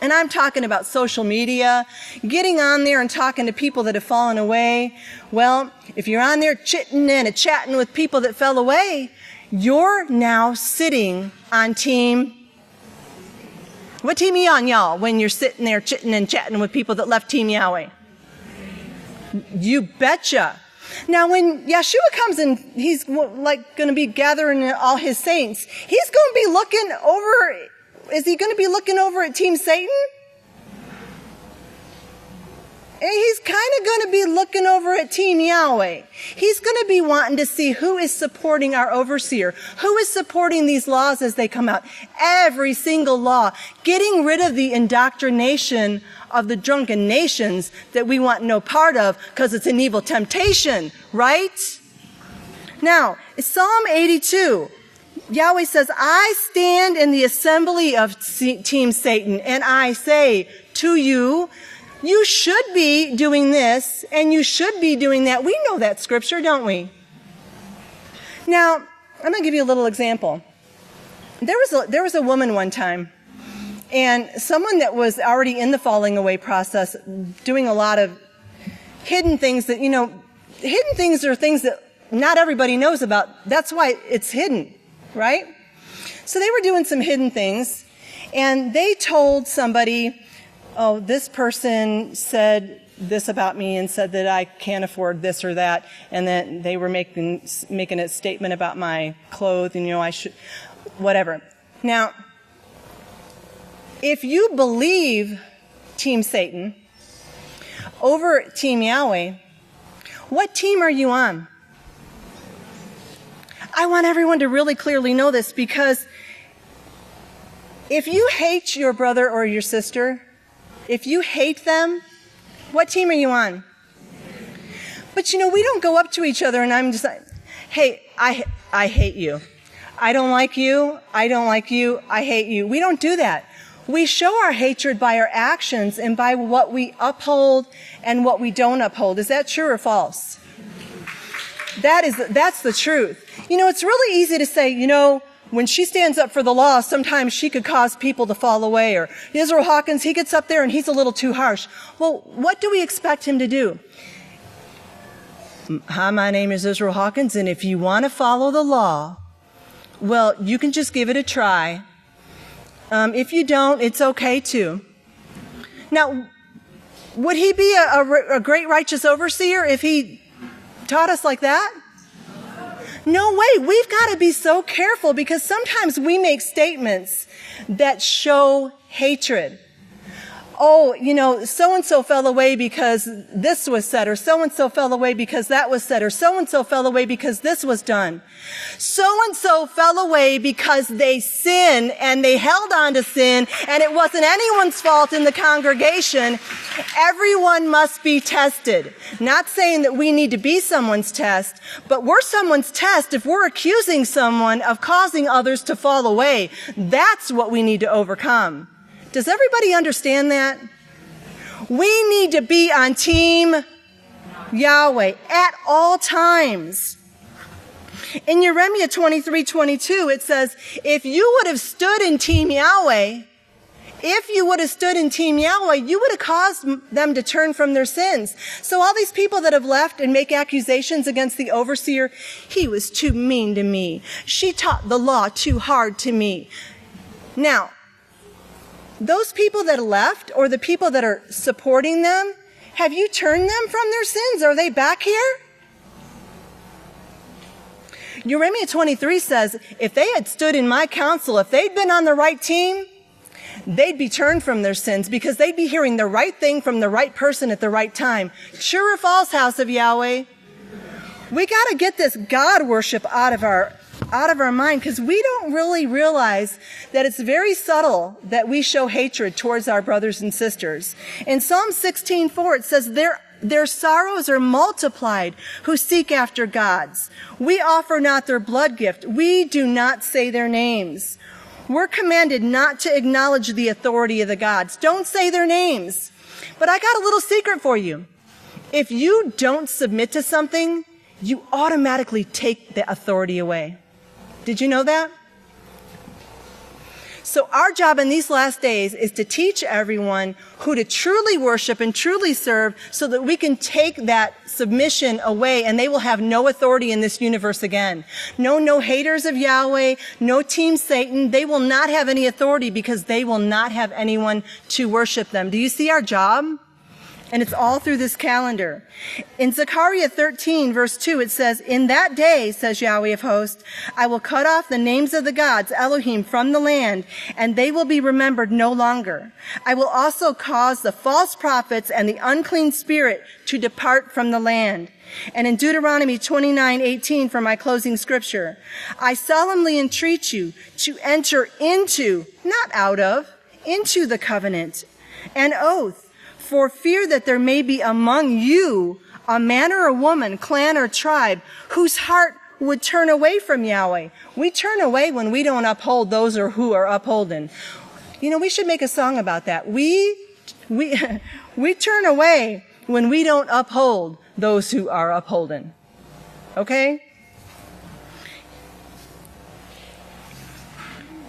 And I'm talking about social media, getting on there and talking to people that have fallen away. Well, if you're on there chitting and chatting with people that fell away, you're now sitting on team. What team are you on, y'all, when you're sitting there chitting and chatting with people that left Team Yahweh? You betcha. Now, when Yeshua comes and he's going to be gathering all his saints, he's going to be looking over, is he going to be looking over at Team Satan? And he's kind of going to be looking over at Team Yahweh. He's going to be wanting to see who is supporting our overseer, who is supporting these laws as they come out. Every single law, getting rid of the indoctrination of the drunken nations that we want no part of because it's an evil temptation, right? Now, Psalm 82, Yahweh says, I stand in the assembly of Team Satan and I say to you, you should be doing this and you should be doing that. We know that scripture, don't we? Now, I'm going to give you a little example. There was a woman one time, and someone that was already in the falling away process, doing a lot of hidden things that, hidden things are things that not everybody knows about. That's why it's hidden, right? So they were doing some hidden things, and they told somebody, oh, this person said this about me and said that I can't afford this or that, and then they were making a statement about my clothes, and I should, whatever. Now, if you believe Team Satan over Team Yahweh, what team are you on? I want everyone to really clearly know this, because if you hate your brother or your sister, if you hate them, what team are you on? But we don't go up to each other and I'm just like, hey, I hate you. I don't like you, I don't like you, I hate you. We don't do that. We show our hatred by our actions and by what we uphold and what we don't uphold. Is that true or false? That's the truth. You know, it's really easy to say, you know, when she stands up for the law, sometimes she could cause people to fall away. Or Yisrayl Hawkins, he gets up there and he's a little too harsh. Well, what do we expect him to do? Hi, my name is Yisrayl Hawkins, and if you want to follow the law, well, you can just give it a try. If you don't, it's okay too. Now, would he be a great righteous overseer if he taught us like that? No way. We've got to be so careful because sometimes we make statements that show hatred. Oh, you know, so-and-so fell away because this was said, or so-and-so fell away because that was said, or so-and-so fell away because this was done. So-and-so fell away because they sinned and they held on to sin and it wasn't anyone's fault in the congregation. Everyone must be tested. Not saying that we need to be someone's test, but we're someone's test if we're accusing someone of causing others to fall away. That's what we need to overcome. Does everybody understand that? We need to be on Team Yahweh at all times. In Jeremiah 23:22, it says, if you would have stood in Team Yahweh, you would have caused them to turn from their sins. So all these people that have left and make accusations against the overseer, he was too mean to me. She taught the law too hard to me. Now, those people that left or the people that are supporting them, have you turned them from their sins? Are they back here? Jeremiah 23 says, if they had stood in my counsel, if they'd been on the right team, they'd be turned from their sins because they'd be hearing the right thing from the right person at the right time. True or false, House of Yahweh? We got to get this God worship out of our mind because we don't really realize that it's very subtle that we show hatred towards our brothers and sisters. In Psalm 16:4, it says, their sorrows are multiplied who seek after gods. We offer not their blood gift. We do not say their names. We're commanded not to acknowledge the authority of the gods. Don't say their names. But I got a little secret for you. If you don't submit to something, you automatically take the authority away. Did you know that? So our job in these last days is to teach everyone who to truly worship and truly serve so that we can take that submission away and they will have no authority in this universe again. No haters of Yahweh, no Team Satan. They will not have any authority because they will not have anyone to worship them. Do you see our job? And it's all through this calendar. In Zechariah 13, verse 2, it says, in that day, says Yahweh of hosts, I will cut off the names of the gods, Elohim, from the land, and they will be remembered no longer. I will also cause the false prophets and the unclean spirit to depart from the land. And in Deuteronomy 29:18, for my closing scripture, I solemnly entreat you to enter into, not out of, into the covenant, an oath, for fear that there may be among you a man or a woman, clan or tribe, whose heart would turn away from Yahweh. We turn away when we don't uphold those or who are upholding. You know, we should make a song about that. We turn away when we don't uphold those who are upholding. Okay?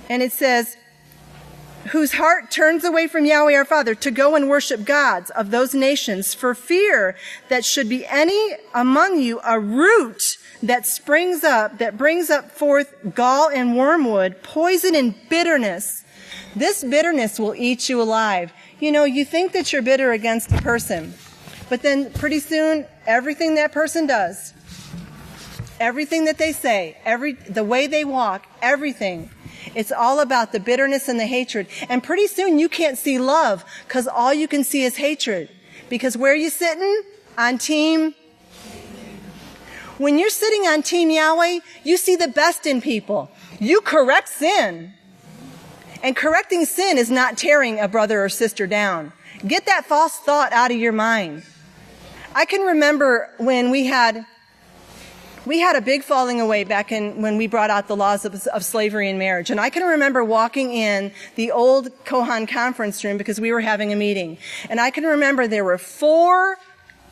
And it says, whose heart turns away from Yahweh our Father to go and worship gods of those nations for fear that should be any among you a root that springs up, that brings up forth gall and wormwood, poison and bitterness. This bitterness will eat you alive. You know, you think that you're bitter against a person, but then pretty soon everything that person does, everything that they say, the way they walk, everything, it's all about the bitterness and the hatred. And pretty soon you can't see love because all you can see is hatred. Because where are you sitting? On Team. When you're sitting on Team Yahweh, you see the best in people. You correct sin. And correcting sin is not tearing a brother or sister down. Get that false thought out of your mind. I can remember when we had We had a big falling away back when we brought out the laws of slavery and marriage. And I can remember walking in the old Kohan conference room because we were having a meeting. And I can remember there were 4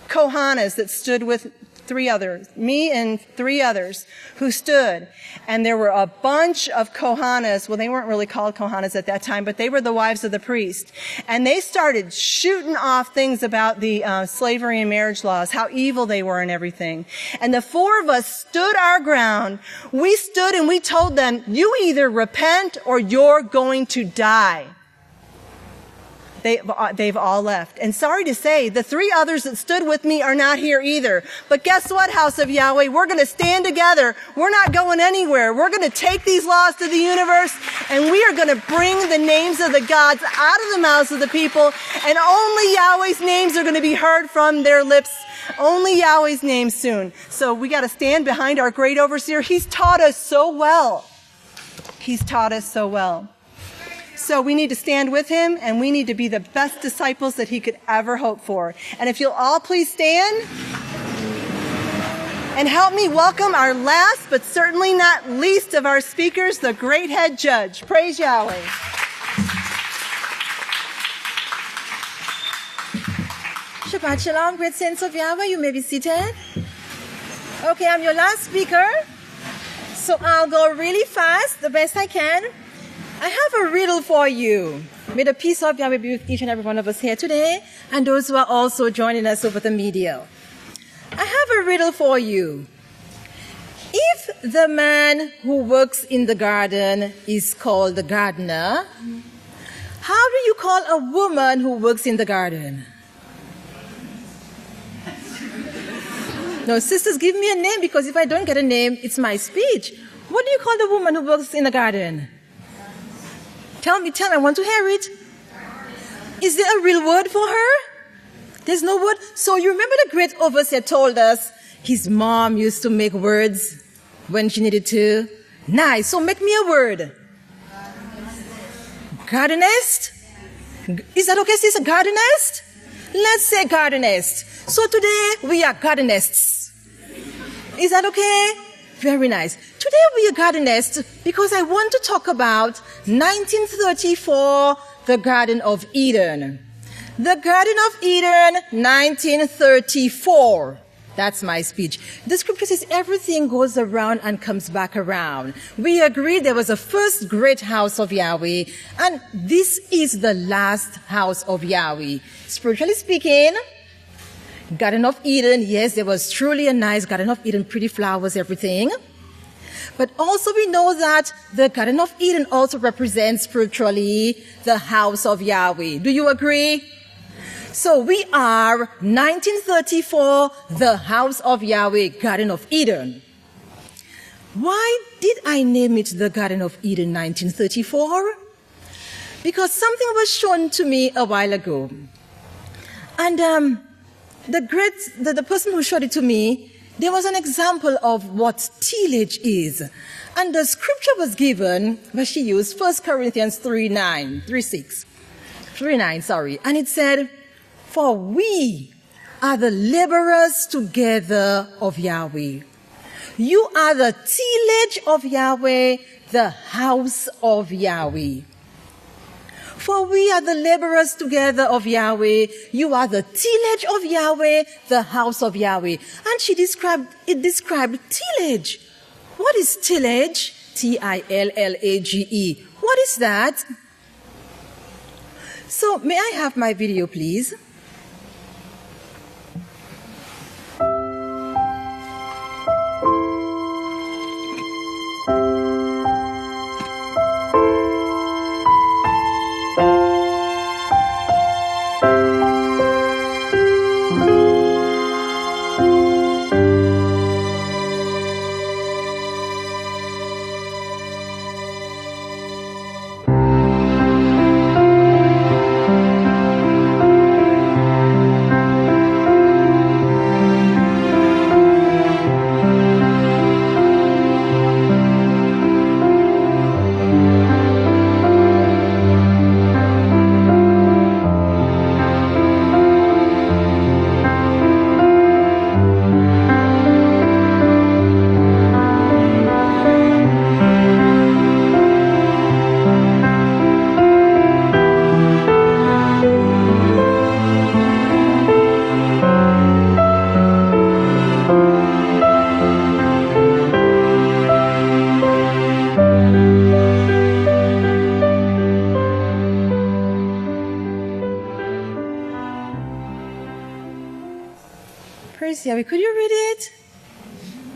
Kohanas that stood with 3 others, me and 3 others who stood. And there were a bunch of Kohanas. Well, they weren't really called Kohanas at that time, but they were the wives of the priest. And they started shooting off things about the slavery and marriage laws, how evil they were and everything. And the 4 of us stood our ground. We stood and we told them, you either repent or you're going to die. They've all left. And sorry to say, the 3 others that stood with me are not here either. But guess what, House of Yahweh? We're going to stand together. We're not going anywhere. We're going to take these laws to the universe, and we are going to bring the names of the gods out of the mouths of the people, and only Yahweh's names are going to be heard from their lips. Only Yahweh's name soon. So we got to stand behind our great overseer. He's taught us so well. He's taught us so well. So we need to stand with him, and we need to be the best disciples that he could ever hope for. And if you'll all please stand and help me welcome our last but certainly not least of our speakers, the great head judge. Praise Yahweh. Shabbat Shalom, great saints of Yahweh. You may be seated. Okay, I'm your last speaker, so I'll go really fast, the best I can. I have a riddle for you. May the peace of Yahweh be with each and every one of us here today, and those who are also joining us over the media. I have a riddle for you. If the man who works in the garden is called the gardener, how do you call a woman who works in the garden? No, sisters, give me a name, because if I don't get a name, it's my speech. What do you call the woman who works in the garden? Tell me, I want to hear it. Is there a real word for her? There's no word? So you remember the great overseer told us his mom used to make words when she needed to? Nice, so make me a word. Gardenist? Is that okay, sister? Gardenist? Let's say gardenist. So today we are gardenists. Is that okay? Very nice. Today we are gardenists because I want to talk about 1934, the Garden of Eden. The Garden of Eden, 1934. That's my speech. The scripture says everything goes around and comes back around. We agree there was a first great house of Yahweh, and this is the last house of Yahweh. Spiritually speaking, Garden of Eden, yes, there was truly a nice Garden of Eden, pretty flowers, everything. But also we know that the Garden of Eden also represents spiritually the house of Yahweh. Do you agree? So we are 1934, the house of Yahweh, Garden of Eden. Why did I name it the Garden of Eden 1934? Because something was shown to me a while ago. And the person who showed it to me, there was an example of what tillage is. And the scripture was given, but she used 1 Corinthians 3:9, and it said, for we are the laborers together of Yahweh. You are the tillage of Yahweh, the house of Yahweh. For we are the laborers together of Yahweh. You are the tillage of Yahweh, the house of Yahweh. And she described tillage. What is tillage? Tillage. What is that? So may I have my video, please? Praise Yahweh. Could you read it?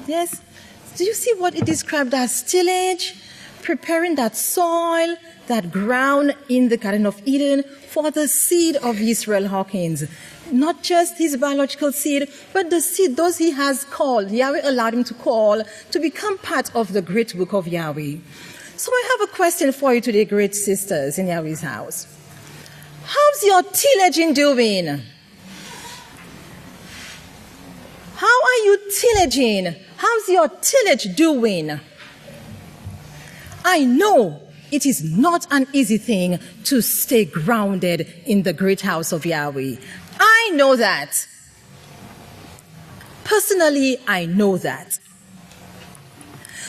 Yes. Do you see what it described as tillage? Preparing that soil, that ground in the Garden of Eden for the seed of Yisrayl Hawkins. Not just his biological seed, but the seed those he has called, Yahweh allowed him to call, to become part of the great work of Yahweh. So I have a question for you today, great sisters in Yahweh's house. How's your tillaging doing? How are you tillaging? How's your tillage doing? I know it is not an easy thing to stay grounded in the great house of Yahweh. I know that. Personally, I know that.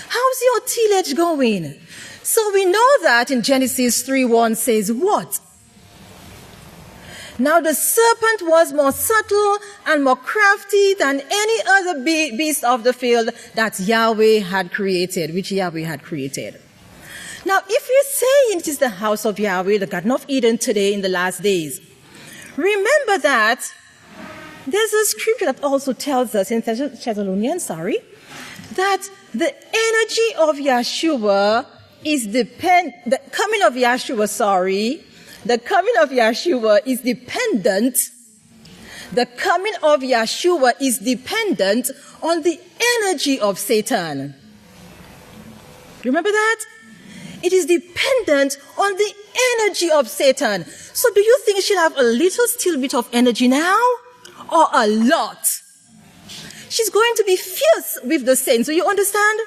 How's your tillage going? So we know that in Genesis 3:1 says what? Now the serpent was more subtle and more crafty than any other beast of the field that Yahweh had created, which Yahweh had created. Now, if you're saying it is the house of Yahweh, the Garden of Eden today in the last days, remember that there's a scripture that also tells us in Thessalonians, that the energy of Yeshua is the coming of Yeshua is dependent. The coming of Yeshua is dependent on the energy of Satan. Remember that? It is dependent on the energy of Satan. So do you think she'll have a little still bit of energy now? Or a lot? She's going to be fierce with the saints. Do you understand?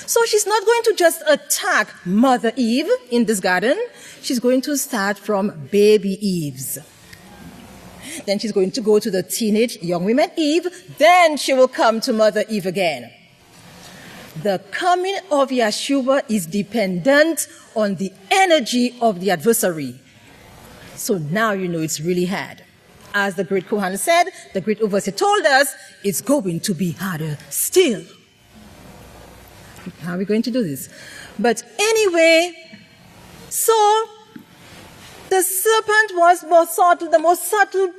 So she's not going to just attack Mother Eve in this garden. She's going to start from baby Eve's. Then she's going to go to the teenage young woman Eve. Then she will come to Mother Eve again. The coming of Yeshua is dependent on the energy of the adversary. So now you know it's really hard. As the great Kohan said, the great overseer told us, it's going to be harder still. How are we going to do this? But anyway, so the serpent was more subtle, the most subtle,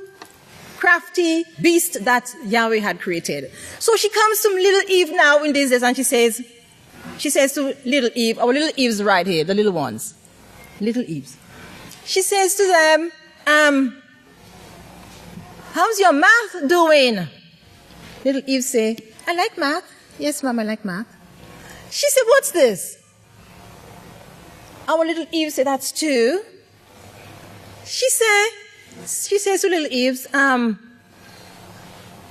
crafty beast that Yahweh had created. So she comes to little Eve now in these days and she says to little Eve, our little Eve's right here, the little ones, little Eve's. She says to them, how's your math doing? Little Eve say, I like math. Yes, Mom, I like math. She said, what's this? Our little Eve said, that's 2. She says to little Eve,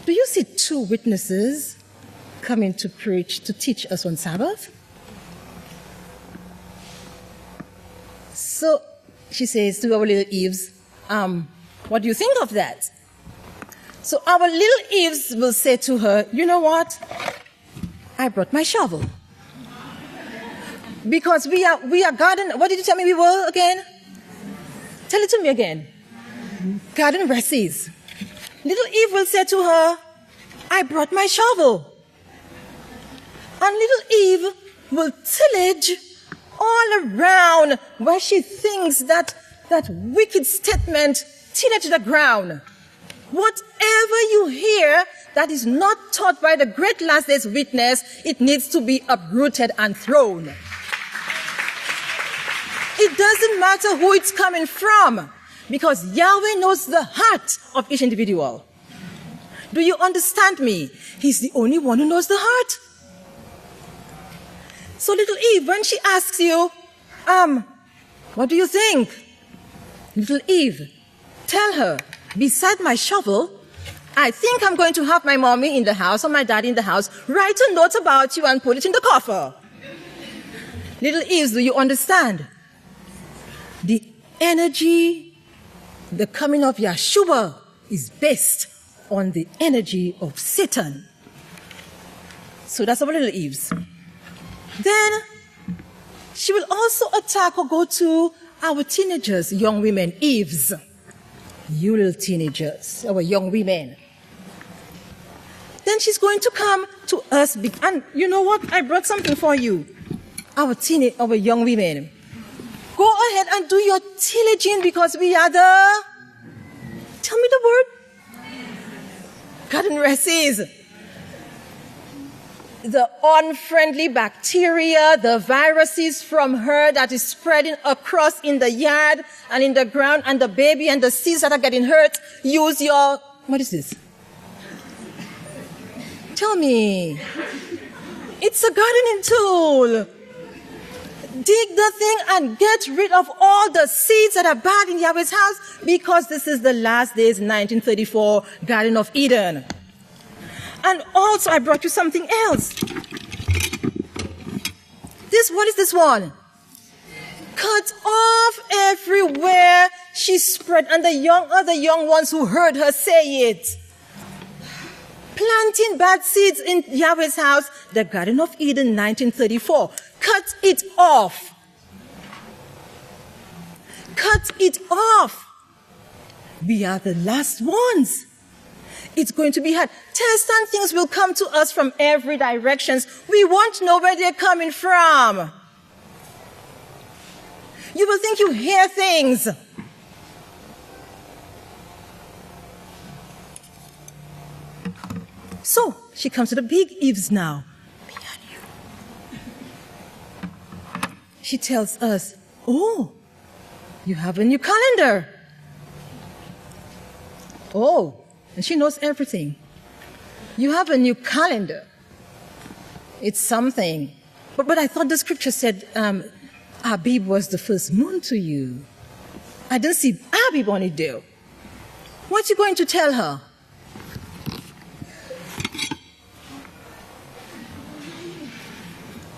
do you see 2 witnesses coming to preach, to teach us on Sabbath? So she says to our little Eves, what do you think of that? So our little Eves will say to her, you know what? I brought my shovel. Because we are garden, what did you tell me we were again? Tell it to me again. Garden Resses. Little Eve will say to her, I brought my shovel. And little Eve will tillage all around where she thinks that wicked statement, tillage the ground. Whatever you hear that is not taught by the great last days witness, it needs to be uprooted and thrown. It doesn't matter who it's coming from, because Yahweh knows the heart of each individual. Do you understand me? He's the only one who knows the heart. So little Eve, when she asks you, what do you think? Little Eve, tell her, beside my shovel, I think I'm going to have my mommy in the house or my daddy in the house write a note about you and put it in the coffer. Little Eve, do you understand? The energy, the coming of Yeshua is based on the energy of Satan. So that's our little Eves. Then she will also attack or go to our teenagers, young women, Eves. You little teenagers, our young women. Then she's going to come to us, and you know what? I brought something for you. Our young women. Go ahead and do your tillaging, because we are the, tell me the word. God garden races. The unfriendly bacteria, the viruses from her that is spreading across in the yard and in the ground, and the baby and the seeds that are getting hurt. Use your, what is this? Tell me. It's a gardening tool. Dig the thing and get rid of all the seeds that are bad in Yahweh's house, because this is the last days, 1934, Garden of Eden. And also, I brought you something else. What is this one? Cut off everywhere she spread, and the other young ones who heard her say it. Planting bad seeds in Yahweh's house, the Garden of Eden, 1934. Cut it off. Cut it off. We are the last ones. It's going to be hard. Tests and things will come to us from every direction. We won't know where they're coming from. You will think you hear things. So, she comes to the big Eves now. She tells us, oh, you have a new calendar. Oh, and she knows everything. You have a new calendar. It's something. But I thought the scripture said Abib was the first moon to you. I didn't see Abib on it though. What are you going to tell her?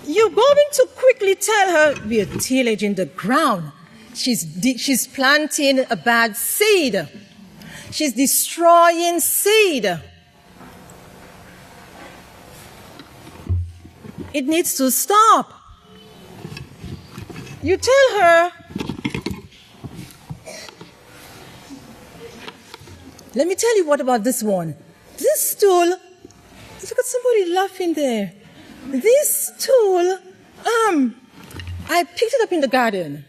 You're going to quickly tell her we are tillaging the ground. She's planting a bad seed. She's destroying seed. It needs to stop. You tell her, let me tell you what about this one. This tool, look at somebody laughing there. This tool, I picked it up in the garden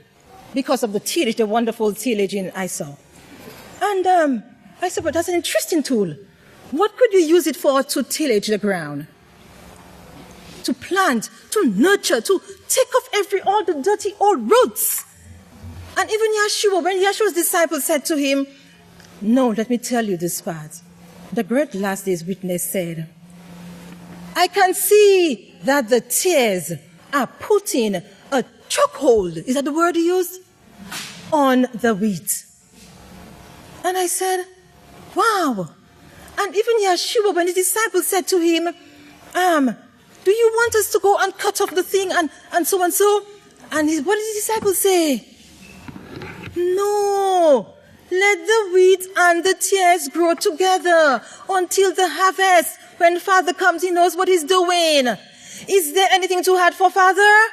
because of the tillage, the wonderful tillaging I saw. And I said, but that's an interesting tool. What could you use it for to tillage the ground? To plant, to nurture, to take off all the dirty old roots. And even Yeshua, when Yeshua's disciples said to him, no, let me tell you this part. The great last days witness said, I can see that the tears are putting a chokehold, is that the word he used? On the wheat. And I said, wow. And even Yeshua, when his disciples said to him, do you want us to go and cut off the thing and so and so? And what did his disciples say? No. Let the wheat and the tares grow together until the harvest. When Father comes, he knows what he's doing. Is there anything too hard for Father?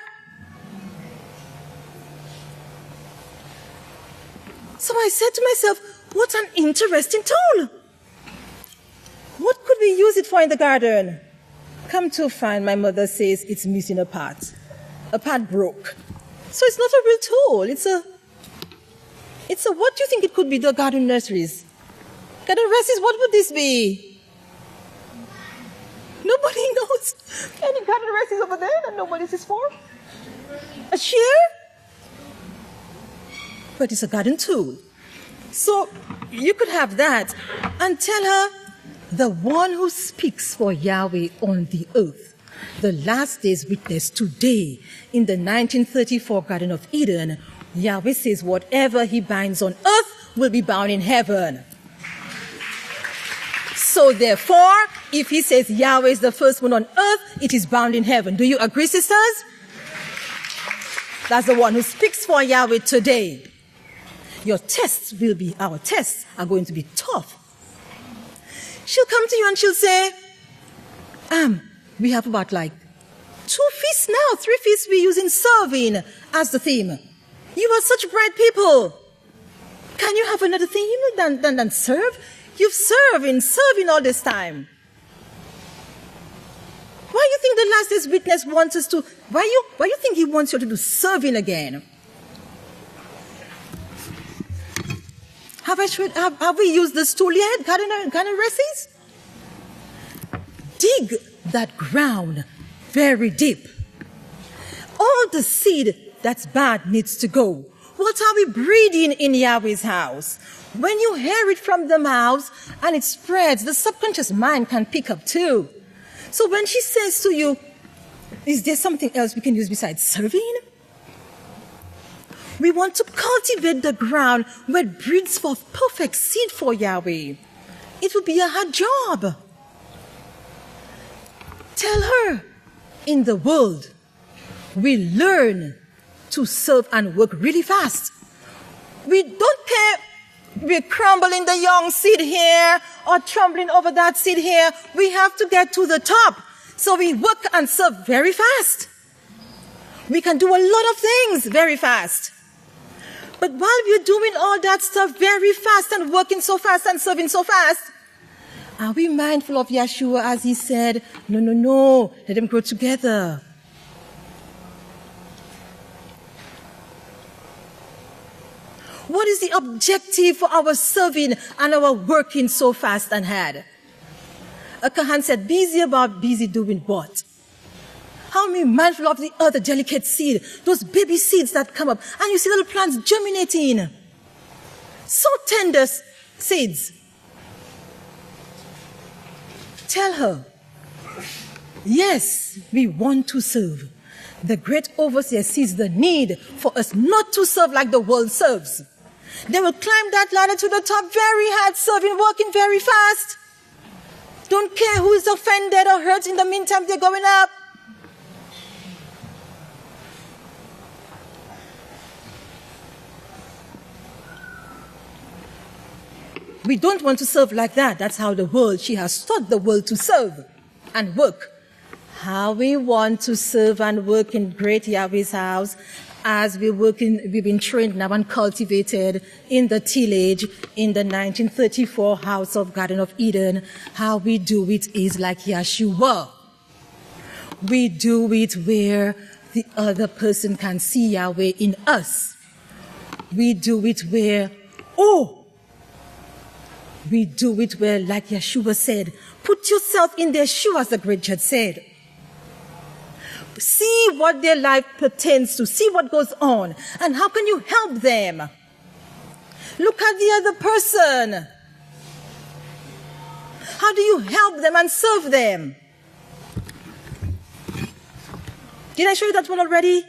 So I said to myself, what an interesting tool. What could we use it for in the garden? Come to find, my mother says it's missing a part. A part broke. So it's not a real tool. It's a, what do you think it could be, the garden nurseries? Garden nurseries, what would this be? Nobody knows. Any garden nurseries over there that nobody's is for? A shear? But it's a garden tool. So you could have that and tell her, the one who speaks for Yahweh on the earth, the last day's witness today in the 1934 Garden of Eden, Yahweh says whatever he binds on earth will be bound in heaven. So therefore, if he says Yahweh is the first one on earth, it is bound in heaven. Do you agree, sisters? That's the one who speaks for Yahweh today. Our tests are going to be tough. She'll come to you and she'll say, we have about 2 feasts now, 3 feasts we use in serving as the theme. You are such bright people. Can you have another theme than serve? You've serving all this time. Why do you think the last day's witness wants us to, why you think he wants you to do serving again? Have we used this tool yet, garden races? dig that ground very deep. All the seed that's bad needs to go. What are we breeding in Yahweh's house? When you hear it from the mouth and it spreads, the subconscious mind can pick up too. So when she says to you, is there something else we can use besides serving? We want to cultivate the ground where it breeds forth perfect seed for Yahweh. It will be a hard job. Tell her, in the world, we learn to serve and work really fast. We don't care. We're crumbling the young seed here or trampling over that seed here. We have to get to the top. So we work and serve very fast. We can do a lot of things very fast. But while we're doing all that stuff very fast and working so fast and serving so fast, are we mindful of Yeshua as he said, no, let them grow together. What is the objective for our serving and our working so fast and hard? A Kahan said, busy doing what? How are we mindful of the other delicate seed, those baby seeds that come up, and you see little plants germinating. So tender seeds. Tell her, yes, we want to serve. The great overseer sees the need for us not to serve like the world serves. They will climb that ladder to the top very hard, serving, working very fast. Don't care who is offended or hurt in the meantime they're going up. We don't want to serve like that. That's how she has taught the world to serve and work. How we want to serve and work in great Yahweh's house as we've been trained now and cultivated in the tillage in the 1934 House of Garden of Eden. How we do it is like Yeshua. We do it where the other person can see Yahweh in us. We do it where, we do it where, like Yeshua said, put yourself in their shoes, as the great judge said. See what their life pertains to. See what goes on. And how can you help them? Look at the other person. How do you help them and serve them? Did I show you that one already?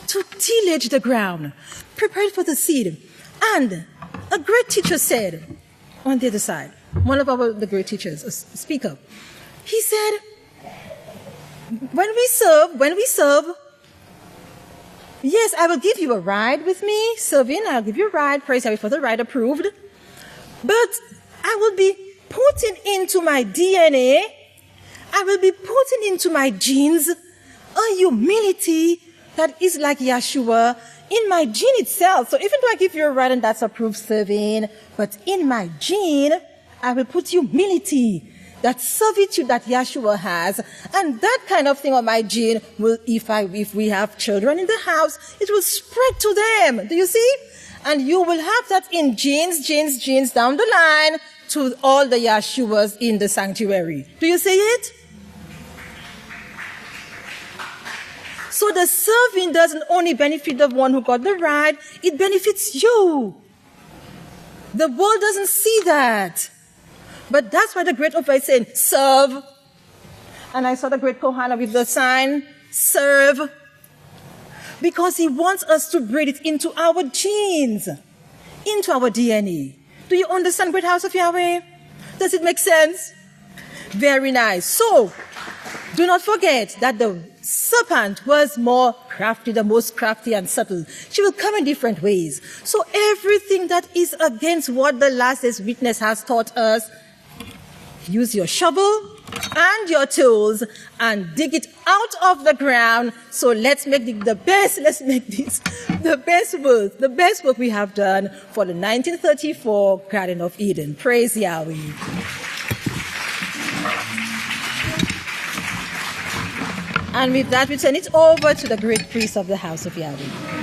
To tillage the ground. Prepare it for the seed. And a great teacher said, on the other side, one of the great teachers, a speaker, he said, when we serve, yes, I will give you a ride with me, serving, I'll give you a ride, praise Yahweh for the ride approved, but I will be putting into my DNA, I will be putting into my genes a humility that is like Yeshua in my gene itself. So even though I give you a ride and that's approved serving, but in my gene, I will put humility, that servitude that Yeshua has, and that kind of thing on my gene will, if we have children in the house, it will spread to them. Do you see? And you will have that in genes down the line to all the Yeshuas in the sanctuary. Do you see it? So the serving doesn't only benefit the one who got the ride, it benefits you. The world doesn't see that. But that's why the great Ophir is saying, serve. And I saw the great Kohana with the sign, serve. Because he wants us to breed it into our genes, into our DNA. Do you understand, great House of Yahweh? Does it make sense? Very nice. So, do not forget that the serpent was more crafty, the most crafty and subtle. She will come in different ways. So everything that is against what the last day's witness has taught us, use your shovel and your tools and dig it out of the ground. So let's make the best work we have done for the 1934 Garden of Eden. Praise Yahweh. And with that, we turn it over to the great priest of the House of Yahweh.